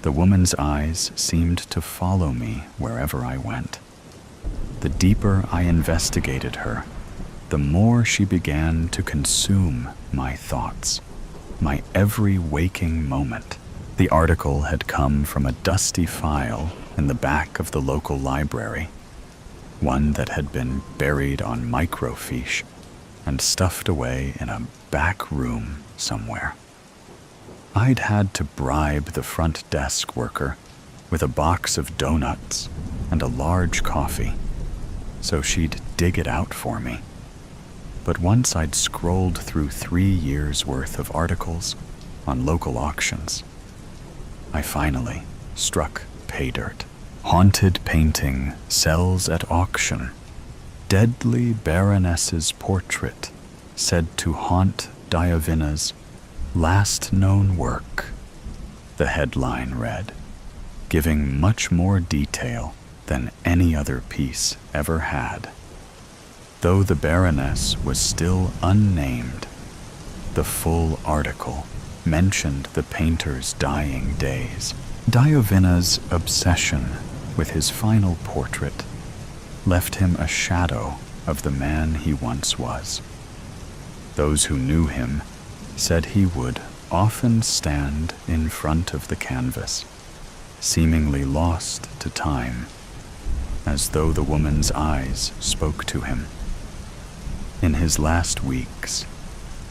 The woman's eyes seemed to follow me wherever I went. The deeper I investigated her, the more she began to consume my thoughts, my every waking moment. The article had come from a dusty file in the back of the local library, one that had been buried on microfiche and stuffed away in a back room somewhere. I'd had to bribe the front desk worker with a box of donuts and a large coffee, so she'd dig it out for me. But once I'd scrolled through 3 years' worth of articles on local auctions, I finally struck pay dirt. Haunted painting sells at auction. Deadly Baroness's portrait said to haunt Diovina's last known work, the headline read, giving much more detail than any other piece ever had. Though the Baroness was still unnamed, the full article mentioned the painter's dying days. Diovina's obsession with his final portrait left him a shadow of the man he once was. Those who knew him said he would often stand in front of the canvas, seemingly lost to time, as though the woman's eyes spoke to him. In his last weeks,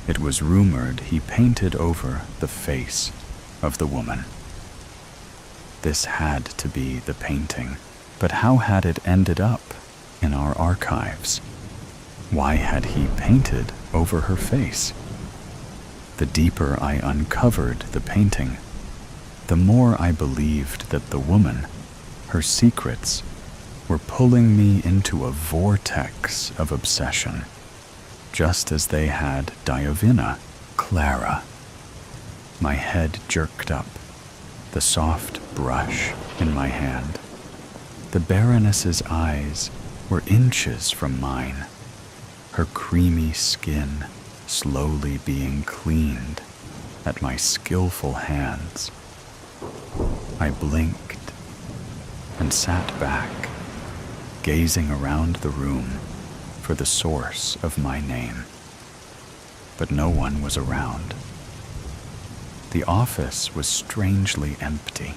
It was rumored he painted over the face of the woman. This had to be the painting, but how had it ended up in our archives? Why had he painted over her face? The deeper I uncovered the painting, the more I believed that the woman, her secrets, were pulling me into a vortex of obsession, just as they had Diovina, Clara. My head jerked up, the soft brush in my hand. The Baroness's eyes were inches from mine, her creamy skin slowly being cleaned at my skillful hands. I blinked and sat back, gazing around the room for the source of my name. But no one was around. The office was strangely empty.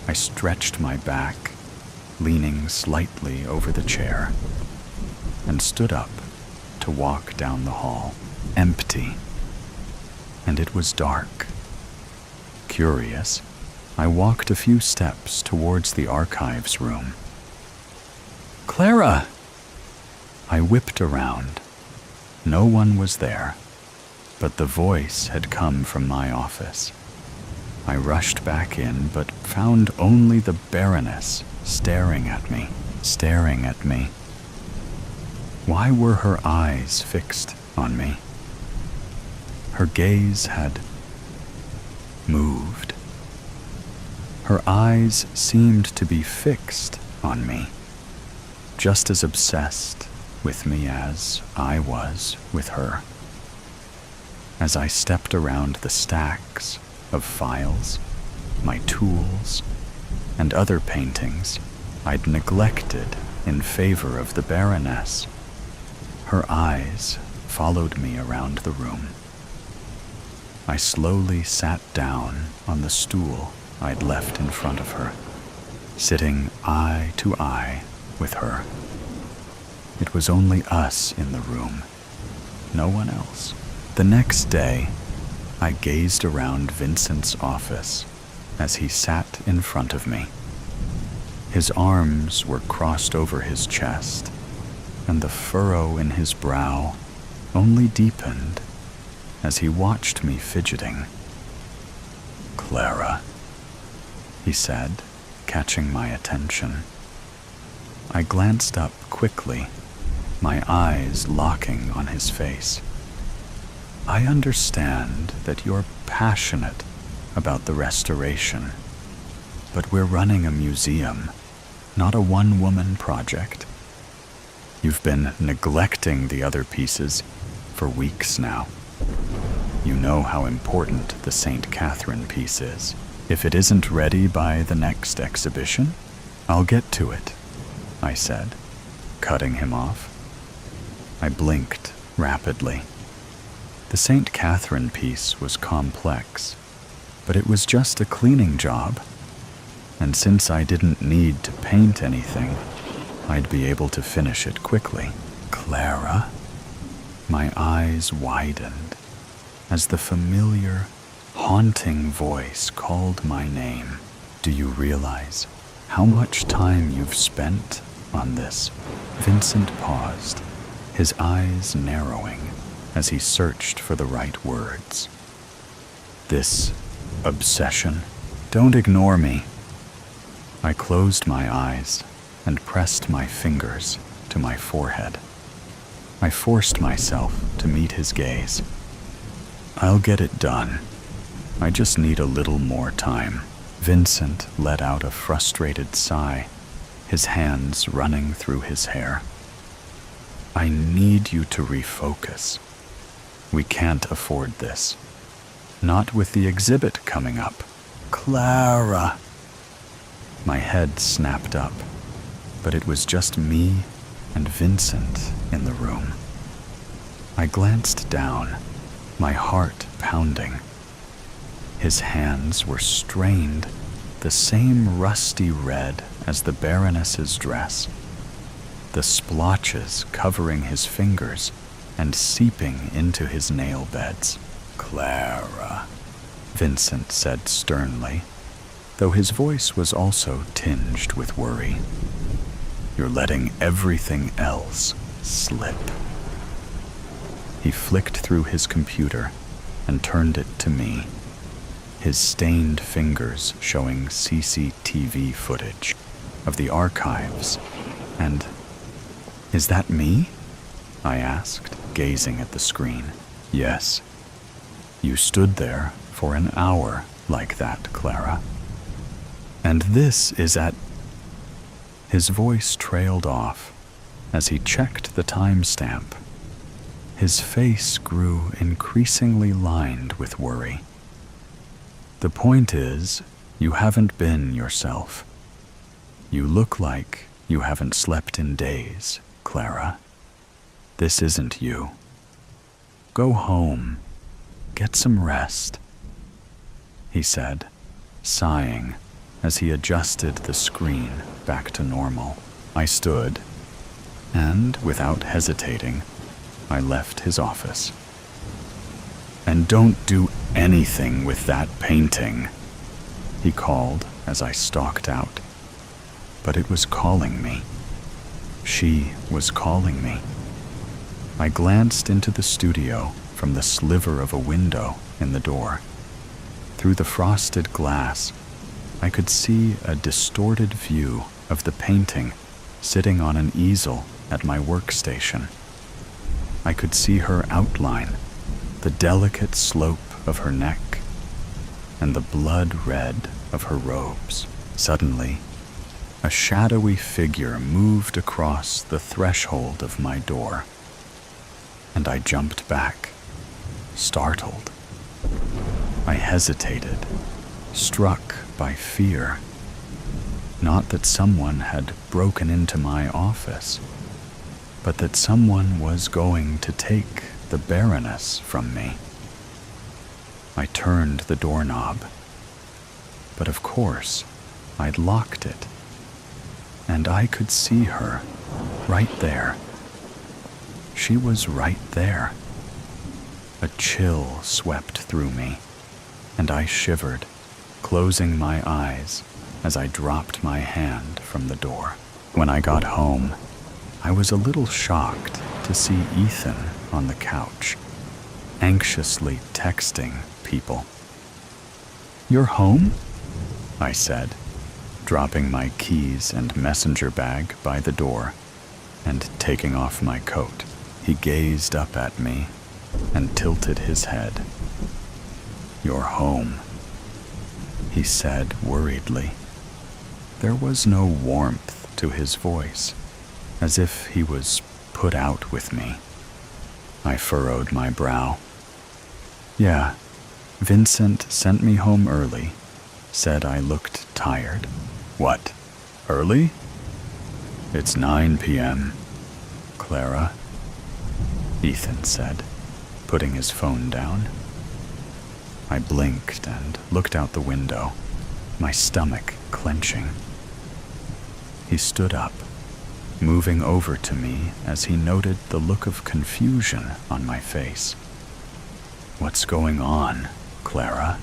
I stretched my back, leaning slightly over the chair, and stood up to walk down the hall. Empty. And it was dark. Curious, I walked a few steps towards the archives room. "Clara!" I whipped around. No one was there, but the voice had come from my office. I rushed back in, but found only the Baroness staring at me. Why were her eyes fixed on me? Her gaze had moved. Her eyes seemed to be fixed on me, just as obsessed with me as I was with her. As I stepped around the stacks of files, my tools, and other paintings I'd neglected in favor of the Baroness, her eyes followed me around the room. I slowly sat down on the stool I'd left in front of her, sitting eye to eye with her. It was only us in the room, no one else. The next day, I gazed around Vincent's office as he sat in front of me. His arms were crossed over his chest, and the furrow in his brow only deepened as he watched me fidgeting. "Clara," he said, catching my attention. I glanced up quickly, my eyes locking on his face. "I understand that you're passionate about the restoration, but we're running a museum, not a one-woman project. You've been neglecting the other pieces for weeks now. You know how important the St. Catherine piece is. If it isn't ready by the next exhibition, I'll get to it," I said, cutting him off. I blinked rapidly. The St. Catherine piece was complex, but it was just a cleaning job, and since I didn't need to paint anything, I'd be able to finish it quickly. "Clara?" My eyes widened as the familiar, haunting voice called my name. "Do you realize how much time you've spent on this?" Vincent paused, his eyes narrowing as he searched for the right words. "This obsession? Don't ignore me." I closed my eyes and pressed my fingers to my forehead. I forced myself to meet his gaze. "I'll get it done. I just need a little more time." Vincent let out a frustrated sigh, his hands running through his hair. "I need you to refocus. We can't afford this. Not with the exhibit coming up." "Clara!" My head snapped up, but it was just me and Vincent in the room. I glanced down, my heart pounding. His hands were strained, the same rusty red as the Baroness's dress, the splotches covering his fingers and seeping into his nail beds. "Clara," Vincent said sternly, though his voice was also tinged with worry. "You're letting everything else slip." He flicked through his computer and turned it to me, his stained fingers showing CCTV footage of the archives. And, "Is that me?" I asked, gazing at the screen. "Yes. You stood there for an hour like that, Clara. And this is at..." His voice trailed off as he checked the timestamp. His face grew increasingly lined with worry. "The point is, you haven't been yourself. You look like you haven't slept in days, Clara. This isn't you. Go home. Get some rest," he said, sighing as he adjusted the screen back to normal. I stood, and without hesitating, I left his office. "And don't do anything with that painting," he called as I stalked out. But it was calling me. She was calling me. I glanced into the studio from the sliver of a window in the door. Through the frosted glass, I could see a distorted view of the painting sitting on an easel at my workstation. I could see her outline, the delicate slope of her neck, and the blood red of her robes. Suddenly, a shadowy figure moved across the threshold of my door, and I jumped back, startled. I hesitated, struck by fear. Not that someone had broken into my office, but that someone was going to take the Baroness from me. I turned the doorknob, but of course, I'd locked it, and I could see her right there. She was right there. A chill swept through me, and I shivered, closing my eyes as I dropped my hand from the door. When I got home, I was a little shocked to see Ethan on the couch, anxiously texting people. "You're home?" I said, dropping my keys and messenger bag by the door and taking off my coat. He gazed up at me and tilted his head. "You're home," he said worriedly. There was no warmth to his voice, as if he was put out with me. I furrowed my brow. "Yeah, Vincent sent me home early, said I looked tired." "What, early?" "It's 9 p.m., Clara," Ethan said, putting his phone down. I blinked and looked out the window, my stomach clenching. He stood up, moving over to me as he noted the look of confusion on my face. "What's going on, Clara?"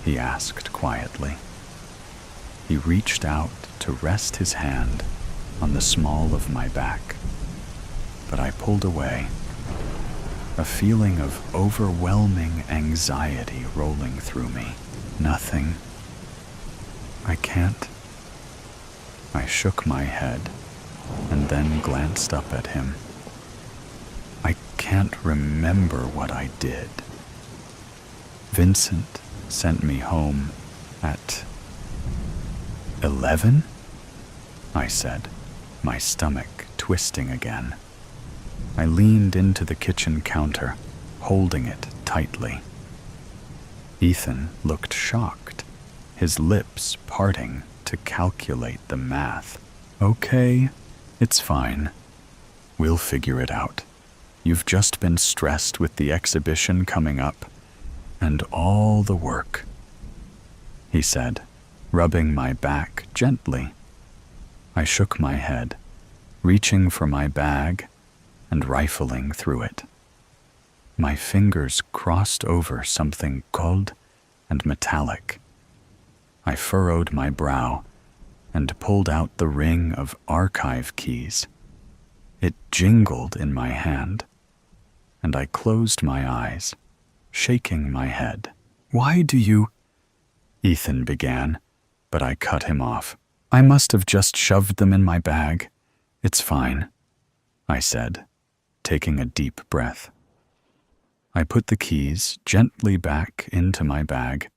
he asked quietly. He reached out to rest his hand on the small of my back, but I pulled away, a feeling of overwhelming anxiety rolling through me. "Nothing. I can't." I shook my head and then glanced up at him. "I can't remember what I did. Vincent sent me home at 11?" I said, my stomach twisting again. I leaned into the kitchen counter, holding it tightly. Ethan looked shocked, his lips parting to calculate the math. "Okay, it's fine. We'll figure it out. You've just been stressed with the exhibition coming up, and all the work," he said, rubbing my back gently. I shook my head, reaching for my bag, and rifling through it. My fingers crossed over something cold and metallic. I furrowed my brow and pulled out the ring of archive keys. It jingled in my hand, and I closed my eyes, shaking my head. "Why do you—" Ethan began, but I cut him off. "I must have just shoved them in my bag. It's fine," I said, taking a deep breath. I put the keys gently back into my bag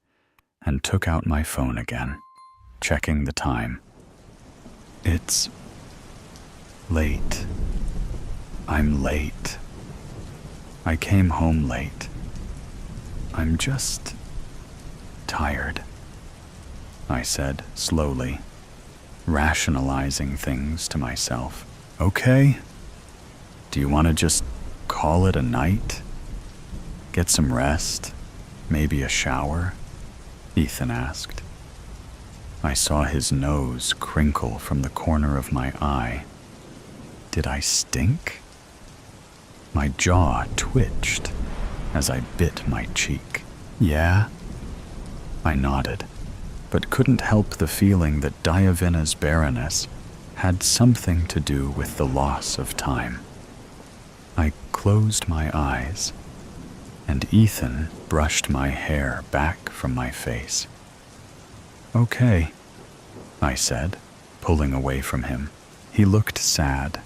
and took out my phone again, checking the time. It's late. I'm late. I came home late. I'm just tired, I said slowly, rationalizing things to myself. "Okay. Do you want to just call it a night? Get some rest? Maybe a shower?" Ethan asked. I saw his nose crinkle from the corner of my eye. Did I stink? My jaw twitched as I bit my cheek. "Yeah?" I nodded, but couldn't help the feeling that Diavina's barrenness had something to do with the loss of time. I closed my eyes, and Ethan brushed my hair back from my face. "Okay," I said, pulling away from him. He looked sad,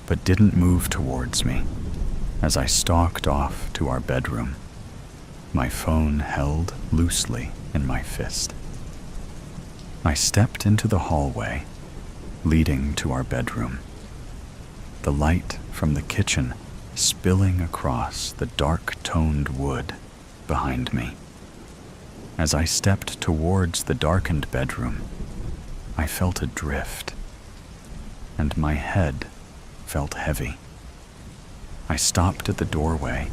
but didn't move towards me as I stalked off to our bedroom, my phone held loosely in my fist. I stepped into the hallway leading to our bedroom, the light from the kitchen spilling across the dark-toned wood behind me. As I stepped towards the darkened bedroom, I felt adrift, and my head felt heavy. I stopped at the doorway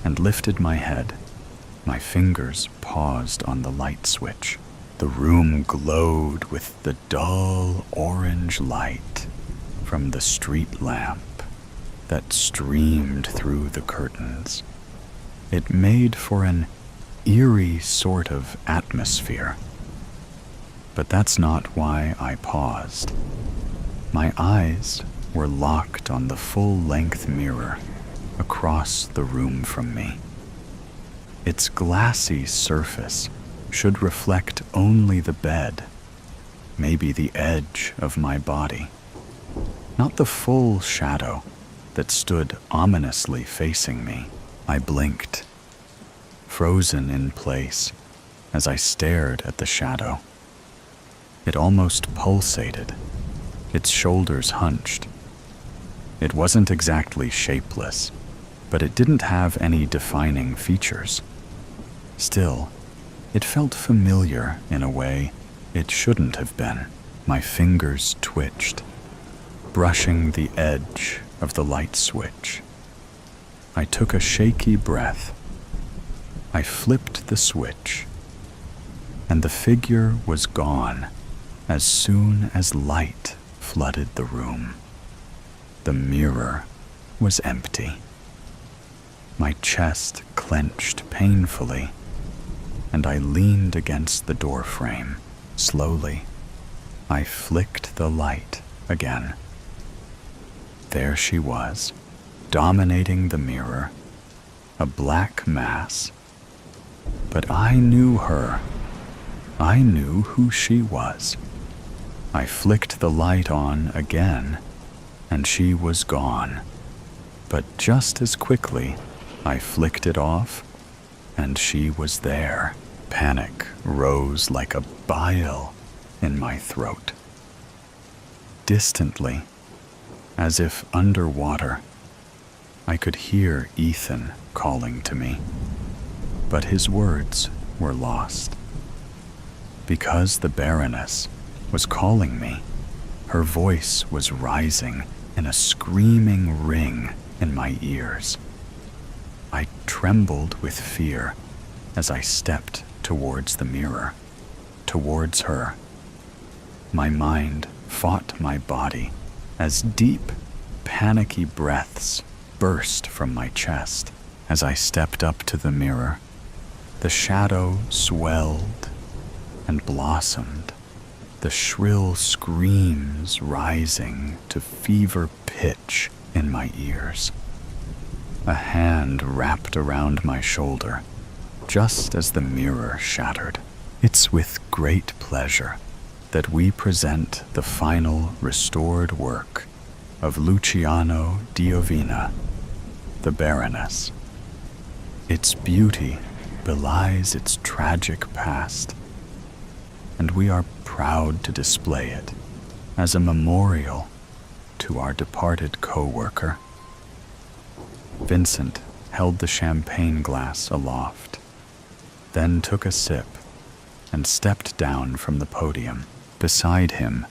and lifted my head. My fingers paused on the light switch. The room glowed with the dull orange light from the street lamp that streamed through the curtains. It made for an eerie sort of atmosphere. But that's not why I paused. My eyes were locked on the full-length mirror across the room from me. Its glassy surface should reflect only the bed, maybe the edge of my body, not the full shadow that stood ominously facing me. I blinked, frozen in place as I stared at the shadow. It almost pulsated, its shoulders hunched. It wasn't exactly shapeless, but it didn't have any defining features. Still, it felt familiar in a way it shouldn't have been. My fingers twitched, brushing the edge of the light switch. I took a shaky breath. I flipped the switch, and the figure was gone as soon as light flooded the room. The mirror was empty. My chest clenched painfully, and I leaned against the doorframe. Slowly, I flicked the light again. There she was, dominating the mirror, a black mass. But I knew her. I knew who she was. I flicked the light on again, and she was gone. But just as quickly, I flicked it off, and she was there. Panic rose like a bile in my throat. Distantly, as if underwater, I could hear Ethan calling to me, but his words were lost. Because the Baroness was calling me, her voice was rising in a screaming ring in my ears. I trembled with fear as I stepped towards the mirror, towards her. My mind fought my body as deep panicky breaths burst from my chest as I stepped up to the mirror. The shadow swelled and blossomed, the shrill screams rising to fever pitch in my ears. A hand wrapped around my shoulder just as the mirror shattered. It's with great pleasure that we present the final restored work of Luciano Diovina, the Baroness. Its beauty belies its tragic past, and we are proud to display it as a memorial to our departed co-worker. Vincent held the champagne glass aloft, then took a sip and stepped down from the podium. Beside him,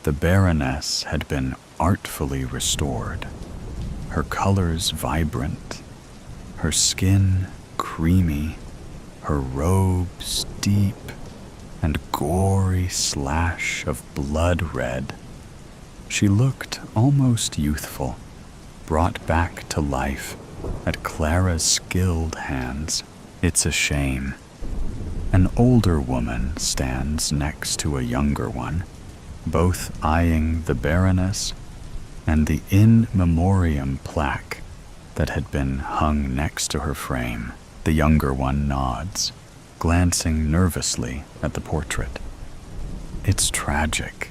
the Baroness had been artfully restored, her colors vibrant, her skin creamy, her robes deep and gory slash of blood red. She looked almost youthful, brought back to life at Clara's skilled hands. It's a shame. An older woman stands next to a younger one, both eyeing the Baroness and the in memoriam plaque that had been hung next to her frame. The younger one nods, glancing nervously at the portrait. It's tragic.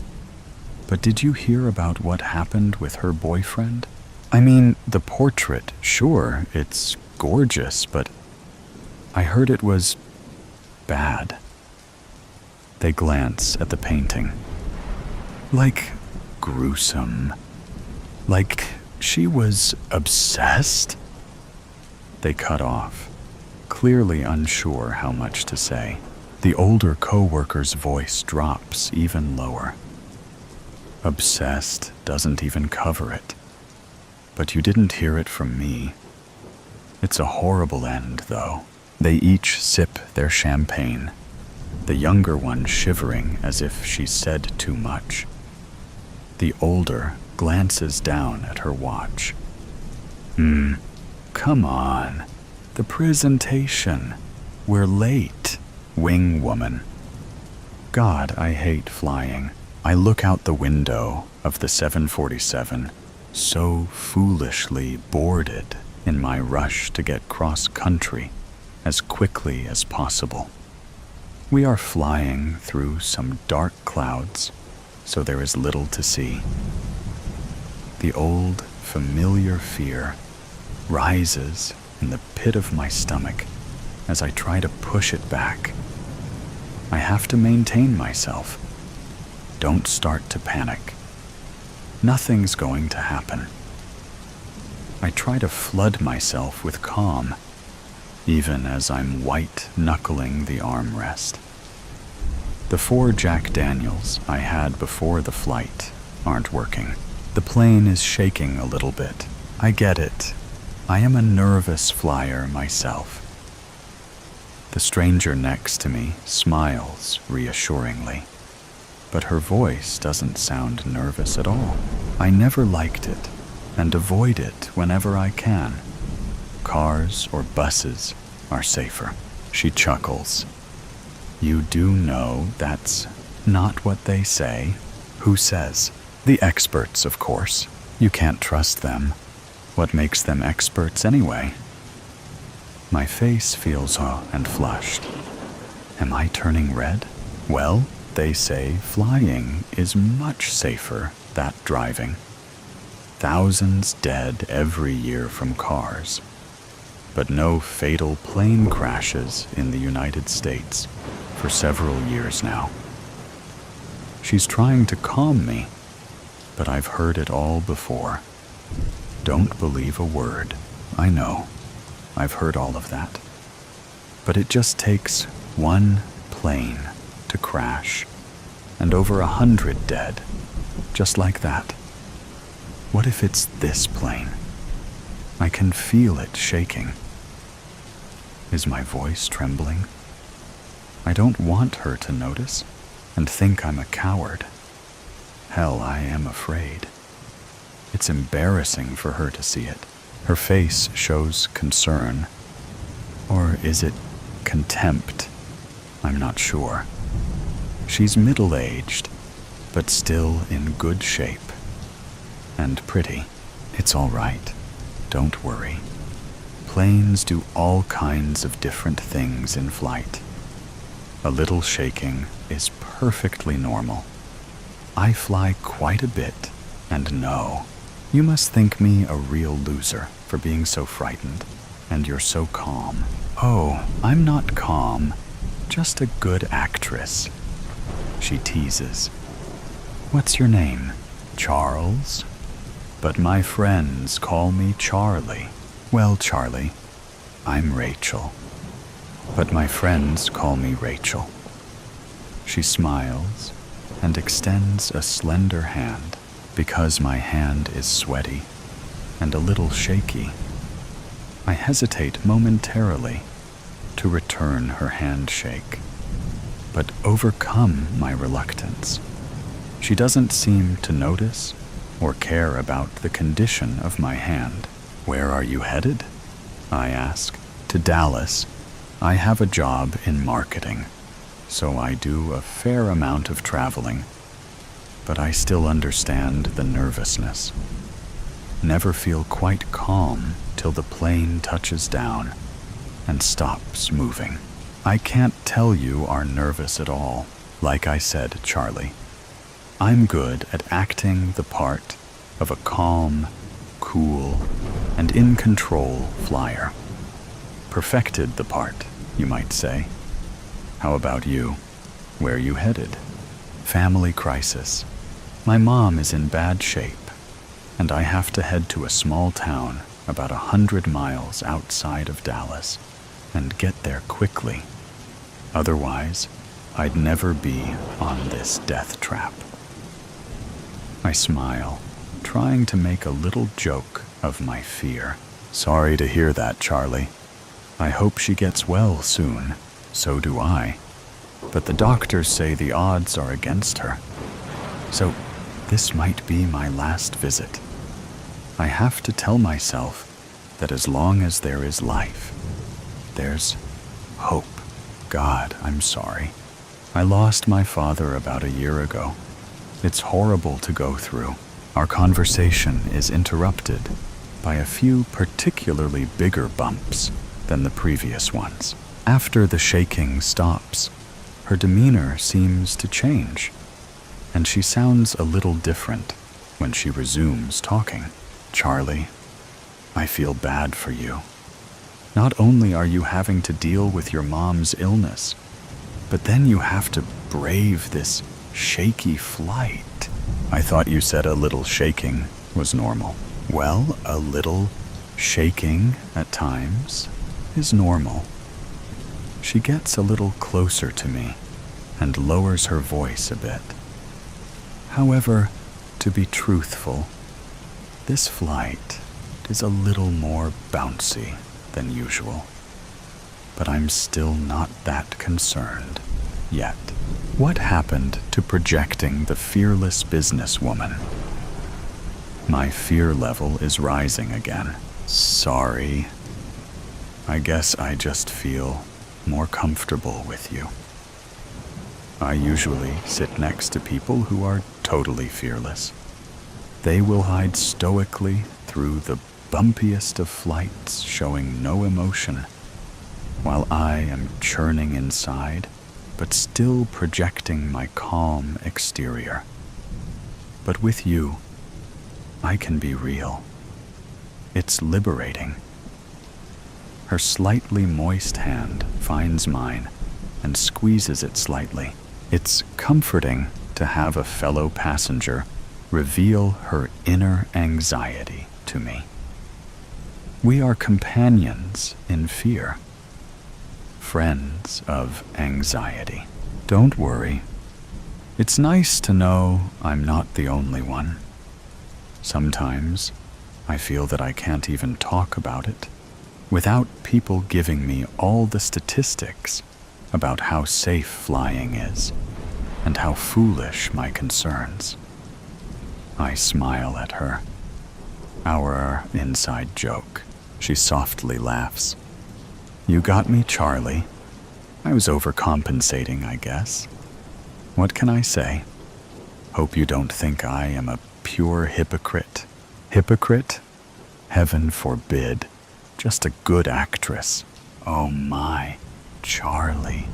But did you hear about what happened with her boyfriend? I mean, the portrait, sure, it's gorgeous, but I heard it was bad. They glance at the painting. Like gruesome. Like she was obsessed? They cut off, clearly unsure how much to say. The older co-worker's voice drops even lower. Obsessed doesn't even cover it. But you didn't hear it from me. It's a horrible end, though. They each sip their champagne, the younger one shivering as if she said too much. The older glances down at her watch. Come on. The presentation. We're late. Wing woman. God, I hate flying. I look out the window of the 747, so foolishly boarded in my rush to get cross-country as quickly as possible. We are flying through some dark clouds, so there is little to see. The old, familiar fear rises in the pit of my stomach as I try to push it back. I have to maintain myself. Don't start to panic. Nothing's going to happen. I try to flood myself with calm, even as I'm white-knuckling the armrest. The 4 Jack Daniels I had before the flight aren't working. The plane is shaking a little bit. I get it. I am a nervous flyer myself. The stranger next to me smiles reassuringly, but her voice doesn't sound nervous at all. I never liked it and avoid it whenever I can. Cars or buses are safer. She chuckles. You do know that's not what they say. Who says? The experts, of course. You can't trust them. What makes them experts anyway? My face feels raw and flushed. Am I turning red? Well, they say flying is much safer than driving. Thousands dead every year from cars, but no fatal plane crashes in the United States for several years now. She's trying to calm me, but I've heard it all before. Don't believe a word. I know. I've heard all of that. But it just takes one plane to crash, and over 100 dead, just like that. What if it's this plane? I can feel it shaking. Is my voice trembling? I don't want her to notice and think I'm a coward. Hell, I am afraid. It's embarrassing for her to see it. Her face shows concern. Or is it contempt? I'm not sure. She's middle-aged, but still in good shape. And pretty. It's all right. Don't worry. Planes do all kinds of different things in flight. A little shaking is perfectly normal. I fly quite a bit, and no, you must think me a real loser for being so frightened, and you're so calm. Oh, I'm not calm, just a good actress. She teases. What's your name? Charles? But my friends call me Charlie. Well, Charlie, I'm Rachel. But my friends call me Rachel. She smiles and extends a slender hand because my hand is sweaty and a little shaky. I hesitate momentarily to return her handshake, but overcome my reluctance. She doesn't seem to notice or care about the condition of my hand. Where are you headed? I ask. To Dallas. I have a job in marketing, so I do a fair amount of traveling, but I still understand the nervousness. Never feel quite calm till the plane touches down and stops moving. I can't tell you are nervous at all. Like I said, Charlie, I'm good at acting the part of a calm, cool, and in-control flyer. Perfected the part, you might say. How about you? Where are you headed? Family crisis. My mom is in bad shape, and I have to head to a small town about 100 miles outside of Dallas and get there quickly. Otherwise, I'd never be on this death trap. I smile, trying to make a little joke of my fear. Sorry to hear that, Charlie. I hope she gets well soon. So do I. But the doctors say the odds are against her. So this might be my last visit. I have to tell myself that as long as there is life, there's hope. God, I'm sorry. I lost my father about a year ago. It's horrible to go through. Our conversation is interrupted by a few particularly bigger bumps than the previous ones. After the shaking stops, her demeanor seems to change, and she sounds a little different when she resumes talking. Charlie, I feel bad for you. Not only are you having to deal with your mom's illness, but then you have to brave this shaky flight. I thought you said a little shaking was normal. Well, a little shaking at times is normal. She gets a little closer to me and lowers her voice a bit. However, to be truthful, this flight is a little more bouncy than usual, but I'm still not that concerned yet. What happened to projecting the fearless businesswoman? My fear level is rising again. Sorry. I guess I just feel more comfortable with you. I usually sit next to people who are totally fearless. They will hide stoically through the bumpiest of flights, showing no emotion, while I am churning inside, but still projecting my calm exterior. But with you, I can be real. It's liberating. Her slightly moist hand finds mine and squeezes it slightly. It's comforting to have a fellow passenger reveal her inner anxiety to me. We are companions in fear, friends of anxiety. Don't worry. It's nice to know I'm not the only one. Sometimes I feel that I can't even talk about it without people giving me all the statistics about how safe flying is and how foolish my concerns. I smile at her Our inside joke. She softly laughs. You got me, Charlie. I was overcompensating, I guess. What can I say? Hope you don't think I am a pure hypocrite. Hypocrite? Heaven forbid. Just a good actress. Oh my, Charlie.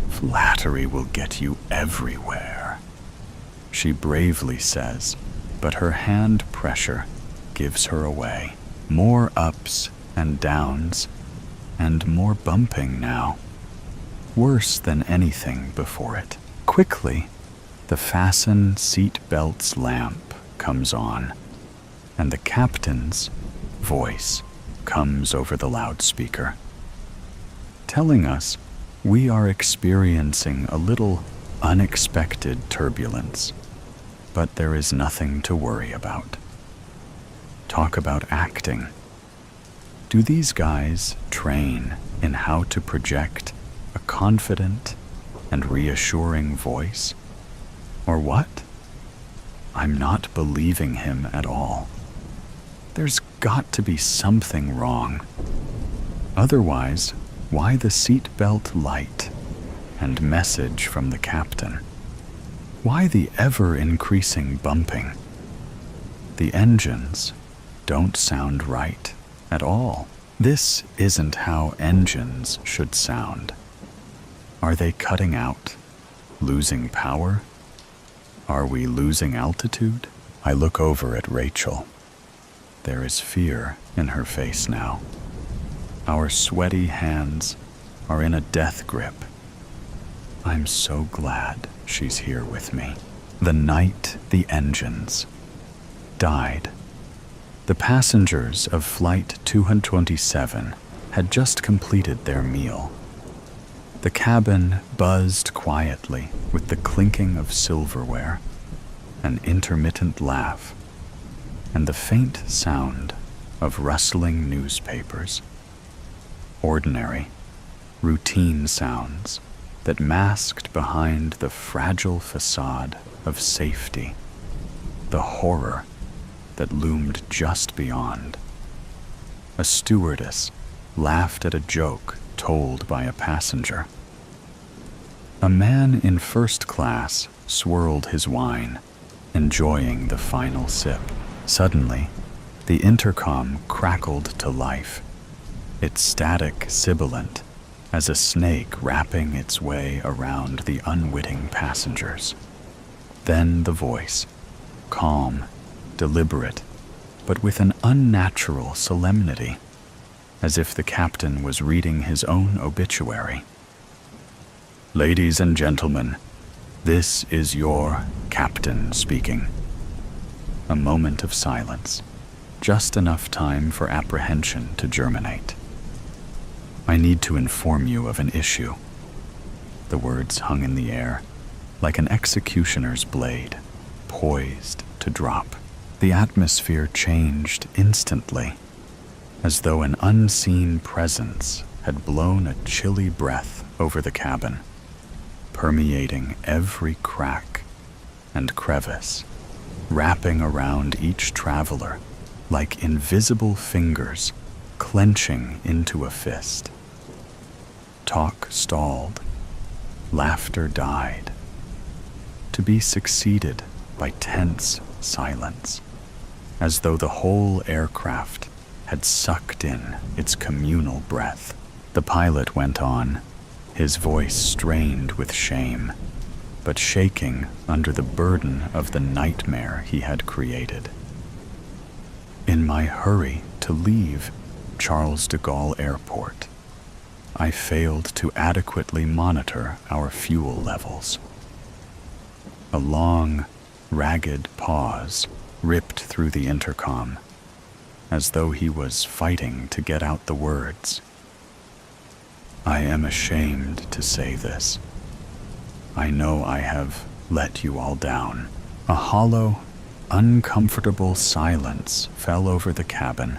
Flattery will get you everywhere. She bravely says, but her hand pressure gives her away. More ups and downs, and more bumping now. Worse than anything before it. Quickly, the fasten seat belt's lamp comes on, and the captain's voice comes over the loudspeaker, telling us we are experiencing a little unexpected turbulence, but there is nothing to worry about. Talk about acting. Do these guys train in how to project a confident and reassuring voice? Or what? I'm not believing him at all. There's got to be something wrong. Otherwise, why the seatbelt light and message from the captain? Why the ever-increasing bumping? The engines don't sound right at all. This isn't how engines should sound. Are they cutting out? Losing power? Are we losing altitude? I look over at Rachel. There is fear in her face now. Our sweaty hands are in a death grip. I'm so glad she's here with me. The night the engines died, the passengers of Flight 227 had just completed their meal. The cabin buzzed quietly with the clinking of silverware, an intermittent laugh, and the faint sound of rustling newspapers. Ordinary, routine sounds that masked behind the fragile facade of safety the horror that loomed just beyond. A stewardess laughed at a joke told by a passenger. A man in first class swirled his wine, enjoying the final sip. Suddenly, the intercom crackled to life, its static sibilant as a snake wrapping its way around the unwitting passengers. Then the voice, calm, deliberate, but with an unnatural solemnity, as if the captain was reading his own obituary. Ladies and gentlemen, this is your captain speaking. A moment of silence, just enough time for apprehension to germinate. I need to inform you of an issue. The words hung in the air, like an executioner's blade, poised to drop. The atmosphere changed instantly, as though an unseen presence had blown a chilly breath over the cabin, permeating every crack and crevice, wrapping around each traveler like invisible fingers clenching into a fist. Talk stalled, laughter died, to be succeeded by tense silence, as though the whole aircraft had sucked in its communal breath. The pilot went on, his voice strained with shame, but shaking under the burden of the nightmare he had created. In my hurry to leave Charles de Gaulle Airport, I failed to adequately monitor our fuel levels. A long, ragged pause ripped through the intercom, as though he was fighting to get out the words. I am ashamed to say this. I know I have let you all down. A hollow, uncomfortable silence fell over the cabin,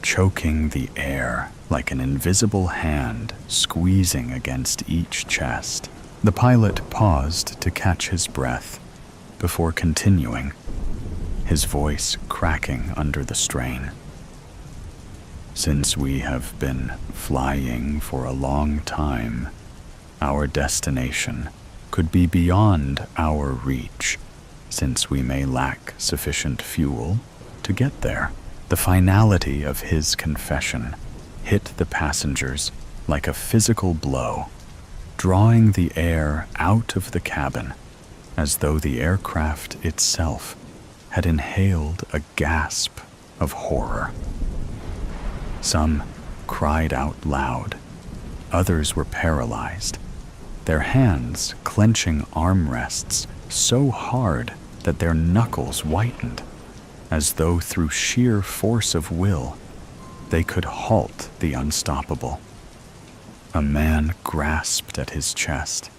choking the air like an invisible hand squeezing against each chest. The pilot paused to catch his breath before continuing, his voice cracking under the strain. Since we have been flying for a long time, our destination could be beyond our reach, since we may lack sufficient fuel to get there. The finality of his confession hit the passengers like a physical blow, drawing the air out of the cabin as though the aircraft itself had inhaled a gasp of horror. Some cried out loud. Others were paralyzed, their hands clenching armrests so hard that their knuckles whitened, as though through sheer force of will they could halt the unstoppable. A man grasped at his chest,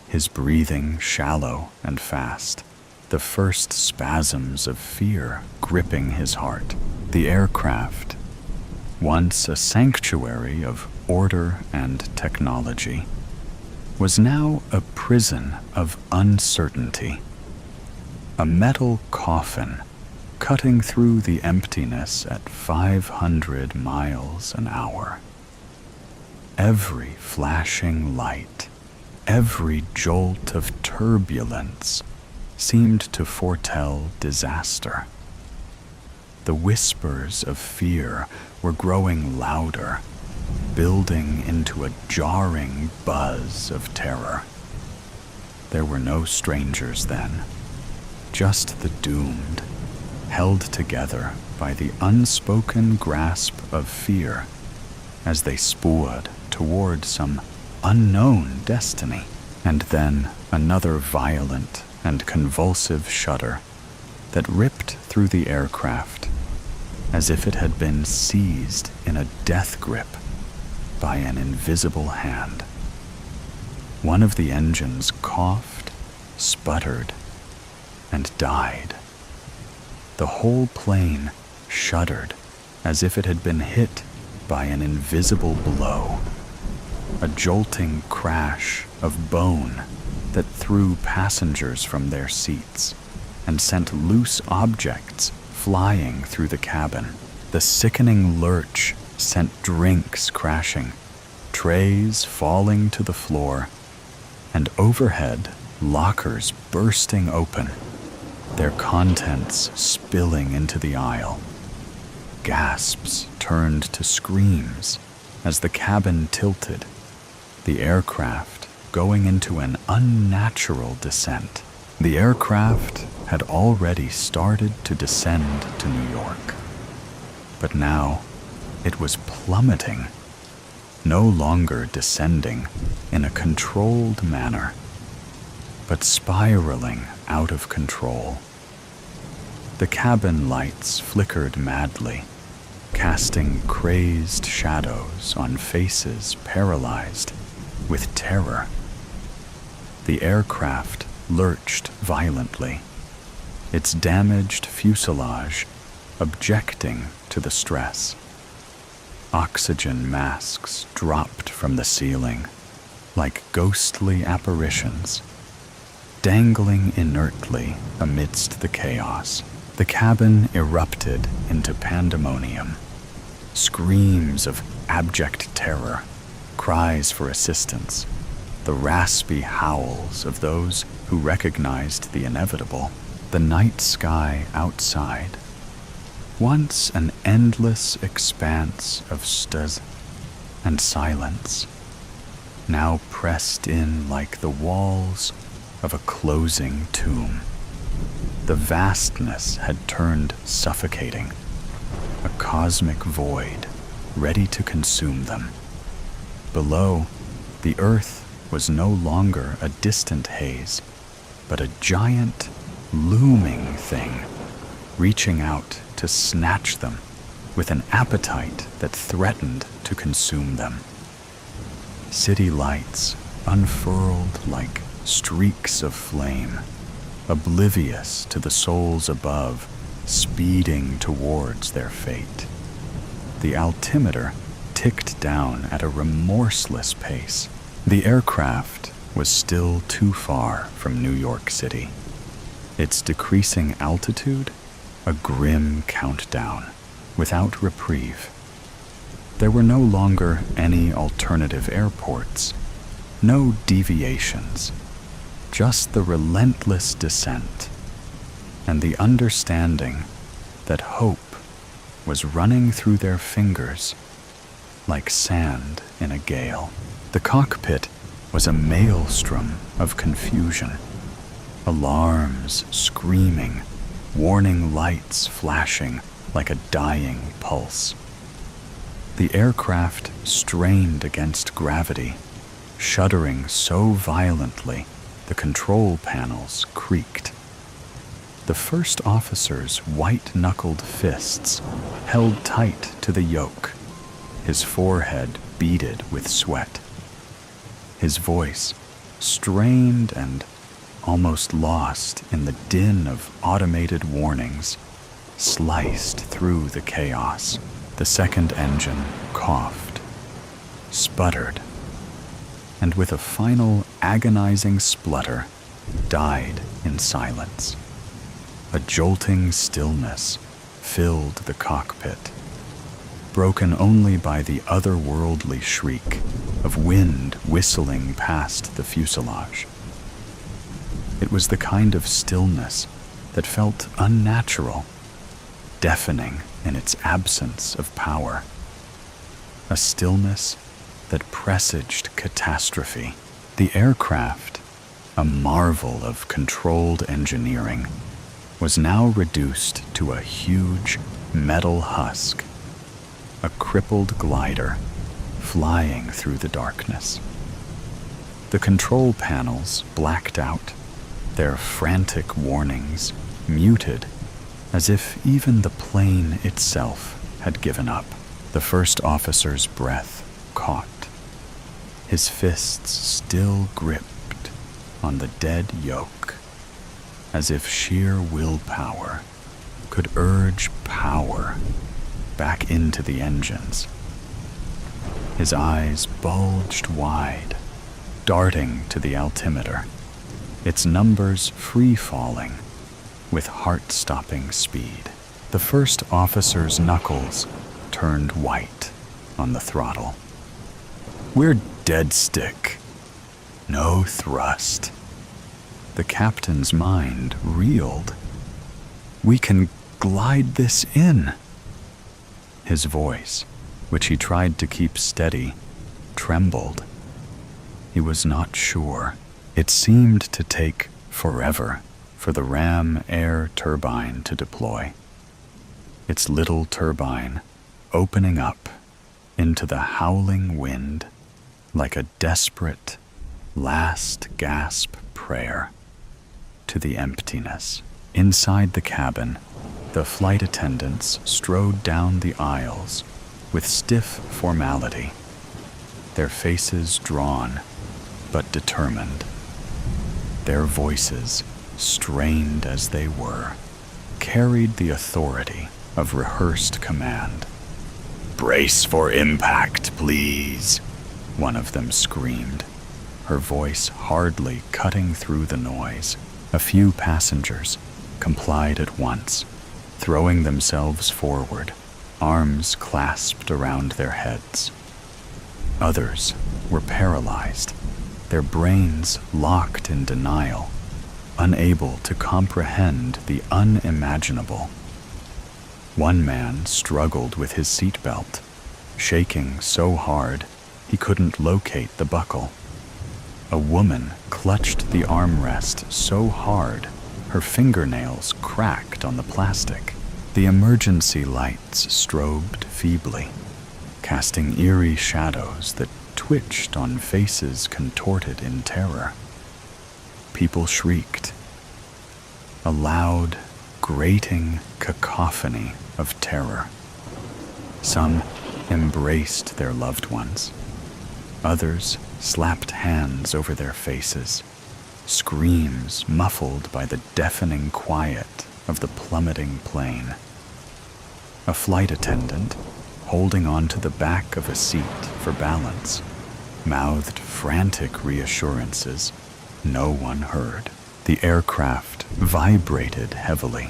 his breathing shallow and fast, the first spasms of fear gripping his heart. The aircraft, once a sanctuary of order and technology, was now a prison of uncertainty. A metal coffin cutting through the emptiness at 500 miles an hour. Every flashing light, every jolt of turbulence seemed to foretell disaster. The whispers of fear were growing louder, building into a jarring buzz of terror. There were no strangers then, just the doomed, held together by the unspoken grasp of fear as they spoored toward some unknown destiny. And then another violent and convulsive shudder that ripped through the aircraft as if it had been seized in a death grip by an invisible hand. One of the engines coughed, sputtered, and died. The whole plane shuddered as if it had been hit by an invisible blow, a jolting crash of bone that threw passengers from their seats and sent loose objects flying through the cabin. The sickening lurch sent drinks crashing, trays falling to the floor, and overhead lockers bursting open, their contents spilling into the aisle. Gasps turned to screams as the cabin tilted, the aircraft going into an unnatural descent. The aircraft had already started to descend to New York, but now it was plummeting, no longer descending in a controlled manner, but spiraling out of control. The cabin lights flickered madly, casting crazed shadows on faces paralyzed with terror. The aircraft lurched violently, its damaged fuselage objecting to the stress. Oxygen masks dropped from the ceiling like ghostly apparitions, dangling inertly amidst the chaos. The cabin erupted into pandemonium. Screams of abject terror, cries for assistance, the raspy howls of those who recognized the inevitable. The night sky outside, once an endless expanse of stars and silence, now pressed in like the walls of a closing tomb. The vastness had turned suffocating, a cosmic void ready to consume them. Below, the earth was no longer a distant haze, but a giant, looming thing, reaching out to snatch them with an appetite that threatened to consume them. City lights unfurled like streaks of flame, oblivious to the souls above, speeding towards their fate. The altimeter ticked down at a remorseless pace. The aircraft was still too far from New York City. Its decreasing altitude a grim countdown, without reprieve. There were no longer any alternative airports, no deviations, just the relentless descent, and the understanding that hope was running through their fingers like sand in a gale. The cockpit was a maelstrom of confusion. Alarms screaming, warning lights flashing like a dying pulse. The aircraft strained against gravity, shuddering so violently the control panels creaked. The first officer's white-knuckled fists held tight to the yoke, his forehead beaded with sweat. His voice, strained and almost lost in the din of automated warnings, sliced through the chaos. The second engine coughed, sputtered, and with a final agonizing splutter, died in silence. A jolting stillness filled the cockpit, broken only by the otherworldly shriek of wind whistling past the fuselage. It was the kind of stillness that felt unnatural, deafening in its absence of power. A stillness that presaged catastrophe. The aircraft, a marvel of controlled engineering, was now reduced to a huge metal husk, a crippled glider flying through the darkness. The control panels blacked out, their frantic warnings muted, as if even the plane itself had given up. The first officer's breath caught, his fists still gripped on the dead yoke, as if sheer willpower could urge power back into the engines. His eyes bulged wide, darting to the altimeter, its numbers free-falling with heart-stopping speed. The first officer's knuckles turned white on the throttle. "We're dead stick. No thrust." The captain's mind reeled. "We can glide this in." His voice, which he tried to keep steady, trembled. He was not sure. It seemed to take forever for the ram air turbine to deploy, its little turbine opening up into the howling wind like a desperate, last gasp prayer to the emptiness. Inside the cabin, the flight attendants strode down the aisles with stiff formality, their faces drawn but determined, their voices, strained as they were, carried the authority of rehearsed command. "Brace for impact, please," one of them screamed, her voice hardly cutting through the noise. A few passengers complied at once, throwing themselves forward, arms clasped around their heads. Others were paralyzed, their brains locked in denial, unable to comprehend the unimaginable. One man struggled with his seatbelt, shaking so hard he couldn't locate the buckle. A woman clutched the armrest so hard her fingernails cracked on the plastic. The emergency lights strobed feebly, casting eerie shadows that twitched on faces contorted in terror. People shrieked, a loud, grating cacophony of terror. Some embraced their loved ones. Others slapped hands over their faces, screams muffled by the deafening quiet of the plummeting plane. A flight attendant, holding onto the back of a seat for balance, mouthed frantic reassurances no one heard. The aircraft vibrated heavily,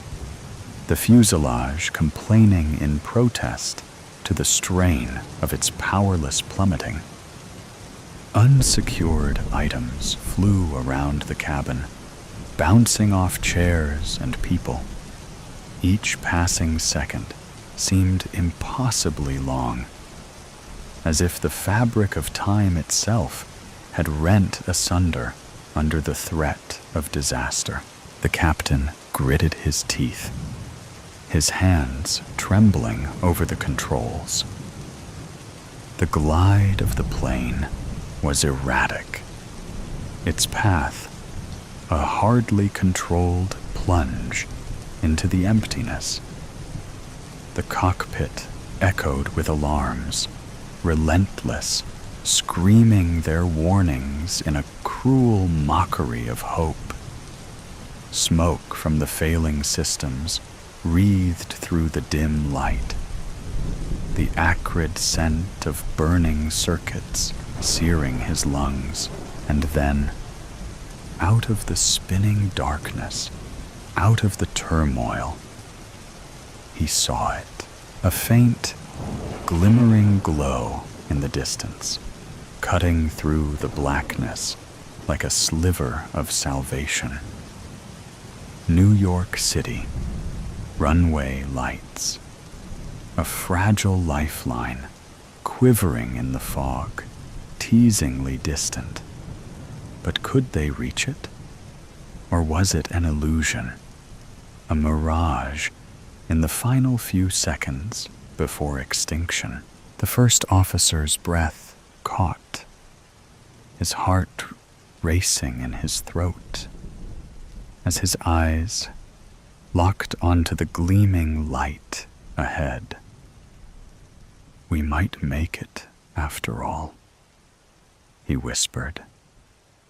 the fuselage complaining in protest to the strain of its powerless plummeting. Unsecured items flew around the cabin, bouncing off chairs and people. Each passing second seemed impossibly long, as if the fabric of time itself had rent asunder under the threat of disaster. The captain gritted his teeth, his hands trembling over the controls. The glide of the plane was erratic, its path a hardly controlled plunge into the emptiness. The cockpit echoed with alarms, relentless, screaming their warnings in a cruel mockery of hope. Smoke from the failing systems wreathed through the dim light, the acrid scent of burning circuits searing his lungs. And then, out of the spinning darkness, out of the turmoil, he saw it, a faint, glimmering glow in the distance, cutting through the blackness like a sliver of salvation. New York City, runway lights, a fragile lifeline quivering in the fog, teasingly distant. But could they reach it? Or was it an illusion, a mirage in the final few seconds before extinction? The first officer's breath caught, his heart racing in his throat, as his eyes locked onto the gleaming light ahead. We might make it, after all, he whispered,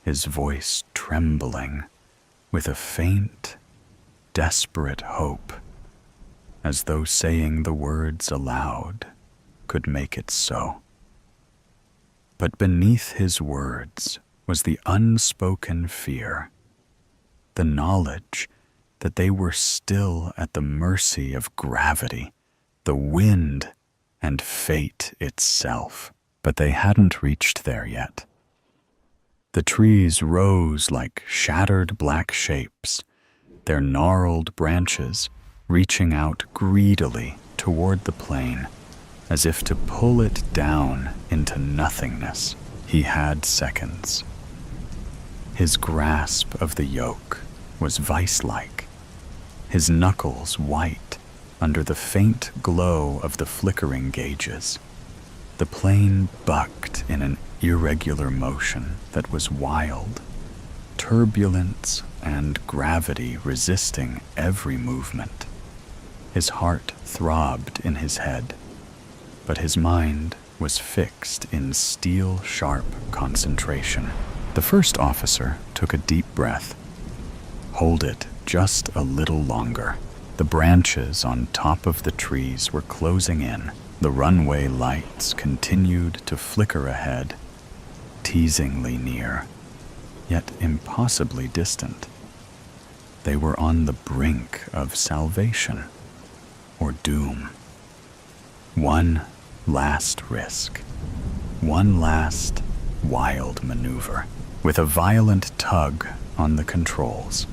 his voice trembling with a faint, desperate hope, as though saying the words aloud could make it so. But beneath his words was the unspoken fear, the knowledge that they were still at the mercy of gravity, the wind, and fate itself. But they hadn't reached there yet. The trees rose like shattered black shapes, their gnarled branches reaching out greedily toward the plane, as if to pull it down into nothingness. He had seconds. His grasp of the yoke was vice-like, his knuckles white under the faint glow of the flickering gauges. The plane bucked in an irregular motion that was wild, turbulence and gravity resisting every movement. His heart throbbed in his head, but his mind was fixed in steel-sharp concentration. The first officer took a deep breath. Hold it just a little longer. The branches on top of the trees were closing in. The runway lights continued to flicker ahead, teasingly near, yet impossibly distant. They were on the brink of salvation or doom. One last risk, one last wild maneuver. With a violent tug on the controls,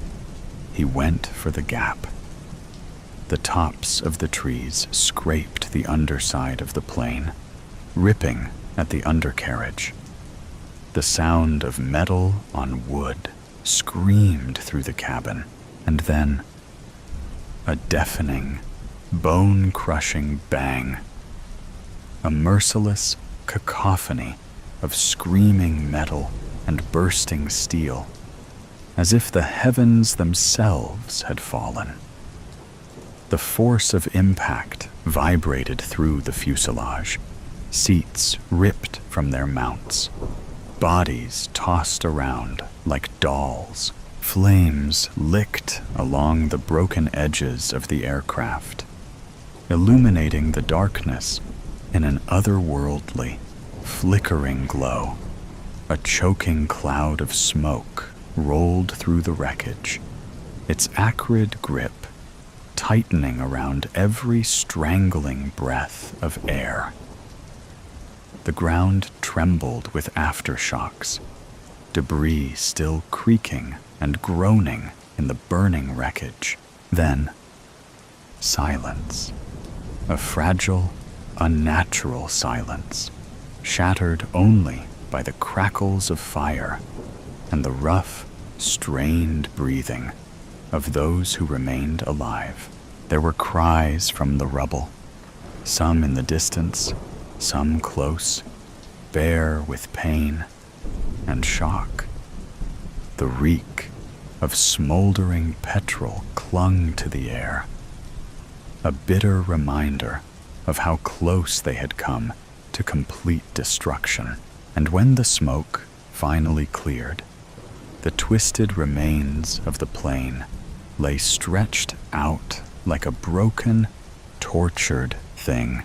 he went for the gap. The tops of the trees scraped the underside of the plane, ripping at the undercarriage. The sound of metal on wood screamed through the cabin, and then a deafening, bone-crushing bang. A merciless cacophony of screaming metal and bursting steel, as if the heavens themselves had fallen. The force of impact vibrated through the fuselage, seats ripped from their mounts, bodies tossed around like dolls, flames licked along the broken edges of the aircraft, illuminating the darkness in an otherworldly, flickering glow. A choking cloud of smoke rolled through the wreckage, its acrid grip tightening around every strangling breath of air. The ground trembled with aftershocks, debris still creaking and groaning in the burning wreckage. Then, silence. A fragile, unnatural silence, shattered only by the crackles of fire and the rough, strained breathing of those who remained alive. There were cries from the rubble, some in the distance, some close, bare with pain and shock. The reek of smoldering petrol clung to the air, a bitter reminder of how close they had come to complete destruction. And when the smoke finally cleared, the twisted remains of the plane lay stretched out like a broken, tortured thing,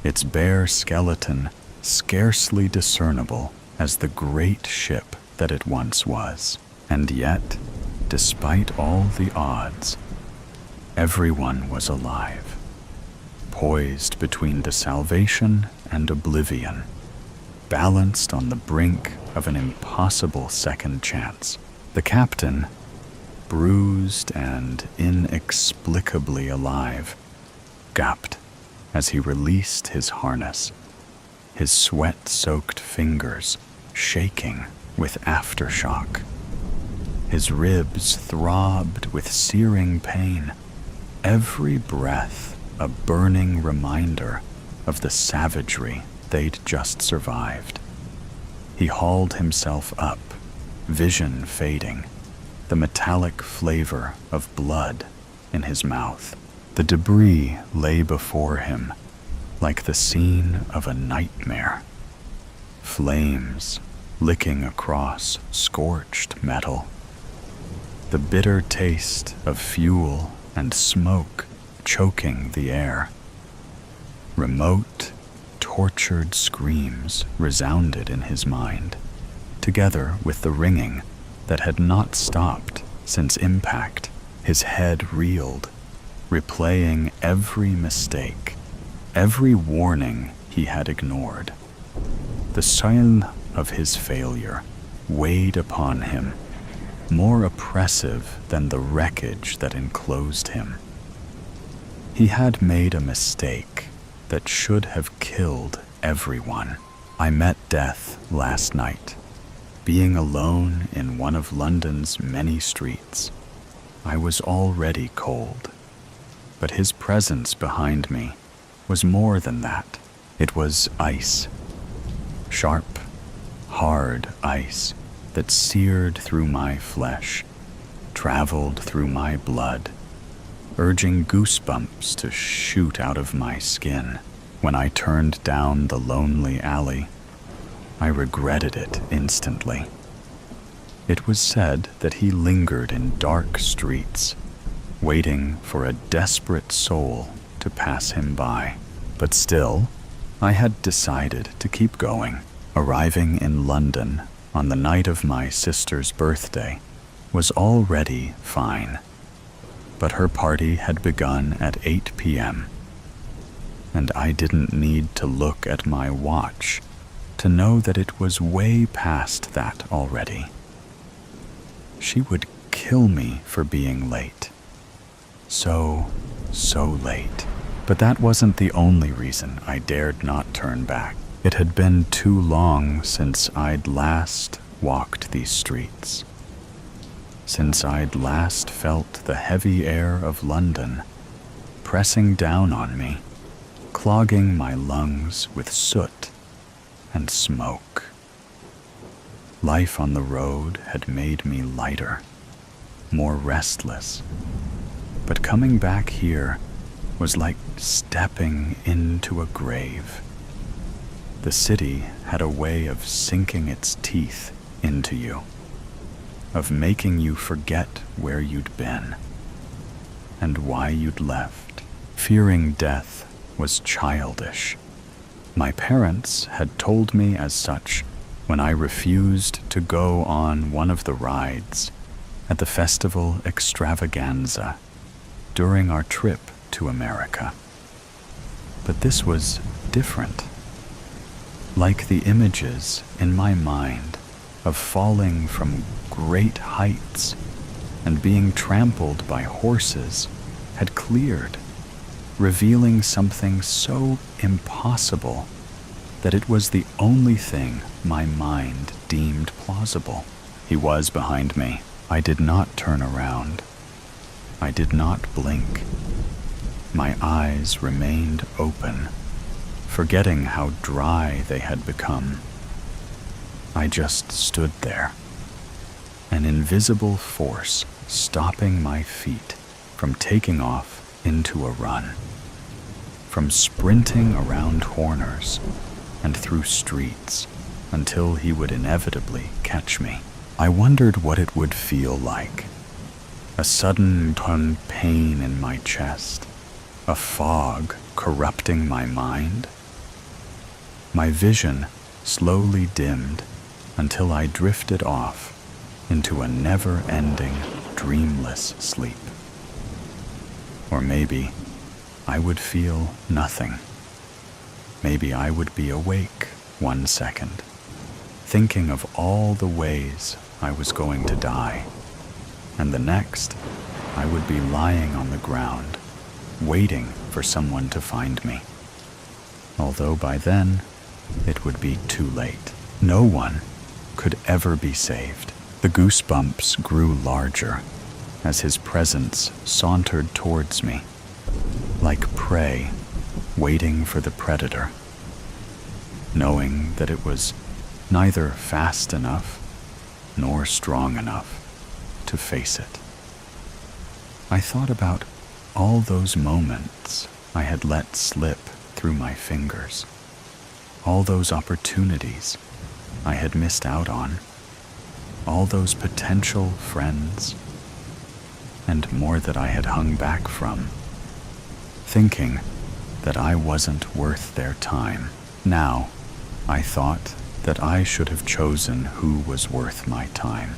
its bare skeleton scarcely discernible as the great ship that it once was. And yet, despite all the odds, everyone was alive, poised between the salvation and oblivion, balanced on the brink of an impossible second chance. The captain, bruised and inexplicably alive, gasped as he released his harness, his sweat-soaked fingers shaking with aftershock. His ribs throbbed with searing pain, every breath a burning reminder of the savagery they'd just survived. He hauled himself up, vision fading, the metallic flavor of blood in his mouth. The debris lay before him like the scene of a nightmare. Flames licking across scorched metal, the bitter taste of fuel and smoke choking the air. Remote, tortured screams resounded in his mind, together with the ringing that had not stopped since impact. His head reeled, replaying every mistake, every warning he had ignored. The sign of his failure weighed upon him, more oppressive than the wreckage that enclosed him. He had made a mistake that should have killed everyone. I met death last night, being alone in one of London's many streets. I was already cold, but his presence behind me was more than that. It was ice, sharp, hard ice that seared through my flesh, traveled through my blood, urging goosebumps to shoot out of my skin. When I turned down the lonely alley, I regretted it instantly. It was said that he lingered in dark streets, waiting for a desperate soul to pass him by. But still, I had decided to keep going. Arriving in London on the night of my sister's birthday was already fine, but her party had begun at 8 p.m., and I didn't need to look at my watch to know that it was way past that already. She would kill me for being late. So late. But that wasn't the only reason I dared not turn back. It had been too long since I'd last walked these streets, since I'd last felt the heavy air of London pressing down on me, clogging my lungs with soot and smoke. Life on the road had made me lighter, more restless, but coming back here was like stepping into a grave. The city had a way of sinking its teeth into you, of making you forget where you'd been and why you'd left. Fearing death was childish. My parents had told me as such when I refused to go on one of the rides at the festival extravaganza. during our trip to America. But this was different. Like the images in my mind of falling from great heights and being trampled by horses had cleared, revealing something so impossible that it was the only thing my mind deemed plausible. He was behind me. I did not turn around. I did not blink. My eyes remained open, forgetting how dry they had become. I just stood there, an invisible force stopping my feet from taking off into a run, from sprinting around corners and through streets until he would inevitably catch me. I wondered what it would feel like. A sudden pain in my chest, a fog corrupting my mind. My vision slowly dimmed until I drifted off into a never-ending, dreamless sleep. Or maybe I would feel nothing. Maybe I would be awake 1 second, thinking of all the ways I was going to die, and the next I would be lying on the ground, waiting for someone to find me. Although by then, it would be too late. No one could ever be saved. The goosebumps grew larger as his presence sauntered towards me, like prey waiting for the predator, knowing that it was neither fast enough nor strong enough to face it. I thought about all those moments I had let slip through my fingers, all those opportunities I had missed out on, all those potential friends, and more that I had hung back from, thinking that I wasn't worth their time. Now, I thought that I should have chosen who was worth my time,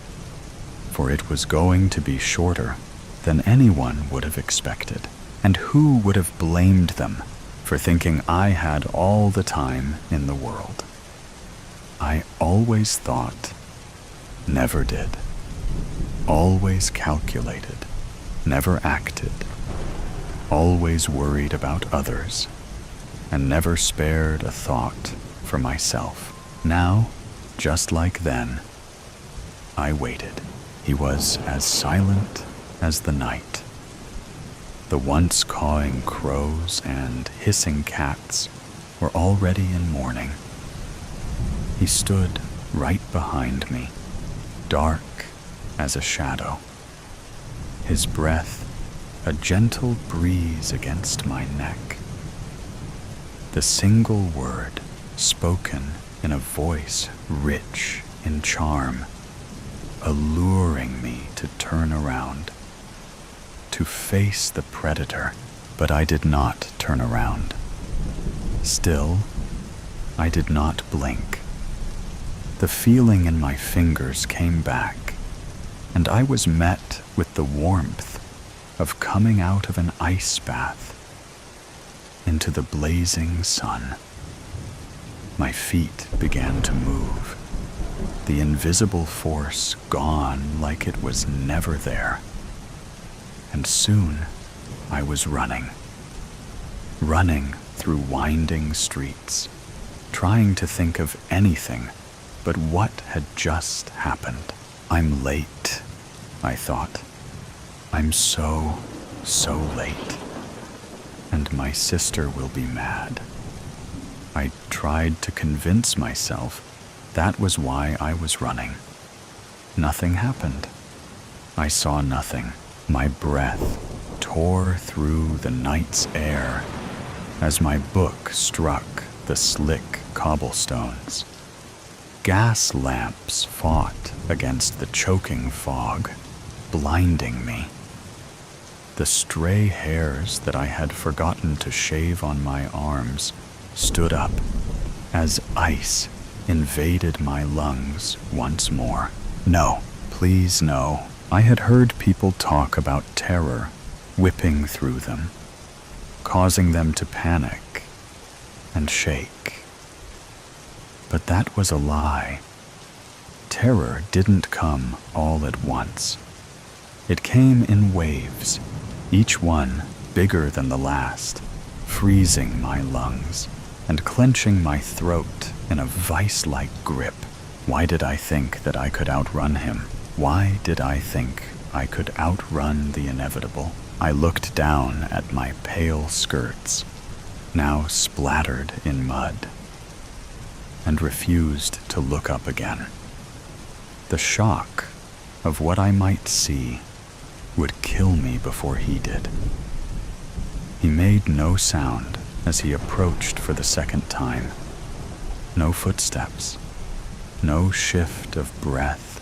for it was going to be shorter than anyone would have expected. And who would have blamed them for thinking I had all the time in the world? I always thought, never did. Always calculated, never acted. Always worried about others, and never spared a thought for myself. Now, just like then, I waited. He was as silent as the night. The once cawing crows and hissing cats were already in mourning. He stood right behind me, dark as a shadow. His breath a gentle breeze against my neck. The single word spoken in a voice rich in charm, alluring me to turn around, to face the predator, but I did not turn around. Still, I did not blink. The feeling in my fingers came back, and I was met with the warmth of coming out of an ice bath into the blazing sun. My feet began to move, the invisible force gone like it was never there. And soon I was running through winding streets, trying to think of anything but what had just happened. I'm late, I thought. I'm so late, and my sister will be mad. I tried to convince myself that was why I was running. Nothing happened. I saw nothing. My breath tore through the night's air as my book struck the slick cobblestones. Gas lamps fought against the choking fog, blinding me. The stray hairs that I had forgotten to shave on my arms stood up as ice invaded my lungs once more. No, please no. I had heard people talk about terror whipping through them, causing them to panic and shake. But that was a lie. Terror didn't come all at once. It came in waves, each one bigger than the last, freezing my lungs and clenching my throat in a vice-like grip. Why did I think that I could outrun him? Why did I think I could outrun the inevitable? I looked down at my pale skirts, now splattered in mud, and refused to look up again. The shock of what I might see would kill me before he did. He made no sound as he approached for the second time. No footsteps, no shift of breath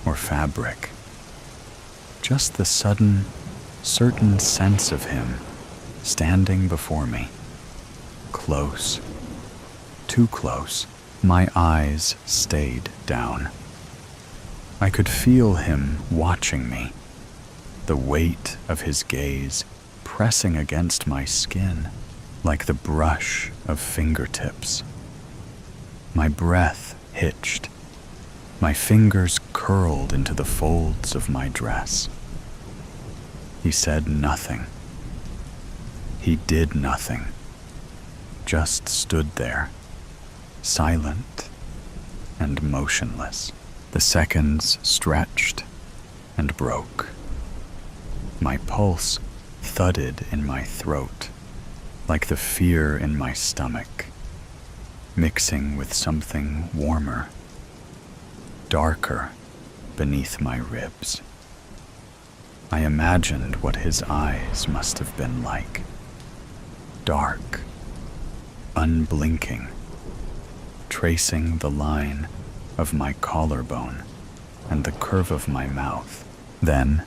or fabric. Just the sudden, certain sense of him standing before me. Close, too close. My eyes stayed down. I could feel him watching me, the weight of his gaze pressing against my skin like the brush of fingertips. My breath hitched. My fingers curled into the folds of my dress. He said nothing. He did nothing. Just stood there, silent and motionless. The seconds stretched and broke. My pulse thudded in my throat, like the fear in my stomach, mixing with something warmer, darker beneath my ribs. I imagined what his eyes must have been like. Dark, unblinking, tracing the line of my collarbone and the curve of my mouth. Then,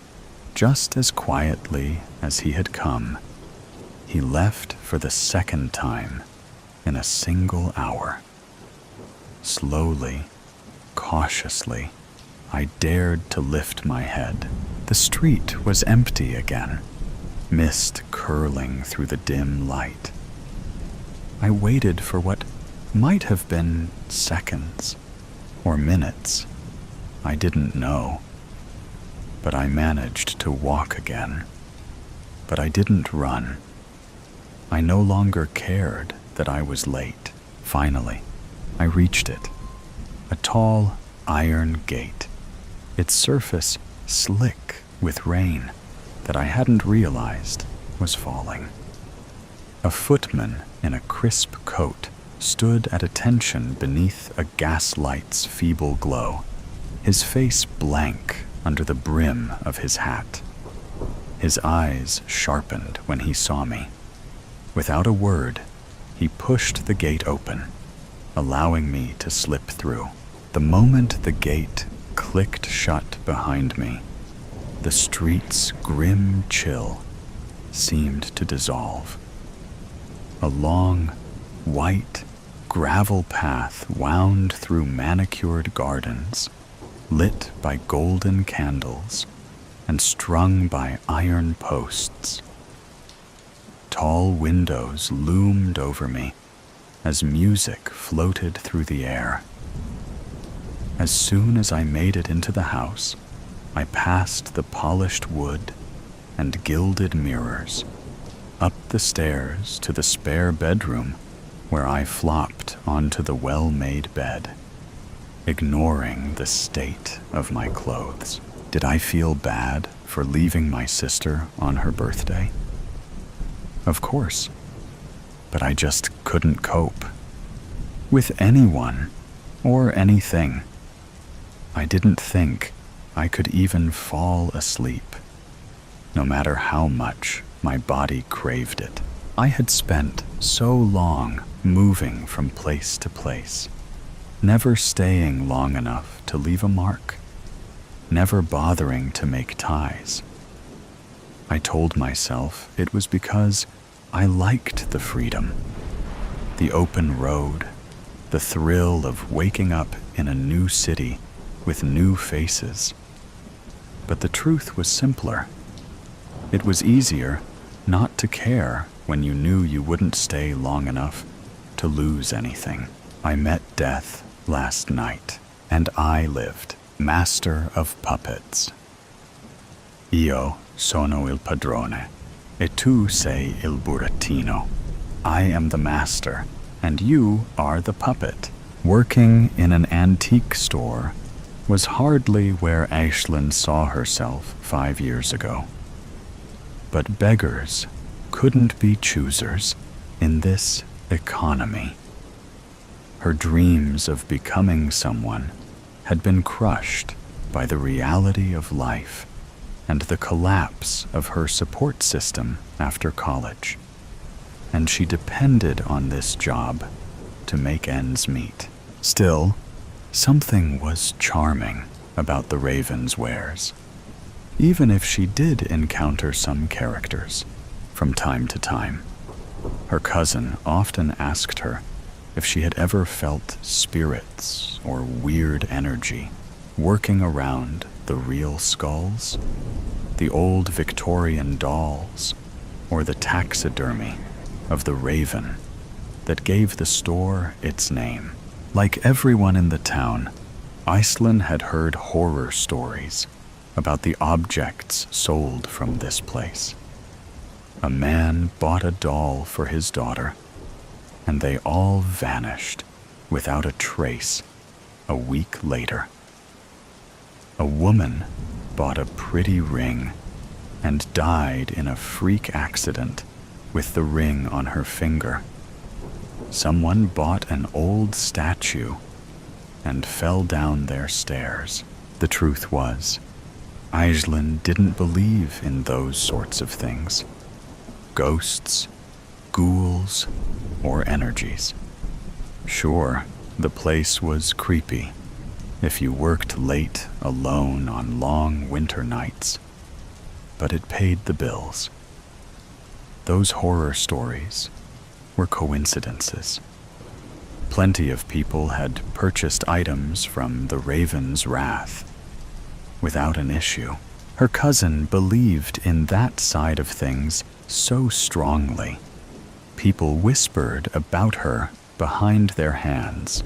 just as quietly as he had come, he left for the second time in a single hour. Slowly, cautiously, I dared to lift my head. The street was empty again, mist curling through the dim light. I waited for what might have been seconds or minutes. I didn't know. But I managed to walk again. But I didn't run. I no longer cared that I was late. Finally, I reached it. A tall iron gate, its surface slick with rain that I hadn't realized was falling. A footman in a crisp coat stood at attention beneath a gaslight's feeble glow, his face blank under the brim of his hat. His eyes sharpened when he saw me. Without a word, he pushed the gate open, allowing me to slip through. The moment the gate clicked shut behind me, the street's grim chill seemed to dissolve. A long, white, gravel path wound through manicured gardens, lit by golden candles and strung by iron posts. Tall windows loomed over me as music floated through the air. As soon as I made it into the house, I passed the polished wood and gilded mirrors, up the stairs to the spare bedroom where I flopped onto the well-made bed, ignoring the state of my clothes. Did I feel bad for leaving my sister on her birthday? Of course, but I just couldn't cope with anyone or anything. I didn't think I could even fall asleep, no matter how much my body craved it. I had spent so long moving from place to place, never staying long enough to leave a mark, never bothering to make ties. I told myself it was because I liked the freedom, the open road, the thrill of waking up in a new city with new faces. But the truth was simpler. It was easier not to care when you knew you wouldn't stay long enough to lose anything. I met death last night, and I lived, master of puppets. Io sono il padrone, e tu sei il burattino. I am the master, and you are the puppet. Working in an antique store was hardly where Aislinn saw herself 5 years ago. But beggars couldn't be choosers in this economy. Her dreams of becoming someone had been crushed by the reality of life and the collapse of her support system after college, and she depended on this job to make ends meet. Still, something was charming about the Raven's wares, even if she did encounter some characters from time to time. Her cousin often asked her if she had ever felt spirits or weird energy working around the real skulls, the old Victorian dolls, or the taxidermy of the Raven that gave the store its name. Like everyone in the town, Aislinn had heard horror stories about the objects sold from this place. A man bought a doll for his daughter, and they all vanished without a trace a week later. A woman bought a pretty ring and died in a freak accident with the ring on her finger. Someone bought an old statue and fell down their stairs. The truth was, Aislinn didn't believe in those sorts of things. Ghosts, ghouls, or energies. Sure, the place was creepy if you worked late alone on long winter nights, but it paid the bills. Those horror stories were coincidences. Plenty of people had purchased items from the Raven's wrath without an issue. Her cousin believed in that side of things so strongly. People whispered about her behind their hands.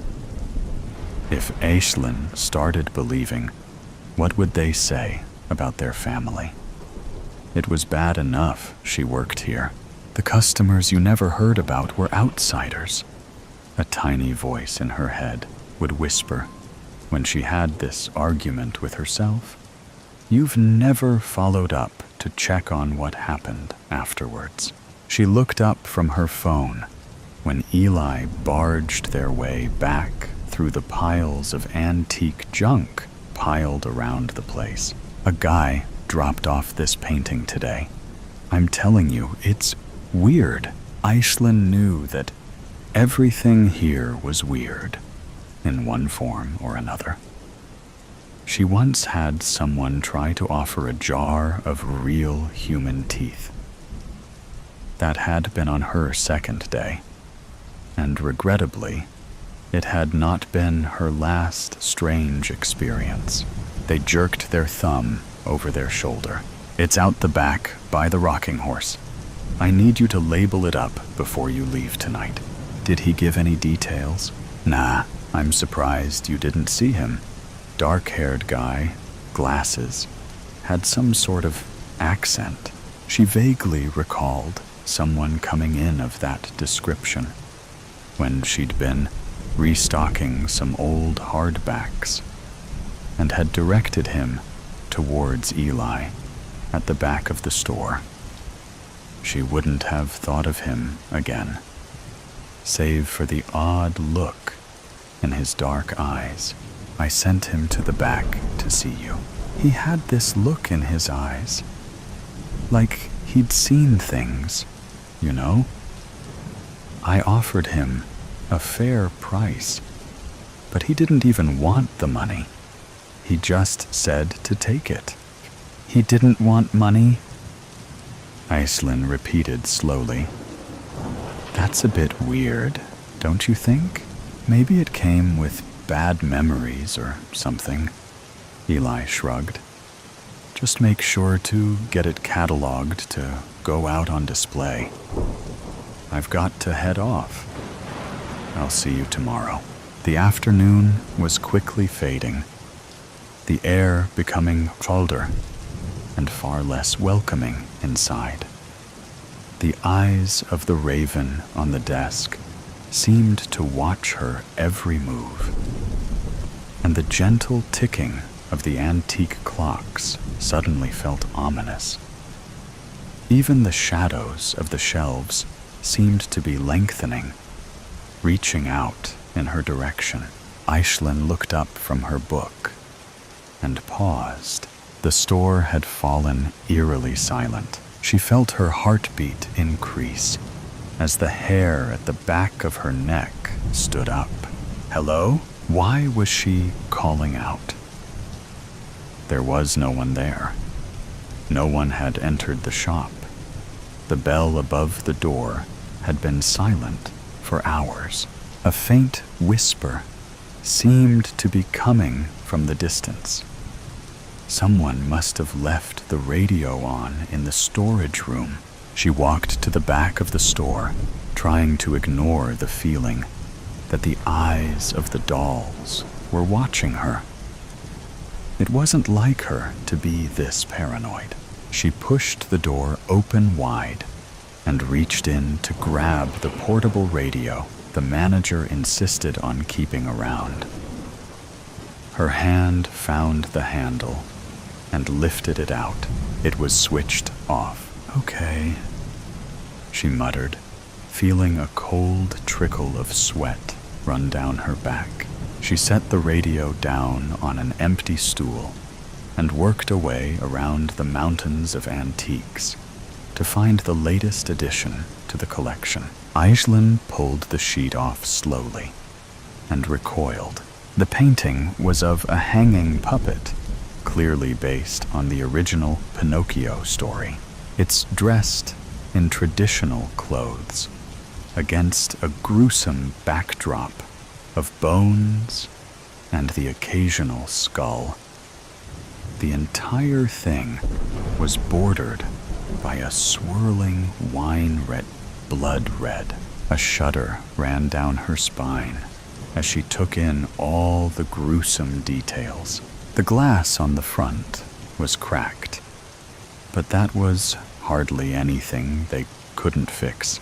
If Aislinn started believing, what would they say about their family? It was bad enough she worked here. The customers you never heard about were outsiders. A tiny voice in her head would whisper when she had this argument with herself. You've never followed up to check on what happened afterwards. She looked up from her phone when Eli barged their way back through the piles of antique junk piled around the place. A guy dropped off this painting today. I'm telling you, it's weird. Aislinn knew that everything here was weird, in one form or another. She once had someone try to offer a jar of real human teeth. That had been on her second day, and regrettably, it had not been her last strange experience. They jerked their thumb over their shoulder. It's out the back by the rocking horse. I need you to label it up before you leave tonight. Did he give any details? Nah, I'm surprised you didn't see him. Dark-haired guy, glasses, had some sort of accent. She vaguely recalled someone coming in of that description when she'd been restocking some old hardbacks and had directed him towards Eli at the back of the store. She wouldn't have thought of him again, save for the odd look in his dark eyes. I sent him to the back to see you. He had this look in his eyes, like he'd seen things, you know? I offered him a fair price, but he didn't even want the money. He just said to take it. He didn't want money? Aislinn repeated slowly. That's a bit weird, don't you think? Maybe it came with bad memories or something. Eli shrugged. Just make sure to get it cataloged to go out on display. I've got to head off. I'll see you tomorrow. The afternoon was quickly fading, the air becoming colder and far less welcoming inside. The eyes of the raven on the desk seemed to watch her every move, and the gentle ticking of the antique clocks suddenly felt ominous. Even the shadows of the shelves seemed to be lengthening, reaching out in her direction. Aisling looked up from her book and paused. The store had fallen eerily silent. She felt her heartbeat increase as the hair at the back of her neck stood up. Hello? Why was she calling out? There was no one there. No one had entered the shop. The bell above the door had been silent for hours. A faint whisper seemed to be coming from the distance. Someone must have left the radio on in the storage room. She walked to the back of the store, trying to ignore the feeling that the eyes of the dolls were watching her. It wasn't like her to be this paranoid. She pushed the door open wide and reached in to grab the portable radio the manager insisted on keeping around. Her hand found the handle and lifted it out. It was switched off. Okay, she muttered, feeling a cold trickle of sweat run down her back. She set the radio down on an empty stool and worked away around the mountains of antiques to find the latest addition to the collection. Aisling pulled the sheet off slowly and recoiled. The painting was of a hanging puppet, clearly based on the original Pinocchio story. It's dressed in traditional clothes against a gruesome backdrop of bones and the occasional skull. The entire thing was bordered by a swirling wine-red, blood red. A shudder ran down her spine as she took in all the gruesome details. The glass on the front was cracked, but that was hardly anything they couldn't fix.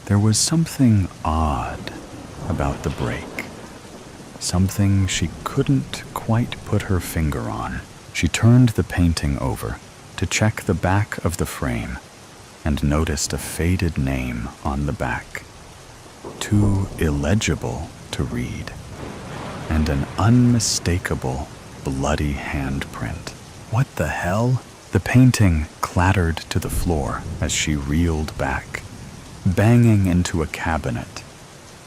There was something odd about the break, something she couldn't quite put her finger on. She turned the painting over to check the back of the frame and noticed a faded name on the back, too illegible to read, and an unmistakable bloody handprint. What the hell? The painting clattered to the floor as she reeled back, banging into a cabinet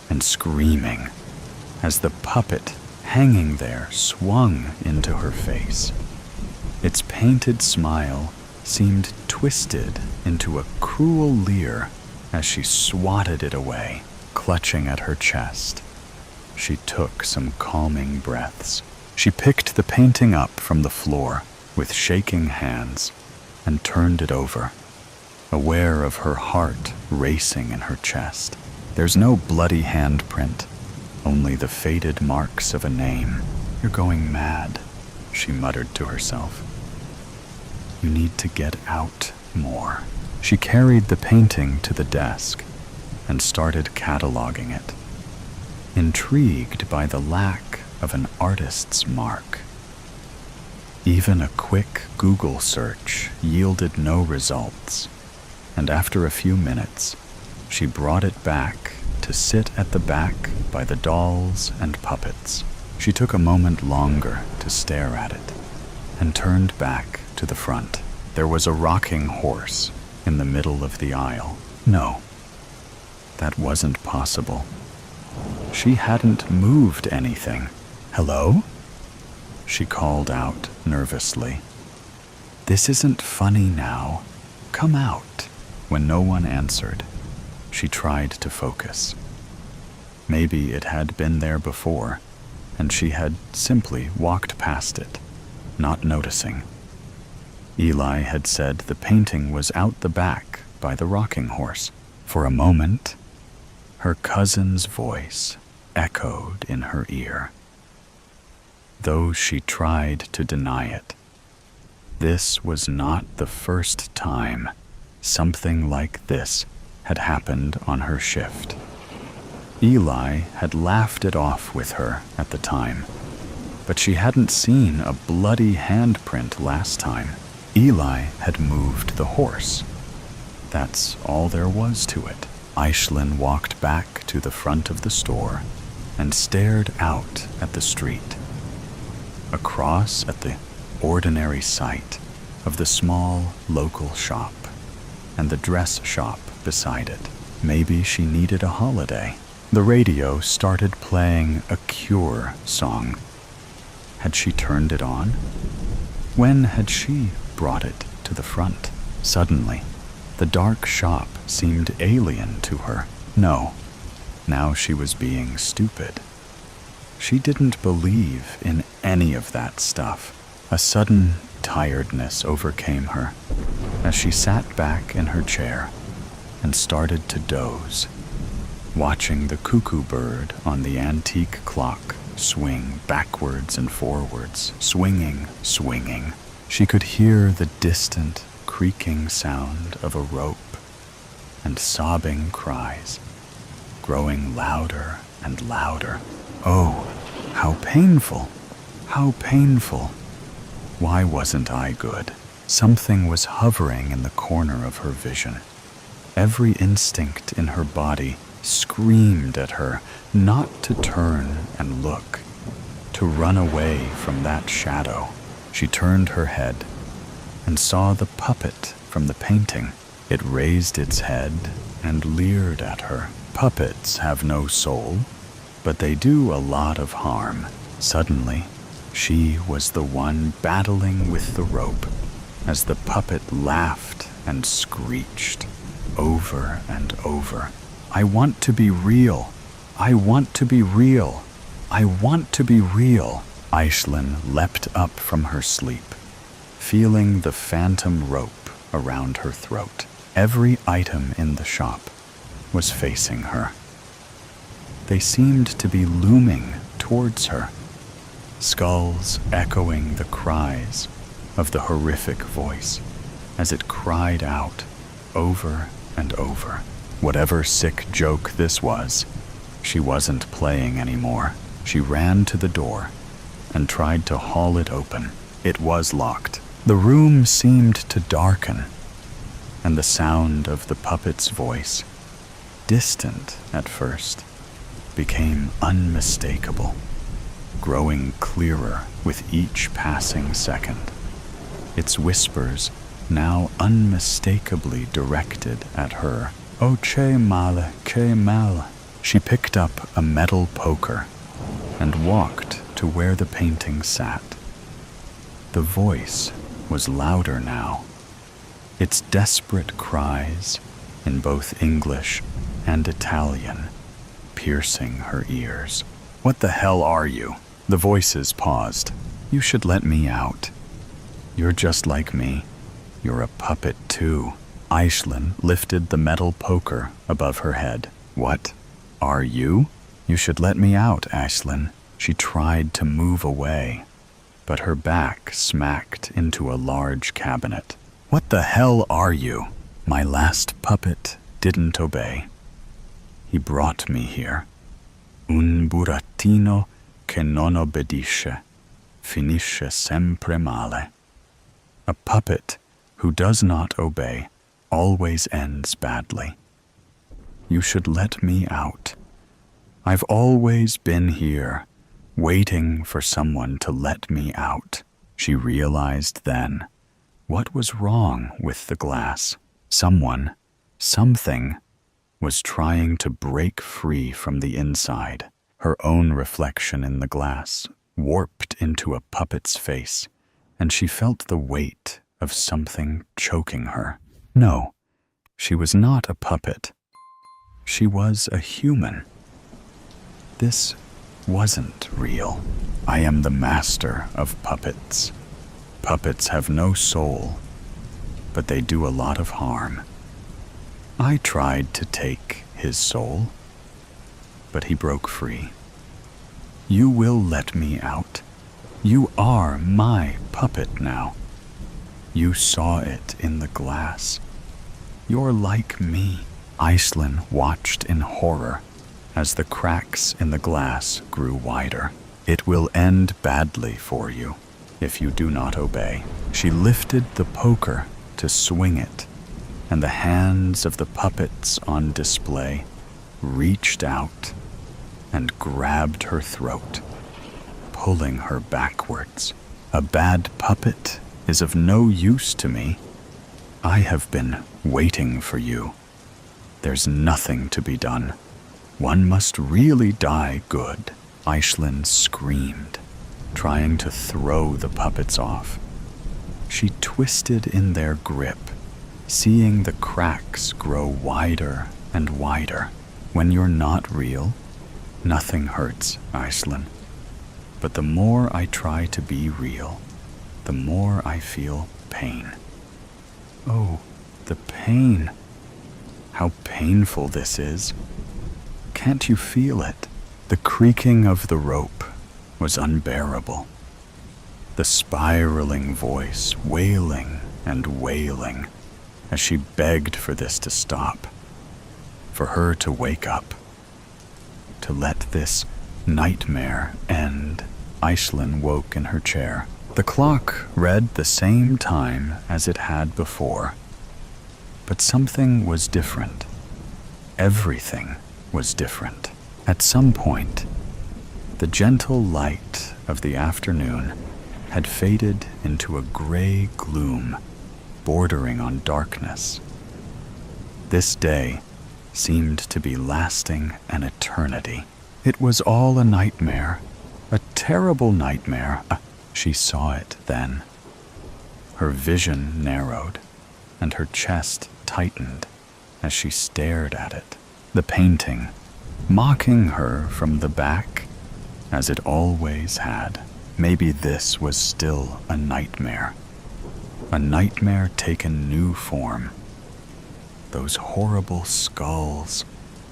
and screaming as the puppet hanging there swung into her face. Its painted smile seemed twisted into a cruel leer as she swatted it away, clutching at her chest. She took some calming breaths. She picked the painting up from the floor with shaking hands and turned it over, aware of her heart racing in her chest. There's no bloody handprint, only the faded marks of a name. You're going mad, she muttered to herself. You need to get out more. She carried the painting to the desk and started cataloging it, intrigued by the lack of an artist's mark. Even a quick Google search yielded no results, and after a few minutes, she brought it back to sit at the back by the dolls and puppets. She took a moment longer to stare at it and turned back to the front. There was a rocking horse in the middle of the aisle. No, that wasn't possible. She hadn't moved anything. Hello? She called out nervously. This isn't funny now. Come out. When no one answered, she tried to focus. Maybe it had been there before, and she had simply walked past it, not noticing. Eli had said the painting was out the back by the rocking horse. For a moment, her cousin's voice echoed in her ear. Though she tried to deny it, this was not the first time something like this had happened on her shift. Eli had laughed it off with her at the time, but she hadn't seen a bloody handprint last time. Eli had moved the horse. That's all there was to it. Aisling walked back to the front of the store and stared out at the street. Across at the ordinary sight of the small local shop and the dress shop beside it. Maybe she needed a holiday. The radio started playing a Cure song. Had she turned it on? When had she brought it to the front? Suddenly, the dark shop seemed alien to her. No, now she was being stupid. She didn't believe in any of that stuff. A sudden tiredness overcame her as she sat back in her chair and started to doze, watching the cuckoo bird on the antique clock swing backwards and forwards, swinging, swinging. She could hear the distant creaking sound of a rope and sobbing cries, growing louder and louder. Oh, how painful! How painful! Why wasn't I good? Something was hovering in the corner of her vision. Every instinct in her body screamed at her not to turn and look, to run away from that shadow. She turned her head and saw the puppet from the painting. It raised its head and leered at her. Puppets have no soul, but they do a lot of harm. Suddenly, she was the one battling with the rope as the puppet laughed and screeched over and over. I want to be real. I want to be real. I want to be real. Aisling leapt up from her sleep, feeling the phantom rope around her throat. Every item in the shop was facing her. They seemed to be looming towards her, skulls echoing the cries of the horrific voice as it cried out over and over. Whatever sick joke this was, she wasn't playing anymore. She ran to the door and tried to haul it open. It was locked. The room seemed to darken, and the sound of the puppet's voice, distant at first, became unmistakable, growing clearer with each passing second. Its whispers now unmistakably directed at her. Oh, che male, che male. She picked up a metal poker and walked to where the painting sat. The voice was louder now, its desperate cries in both English and Italian piercing her ears. What the hell are you? The voices paused. You should let me out. You're just like me. You're a puppet too. Aisling lifted the metal poker above her head. What? Are you? You should let me out, Aisling. She tried to move away, but her back smacked into a large cabinet. What the hell are you? My last puppet didn't obey. He brought me here. Un burattino che non obbedisce finisce sempre male. A puppet who does not obey always ends badly. You should let me out. I've always been here, waiting for someone to let me out. She realized then what was wrong with the glass. Someone, something, was trying to break free from the inside. Her own reflection in the glass warped into a puppet's face, and she felt the weight of something choking her. No, she was not a puppet. She was a human. This wasn't real. I am the master of puppets. Puppets have no soul but they do a lot of harm. I tried to take his soul, but he broke free. You will let me out. You are my puppet now. You saw it in the glass. You're like me. Iceland watched in horror as the cracks in the glass grew wider. It will end badly for you if you do not obey. She lifted the poker to swing it, and the hands of the puppets on display reached out and grabbed her throat, pulling her backwards. A bad puppet is of no use to me. I have been waiting for you. There's nothing to be done. One must really die good. Iceland screamed, trying to throw the puppets off. She twisted in their grip, seeing the cracks grow wider and wider. When you're not real, nothing hurts, Iceland. But the more I try to be real, the more I feel pain. Oh, the pain. How painful this is. Can't you feel it? The creaking of the rope was unbearable. The spiraling voice wailing and wailing as she begged for this to stop, for her to wake up, to let this nightmare end. Iceland woke in her chair. The clock read the same time as it had before, but something was different. Everything was different. At some point, the gentle light of the afternoon had faded into a gray gloom bordering on darkness. This day seemed to be lasting an eternity. It was all a nightmare, a terrible nightmare. She saw it then. Her vision narrowed, and her chest tightened as she stared at it. The painting, mocking her from the back, as it always had. Maybe this was still a nightmare taken new form. Those horrible skulls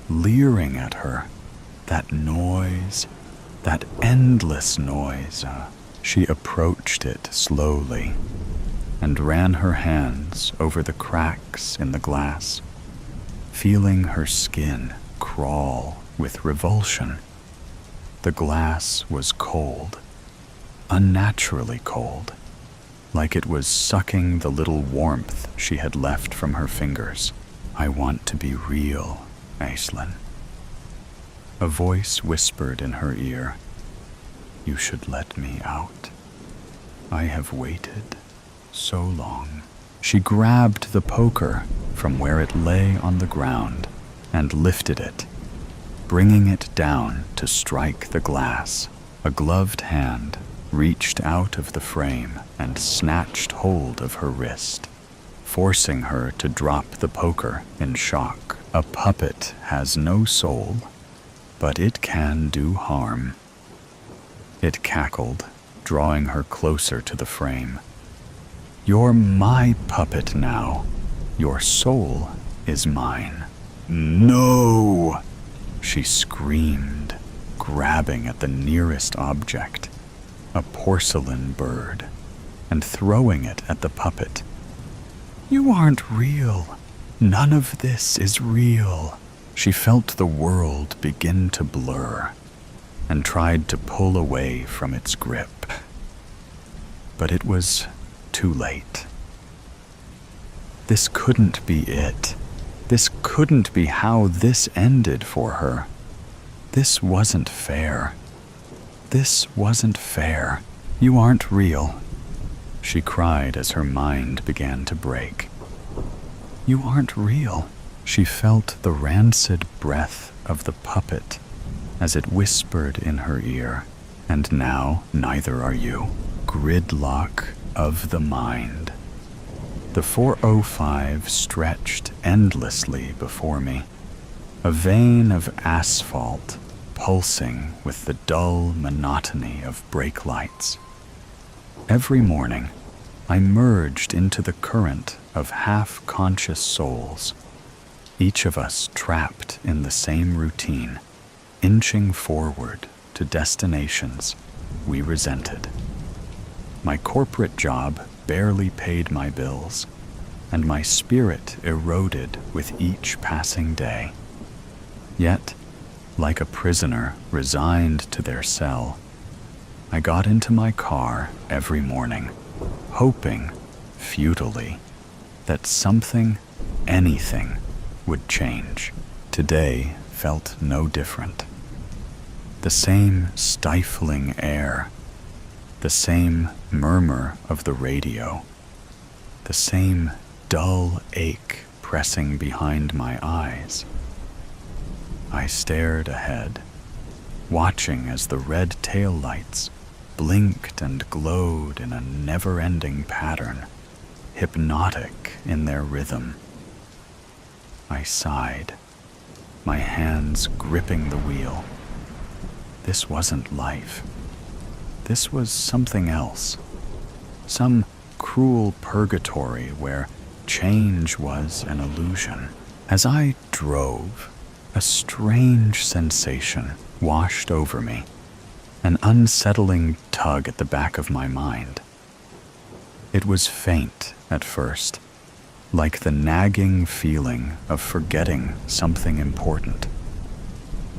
leering at her, that noise, that endless noise. She approached it slowly and ran her hands over the cracks in the glass, feeling her skin crawl with revulsion. The glass was cold, unnaturally cold, like it was sucking the little warmth she had left from her fingers. I want to be real, Aislinn. A voice whispered in her ear, you should let me out. I have waited so long. She grabbed the poker from where it lay on the ground and lifted it, bringing it down to strike the glass. A gloved hand reached out of the frame and snatched hold of her wrist, forcing her to drop the poker in shock. A puppet has no soul, but it can do harm. It cackled, drawing her closer to the frame. You're my puppet now. Your soul is mine. No! She screamed, grabbing at the nearest object, a porcelain bird, and throwing it at the puppet. You aren't real. None of this is real. She felt the world begin to blur and tried to pull away from its grip. But it was too late. This couldn't be it. This couldn't be how this ended for her. This wasn't fair. This wasn't fair. You aren't real, she cried as her mind began to break. You aren't real. She felt the rancid breath of the puppet as it whispered in her ear. And now neither are you. Gridlock of the mind. The 405 stretched endlessly before me, a vein of asphalt pulsing with the dull monotony of brake lights. Every morning, I merged into the current of half-conscious souls, each of us trapped in the same routine, inching forward to destinations we resented. My corporate job barely paid my bills, and my spirit eroded with each passing day. Yet, like a prisoner resigned to their cell, I got into my car every morning, hoping, futilely, that something, anything, would change. Today felt no different. The same stifling air, the same murmur of the radio, the same dull ache pressing behind my eyes. I stared ahead, watching as the red taillights blinked and glowed in a never-ending pattern, hypnotic in their rhythm. I sighed, my hands gripping the wheel. This wasn't life. This was something else, some cruel purgatory where change was an illusion. As I drove, a strange sensation washed over me, an unsettling tug at the back of my mind. It was faint at first, like the nagging feeling of forgetting something important.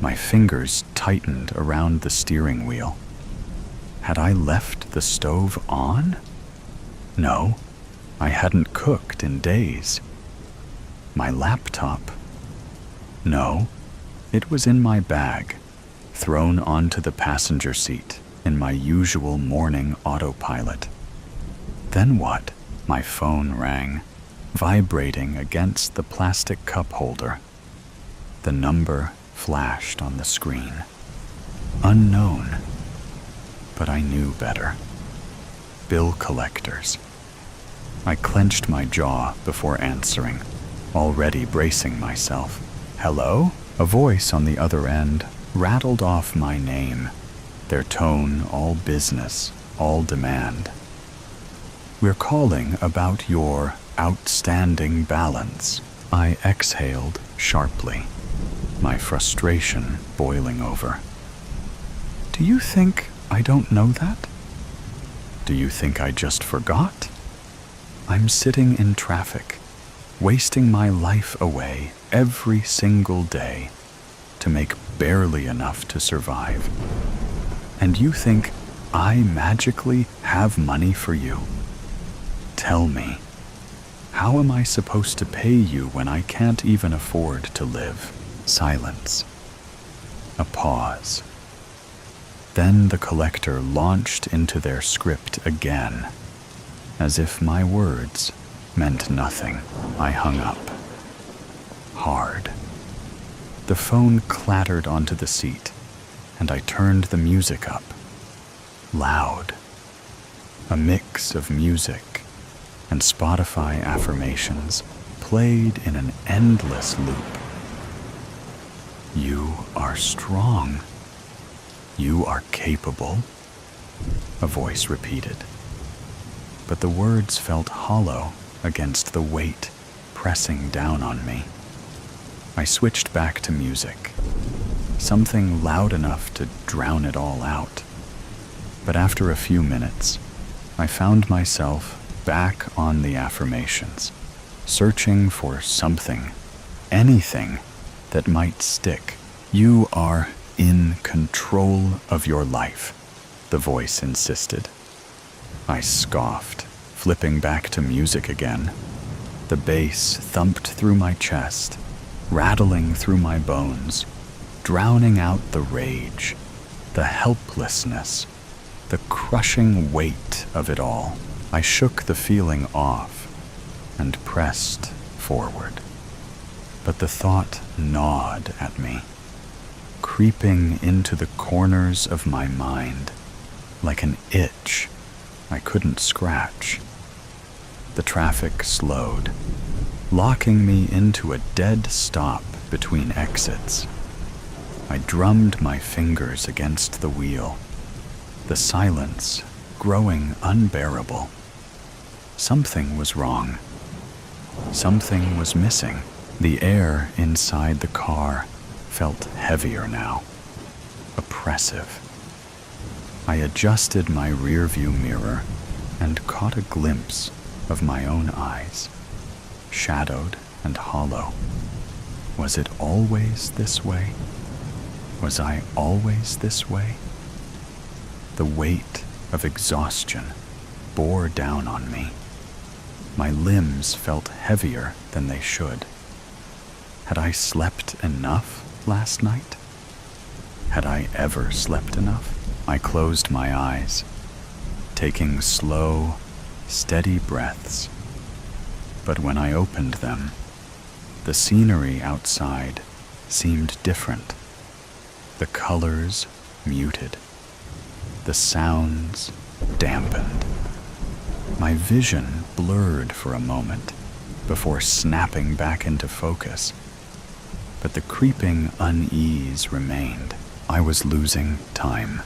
My fingers tightened around the steering wheel. Had I left the stove on? No, I hadn't cooked in days. My laptop? No, it was in my bag, thrown onto the passenger seat in my usual morning autopilot. Then what? My phone rang, vibrating against the plastic cup holder. The number flashed on the screen. Unknown. But I knew better. Bill collectors. I clenched my jaw before answering, already bracing myself. Hello? A voice on the other end rattled off my name, their tone all business, all demand. We're calling about your outstanding balance. I exhaled sharply, my frustration boiling over. Do you think I don't know that? Do you think I just forgot? I'm sitting in traffic, wasting my life away every single day to make barely enough to survive. And you think I magically have money for you? Tell me, how am I supposed to pay you when I can't even afford to live? Silence. A pause. Then the collector launched into their script again, as if my words meant nothing. I hung up. Hard. The phone clattered onto the seat, and I turned the music up. Loud. A mix of music and Spotify affirmations played in an endless loop. You are strong. You are capable, a voice repeated. But the words felt hollow against the weight pressing down on me. I switched back to music, something loud enough to drown it all out. But after a few minutes, I found myself back on the affirmations, searching for something, anything that might stick. You are in control of your life, the voice insisted. I scoffed, flipping back to music again. The bass thumped through my chest, rattling through my bones, drowning out the rage, the helplessness, the crushing weight of it all. I shook the feeling off and pressed forward. But the thought gnawed at me, creeping into the corners of my mind like an itch I couldn't scratch. The traffic slowed, locking me into a dead stop between exits. I drummed my fingers against the wheel, the silence growing unbearable. Something was wrong. Something was missing. The air inside the car felt heavier now, oppressive. I adjusted my rearview mirror and caught a glimpse of my own eyes, shadowed and hollow. Was it always this way? Was I always this way? The weight of exhaustion bore down on me. My limbs felt heavier than they should. Had I slept enough last night? Had I ever slept enough? I closed my eyes, taking slow, steady breaths. But when I opened them, the scenery outside seemed different. The colors muted. The sounds dampened. My vision blurred for a moment before snapping back into focus. But the creeping unease remained. I was losing time.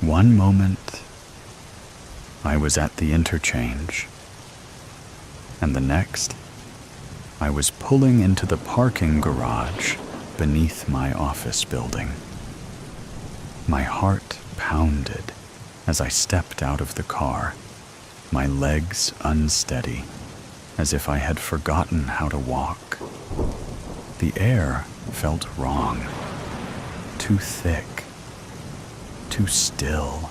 One moment, I was at the interchange, and the next, I was pulling into the parking garage beneath my office building. My heart pounded as I stepped out of the car, my legs unsteady, as if I had forgotten how to walk. The air felt wrong, too thick, too still.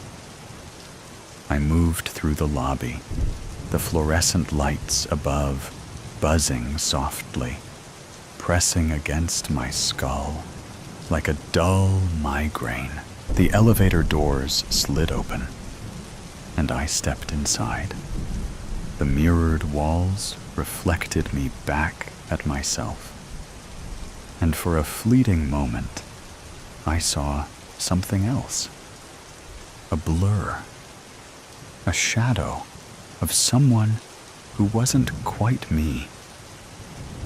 I moved through the lobby, the fluorescent lights above buzzing softly, pressing against my skull like a dull migraine. The elevator doors slid open, and I stepped inside. The mirrored walls reflected me back at myself. And for a fleeting moment, I saw something else. A blur, a shadow of someone who wasn't quite me.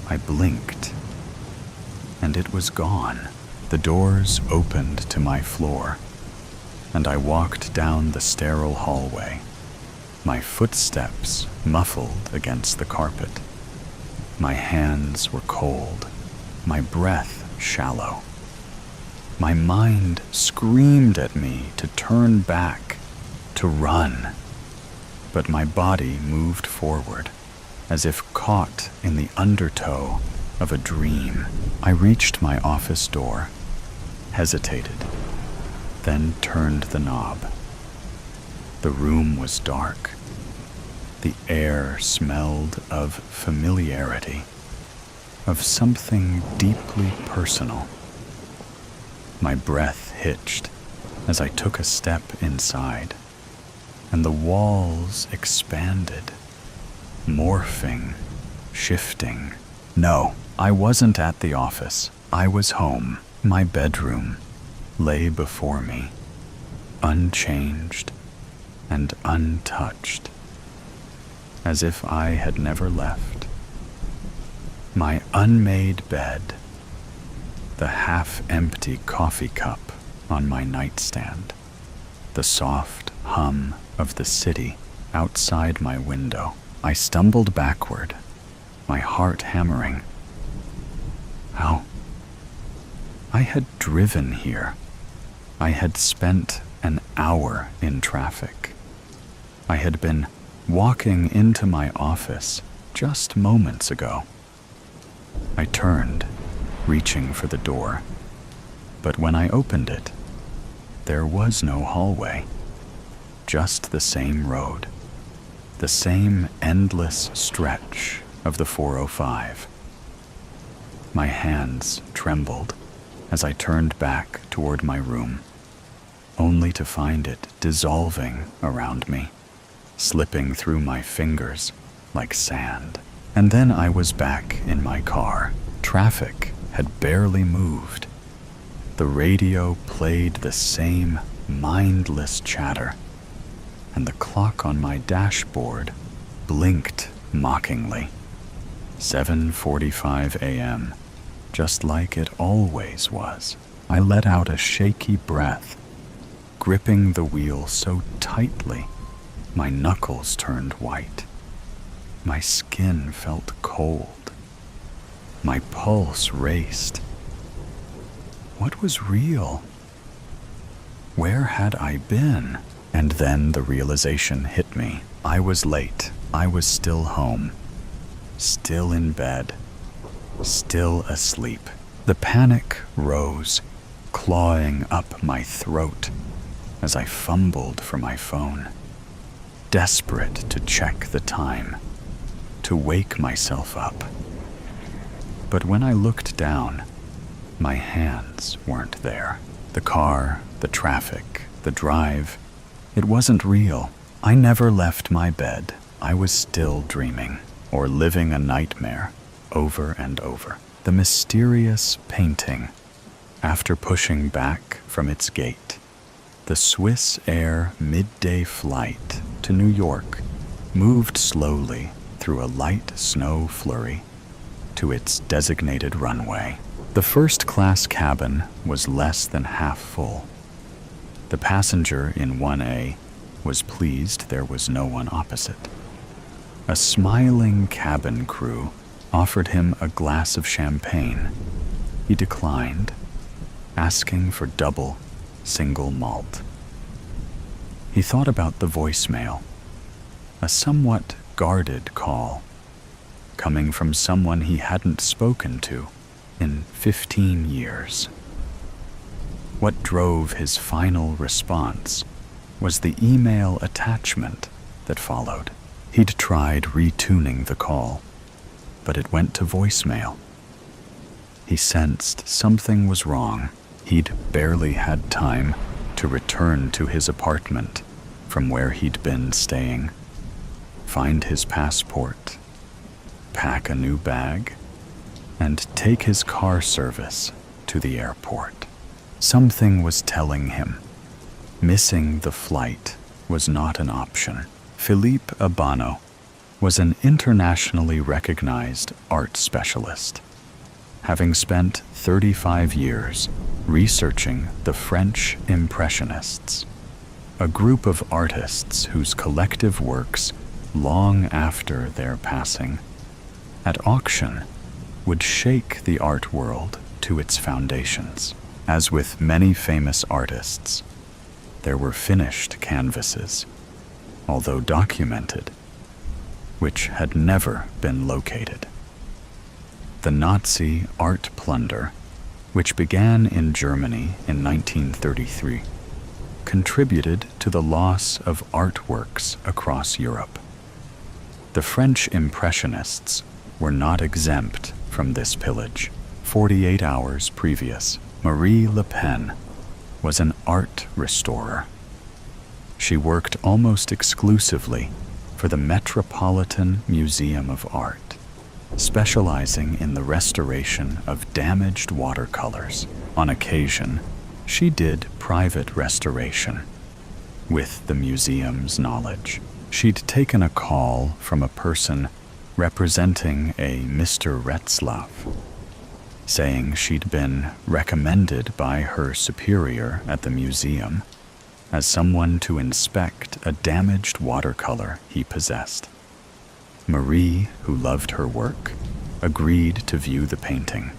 I blinked, and it was gone. The doors opened to my floor, and I walked down the sterile hallway, my footsteps muffled against the carpet. My hands were cold, my breath shallow. My mind screamed at me to turn back, to run, but my body moved forward, as if caught in the undertow of a dream. I reached my office door, hesitated, then turned the knob. The room was dark. The air smelled of familiarity, of something deeply personal. My breath hitched as I took a step inside, and the walls expanded, morphing, shifting. No, I wasn't at the office. I was home. My bedroom lay before me, unchanged and untouched, as if I had never left. My unmade bed, the half-empty coffee cup on my nightstand, the soft hum of the city outside my window. I stumbled backward, my heart hammering. How? I had driven here. I had spent an hour in traffic. I had been walking into my office just moments ago. I turned, reaching for the door, but when I opened it, there was no hallway, just the same road, the same endless stretch of the 405. My hands trembled as I turned back toward my room, only to find it dissolving around me, slipping through my fingers like sand. And then I was back in my car. Traffic had barely moved. The radio played the same mindless chatter, and the clock on my dashboard blinked mockingly. 7:45 a.m., just like it always was. I let out a shaky breath, gripping the wheel so tightly My knuckles turned white. My skin felt cold. My pulse raced. What was real? Where had I been? And then the realization hit me. I was late. I was still home. Still in bed. Still asleep. The panic rose, clawing up my throat as I fumbled for my phone, desperate to check the time, to wake myself up. But when I looked down, my hands weren't there. The car, the traffic, the drive, it wasn't real. I never left my bed. I was still dreaming, or living a nightmare, over and over. The mysterious painting. After pushing back from its gate, the Swiss Air midday flight to New York moved slowly through a light snow flurry to its designated runway. The first-class cabin was less than half full. The passenger in 1A was pleased there was no one opposite. A smiling cabin crew offered him a glass of champagne. He declined, asking for double single malt. He thought about the voicemail, a somewhat guarded call, coming from someone he hadn't spoken to in 15 years. What drove his final response was the email attachment that followed. He'd tried retuning the call, but it went to voicemail. He sensed something was wrong. He'd barely had time to return to his apartment from where he'd been staying, find his passport, pack a new bag, and take his car service to the airport. Something was telling him missing the flight was not an option. Philippe Abano was an internationally recognized art specialist, having spent 35 years researching the French Impressionists, a group of artists whose collective works, long after their passing, at auction, would shake the art world to its foundations. As with many famous artists, there were finished canvases, although documented, which had never been located. The Nazi art plunder, which began in Germany in 1933, contributed to the loss of artworks across Europe. The French Impressionists were not exempt from this pillage. 48 hours previous, Marie Le Pen was an art restorer. She worked almost exclusively for the Metropolitan Museum of Art, specializing in the restoration of damaged watercolors. On occasion, she did private restoration. With the museum's knowledge, she'd taken a call from a person representing a Mr. Retzlaff, saying she'd been recommended by her superior at the museum as someone to inspect a damaged watercolor he possessed. Marie, who loved her work, agreed to view the painting.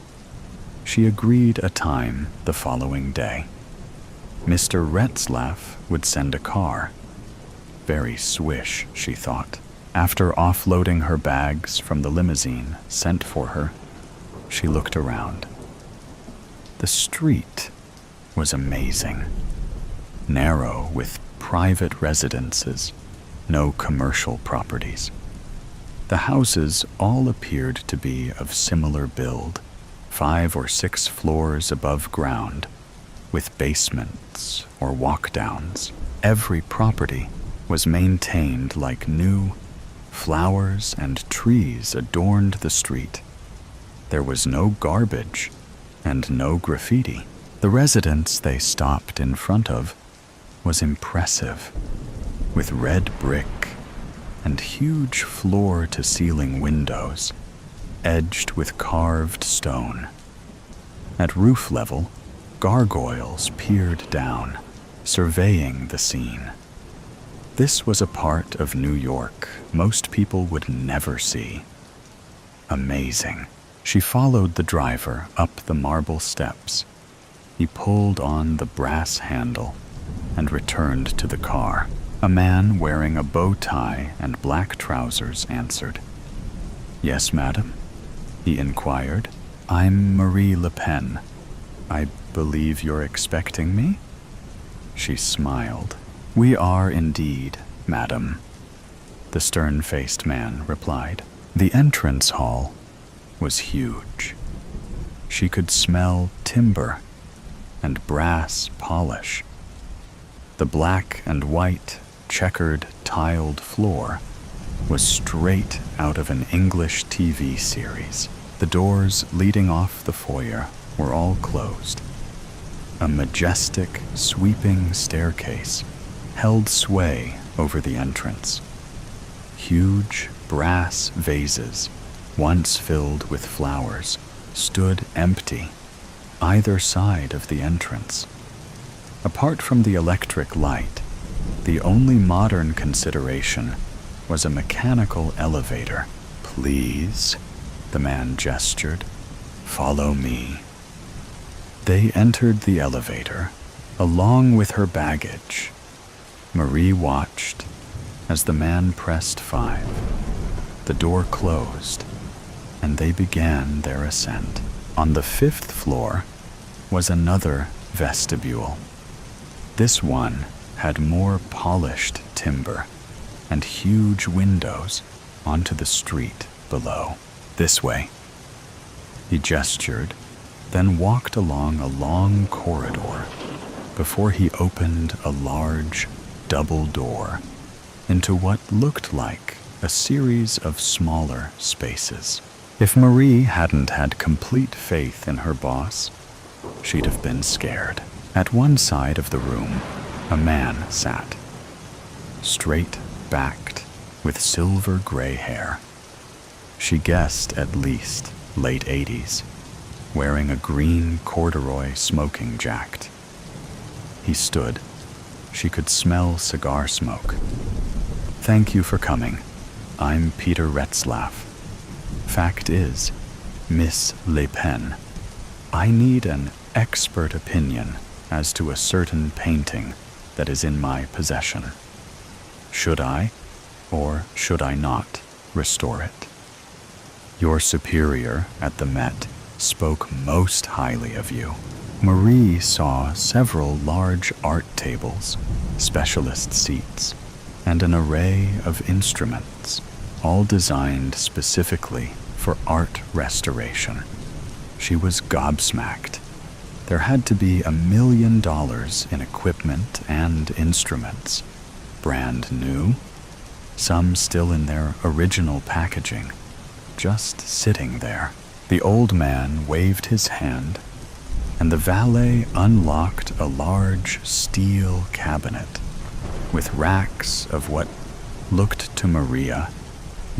She agreed a time the following day. Mr. Retzlaff would send a car. Very swish, she thought. After offloading her bags from the limousine sent for her, she looked around. The street was amazing. Narrow, with private residences, no commercial properties. The houses all appeared to be of similar build, 5 or 6 floors above ground, with basements or walk-downs. Every property was maintained like new. Flowers and trees adorned the street. There was no garbage and no graffiti. The residence they stopped in front of was impressive, with red brick and huge floor-to-ceiling windows, edged with carved stone. At roof level, gargoyles peered down, surveying the scene. This was a part of New York most people would never see. Amazing. She followed the driver up the marble steps. He pulled on the brass handle and returned to the car. A man wearing a bow tie and black trousers answered. "Yes, madam?" he inquired. "I'm Marie Le Pen. I believe you're expecting me?" She smiled. "We are indeed, madam," the stern-faced man replied. The entrance hall was huge. She could smell timber and brass polish. The black and white checkered tiled floor was straight out of an English TV series. The doors leading off the foyer were all closed. A majestic, sweeping staircase held sway over the entrance. Huge brass vases, once filled with flowers, stood empty either side of the entrance. Apart from the electric light, the only modern consideration was a mechanical elevator. "Please," the man gestured, "follow me." They entered the elevator, along with her baggage. Marie watched as the man pressed 5. The door closed, and they began their ascent. On the 5th floor was another vestibule. This one had more polished timber and huge windows onto the street below. "This way." He gestured, then walked along a long corridor before he opened a large double door into what looked like a series of smaller spaces. If Marie hadn't had complete faith in her boss, she'd have been scared. At one side of the room, a man sat, straight-backed, with silver-gray hair. She guessed at least late 80s, wearing a green corduroy smoking jacket. He stood. She could smell cigar smoke. "Thank you for coming. I'm Peter Retzlaff. Fact is, Miss Le Pen, I need an expert opinion as to a certain painting that is in my possession. Should I, or should I not, restore it? Your superior at the Met spoke most highly of you." Marie saw several large art tables, specialist seats, and an array of instruments, all designed specifically for art restoration. She was gobsmacked. There had to be $1 million in equipment and instruments, brand new, some still in their original packaging, just sitting there. The old man waved his hand, and the valet unlocked a large steel cabinet with racks of what looked to Maria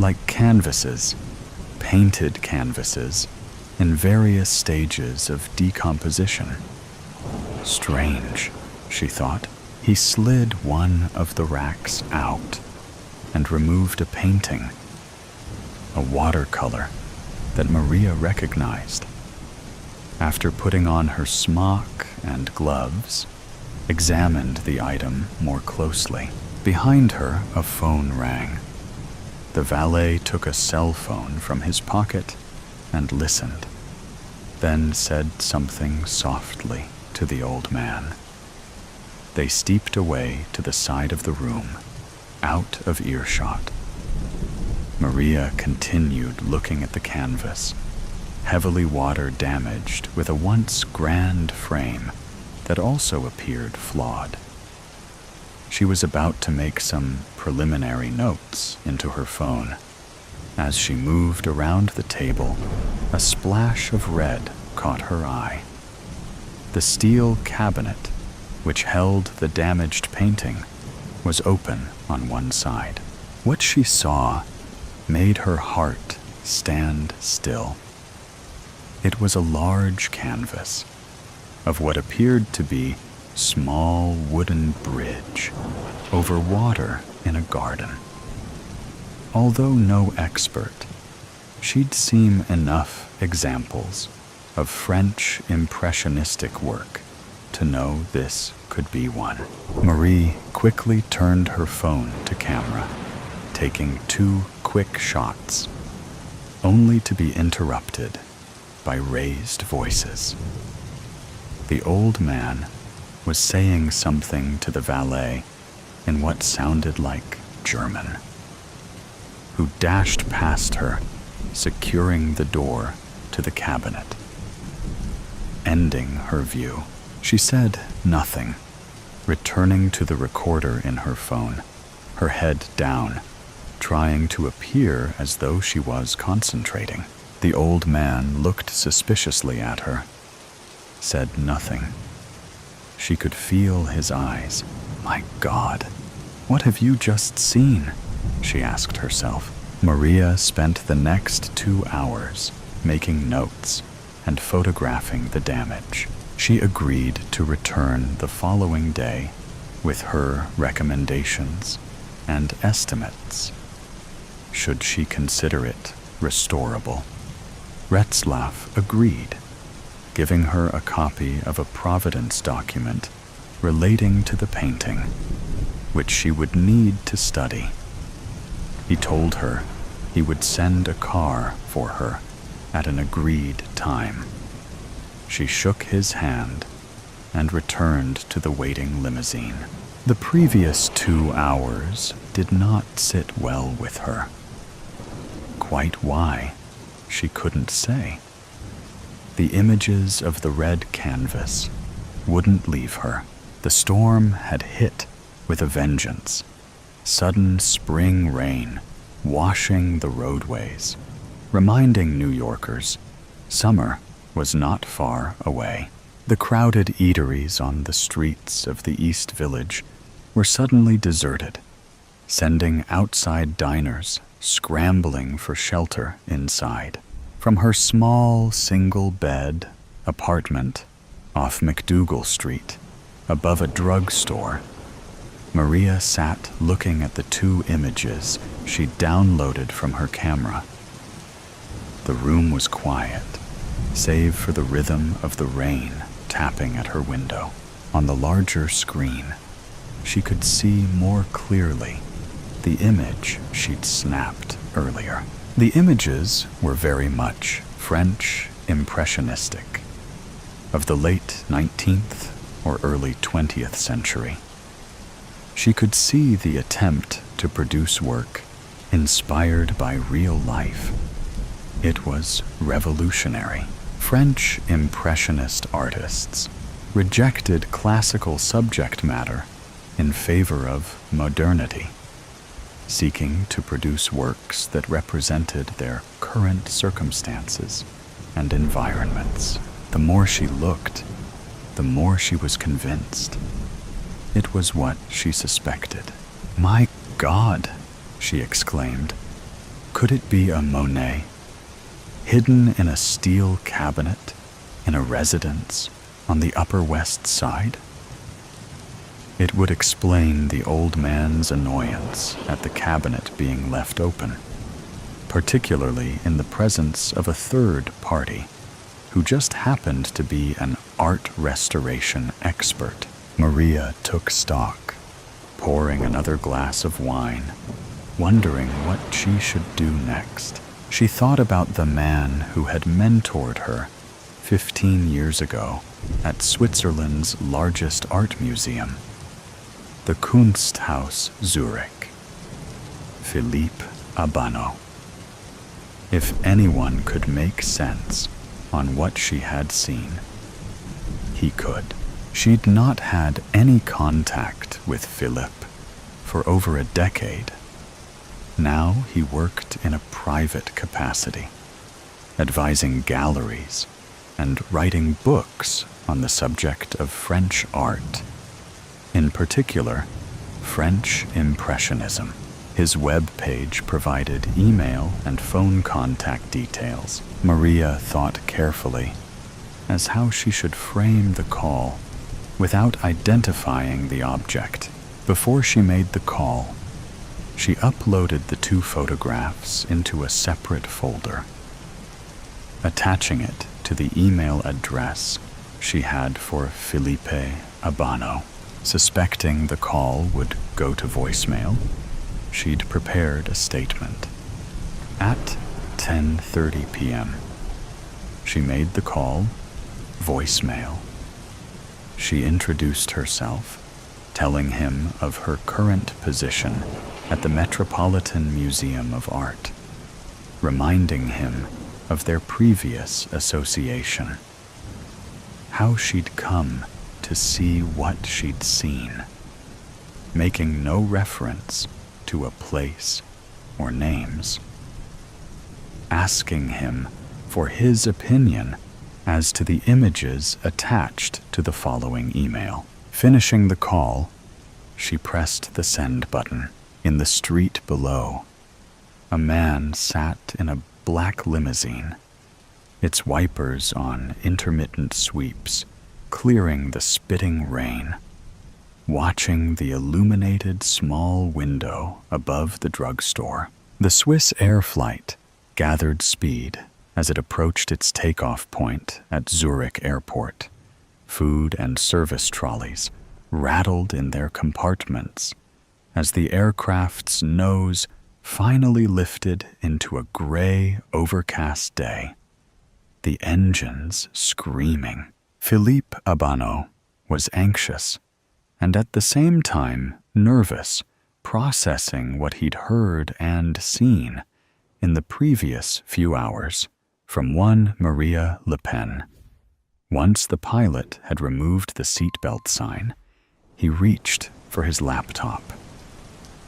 like canvases, painted canvases, in various stages of decomposition. Strange, she thought. He slid one of the racks out and removed a painting, a watercolor that Maria recognized. After putting on her smock and gloves, examined the item more closely. Behind her, a phone rang. The valet took a cell phone from his pocket and listened, then said something softly to the old man. They steeped away to the side of the room, out of earshot. Maria continued looking at the canvas, heavily water-damaged with a once grand frame that also appeared flawed. She was about to make some preliminary notes into her phone. As she moved around the table, a splash of red caught her eye. The steel cabinet, which held the damaged painting, was open on one side. What she saw made her heart stand still. It was a large canvas of what appeared to be small wooden bridge over water in a garden. Although no expert, she'd seen enough examples of French impressionistic work to know this could be one. Marie quickly turned her phone to camera, taking 2 quick shots, only to be interrupted by raised voices. The old man was saying something to the valet in what sounded like German, who dashed past her, securing the door to the cabinet, ending her view. She said nothing, returning to the recorder in her phone, her head down, trying to appear as though she was concentrating. The old man looked suspiciously at her, said nothing. She could feel his eyes. My God, what have you just seen? She asked herself. Maria spent the next 2 hours making notes and photographing the damage. She agreed to return the following day with her recommendations and estimates, should she consider it restorable. Retzlaff agreed, giving her a copy of a providence document relating to the painting, which she would need to study. He told her he would send a car for her at an agreed time. She shook his hand and returned to the waiting limousine. The previous 2 hours did not sit well with her. Quite why, she couldn't say. The images of the red canvas wouldn't leave her. The storm had hit with a vengeance. Sudden spring rain washing the roadways, reminding New Yorkers summer was not far away. The crowded eateries on the streets of the East Village were suddenly deserted, sending outside diners scrambling for shelter inside. From her small single-bed apartment off McDougal Street, above a drugstore, Maria sat looking at the 2 images she'd downloaded from her camera. The room was quiet, save for the rhythm of the rain tapping at her window. On the larger screen, she could see more clearly the image she'd snapped earlier. The images were very much French impressionistic, of the late 19th or early 20th century. She could see the attempt to produce work inspired by real life. It was revolutionary. French impressionist artists rejected classical subject matter in favor of modernity, seeking to produce works that represented their current circumstances and environments. The more she looked, the more she was convinced. It was what she suspected. My God, she exclaimed. Could it be a Monet, hidden in a steel cabinet in a residence on the Upper West Side? It would explain the old man's annoyance at the cabinet being left open, particularly in the presence of a third party who just happened to be an art restoration expert. Maria took stock, pouring another glass of wine, wondering what she should do next. She thought about the man who had mentored her 15 years ago at Switzerland's largest art museum, the Kunsthaus Zurich, Philippe Abano. If anyone could make sense on what she had seen, he could. She'd not had any contact with Philippe for over a decade. Now he worked in a private capacity, advising galleries and writing books on the subject of French art, in particular, French Impressionism. His web page provided email and phone contact details. Maria thought carefully as how she should frame the call without identifying the object Before she made the call, she uploaded the 2 photographs into a separate folder, attaching it to the email address she had for Felipe Abano. Suspecting the call would go to voicemail, she'd prepared a statement. At 10:30 p.m., she made the call, voicemail. She introduced herself, telling him of her current position at the Metropolitan Museum of Art, reminding him of their previous association, how she'd come to see what she'd seen, making no reference to a place or names, asking him for his opinion as to the images attached to the following email. Finishing the call, she pressed the send button. In the street below, a man sat in a black limousine, its wipers on intermittent sweeps, clearing the spitting rain, watching the illuminated small window above the drugstore. The Swiss Air flight gathered speed as it approached its takeoff point at Zurich Airport. Food and service trolleys rattled in their compartments as the aircraft's nose finally lifted into a gray, overcast day, the engines screaming. Philippe Abano was anxious and at the same time nervous, processing what he'd heard and seen in the previous few hours from one Maria Le Pen. Once the pilot had removed the seatbelt sign, he reached for his laptop.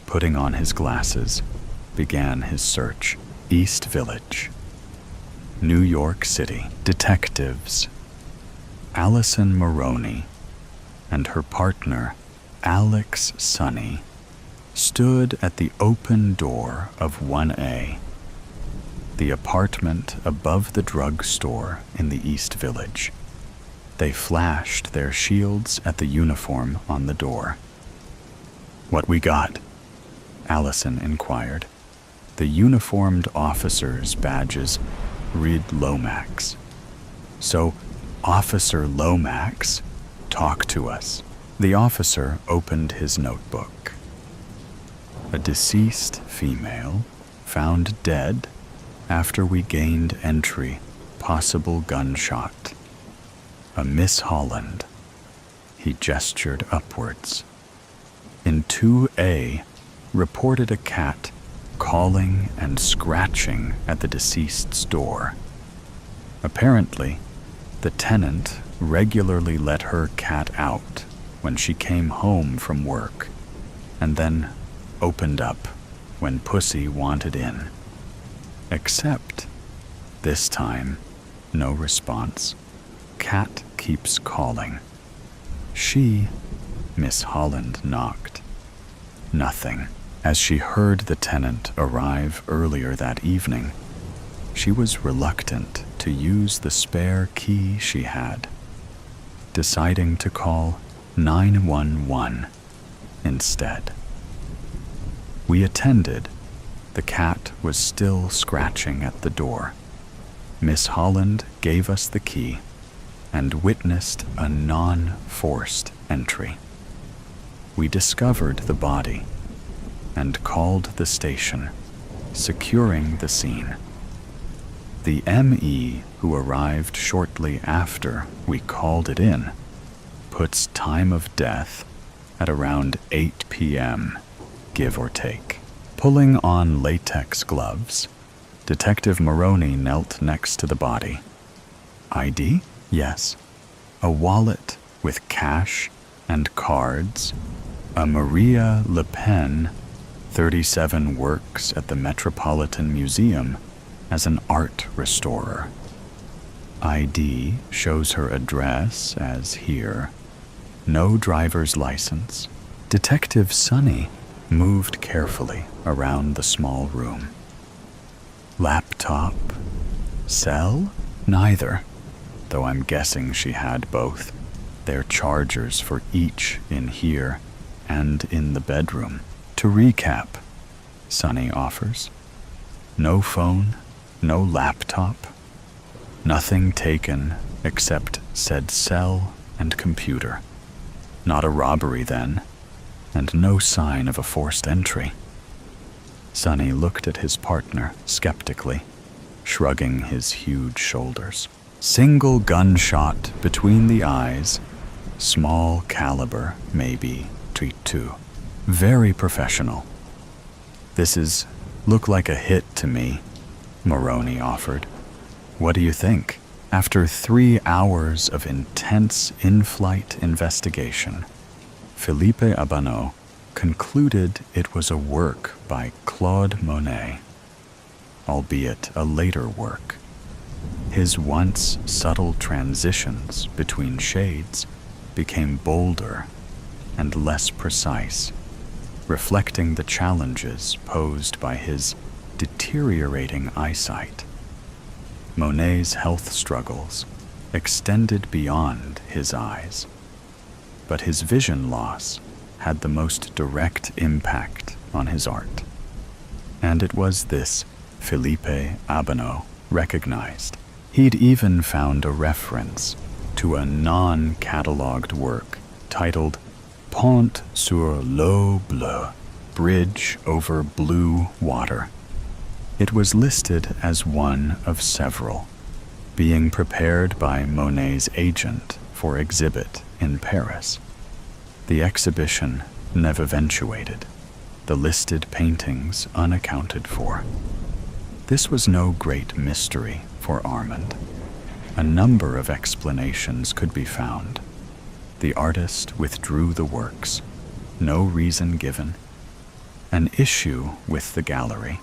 Putting on his glasses, began his search. East Village, New York City. Detectives Allison Maroney and her partner, Alex Sonny, stood at the open door of 1A, the apartment above the drugstore in the East Village. They flashed their shields at the uniform on the door. "What we got?" Allison inquired. The uniformed officers' badges read Lomax. "So, Officer Lomax, talk to us." The officer opened his notebook. A deceased female found dead after we gained entry, possible gunshot. A Miss Holland. He gestured upwards. In 2A, reported a cat calling and scratching at the deceased's door. Apparently, the tenant regularly let her cat out when she came home from work, and then opened up when Pussy wanted in. Except, this time, no response. Cat keeps calling. She, Miss Holland, knocked. Nothing. As she heard the tenant arrive earlier that evening, she was reluctant to use the spare key she had, deciding to call 911 instead. We attended. The cat was still scratching at the door. Miss Holland gave us the key and witnessed a non-forced entry. We discovered the body and called the station, securing the scene. The ME who arrived shortly after we called it in puts time of death at around 8 p.m., give or take. Pulling on latex gloves, Detective Maroney knelt next to the body. ID? Yes. A wallet with cash and cards. A Maria Le Pen, 37, works at the Metropolitan Museum as an art restorer. ID shows her address as here. No driver's license. Detective Sonny moved carefully around the small room. Laptop? Cell? Neither, though I'm guessing she had both. They're chargers for each in here, and in the bedroom. To recap, Sonny offers. No phone, no laptop, nothing taken except said cell and computer. Not a robbery then, and no sign of a forced entry. Sonny looked at his partner skeptically, shrugging his huge shoulders. Single gunshot between the eyes, small caliber, maybe .32. Very professional. This look like a hit to me, Moroni offered. What do you think? After 3 hours of intense in-flight investigation, Felipe Abano concluded it was a work by Claude Monet, albeit a later work. His once subtle transitions between shades became bolder and less precise, reflecting the challenges posed by his deteriorating eyesight. Monet's health struggles extended beyond his eyes, but his vision loss had the most direct impact on his art. And it was this Felipe Abano recognized. He'd even found a reference to a non-catalogued work titled Pont sur l'eau bleue, Bridge over Blue Water. It was listed as one of several, being prepared by Monet's agent for exhibit in Paris. The exhibition never eventuated, the listed paintings unaccounted for. This was no great mystery for Armand. A number of explanations could be found. The artist withdrew the works, no reason given, an issue with the gallery,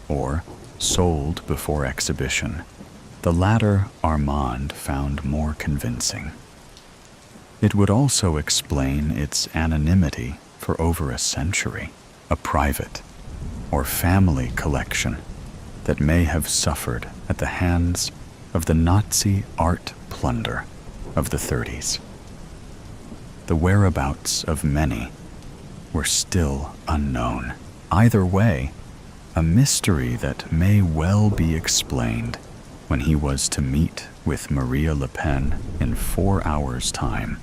or sold before exhibition. The latter Armand found more convincing. It would also explain its anonymity for over a century, a private or family collection that may have suffered at the hands of the Nazi art plunder of the 30s. The whereabouts of many were still unknown. Either way, a mystery that may well be explained when he was to meet with Maria Le Pen in 4 hours' time.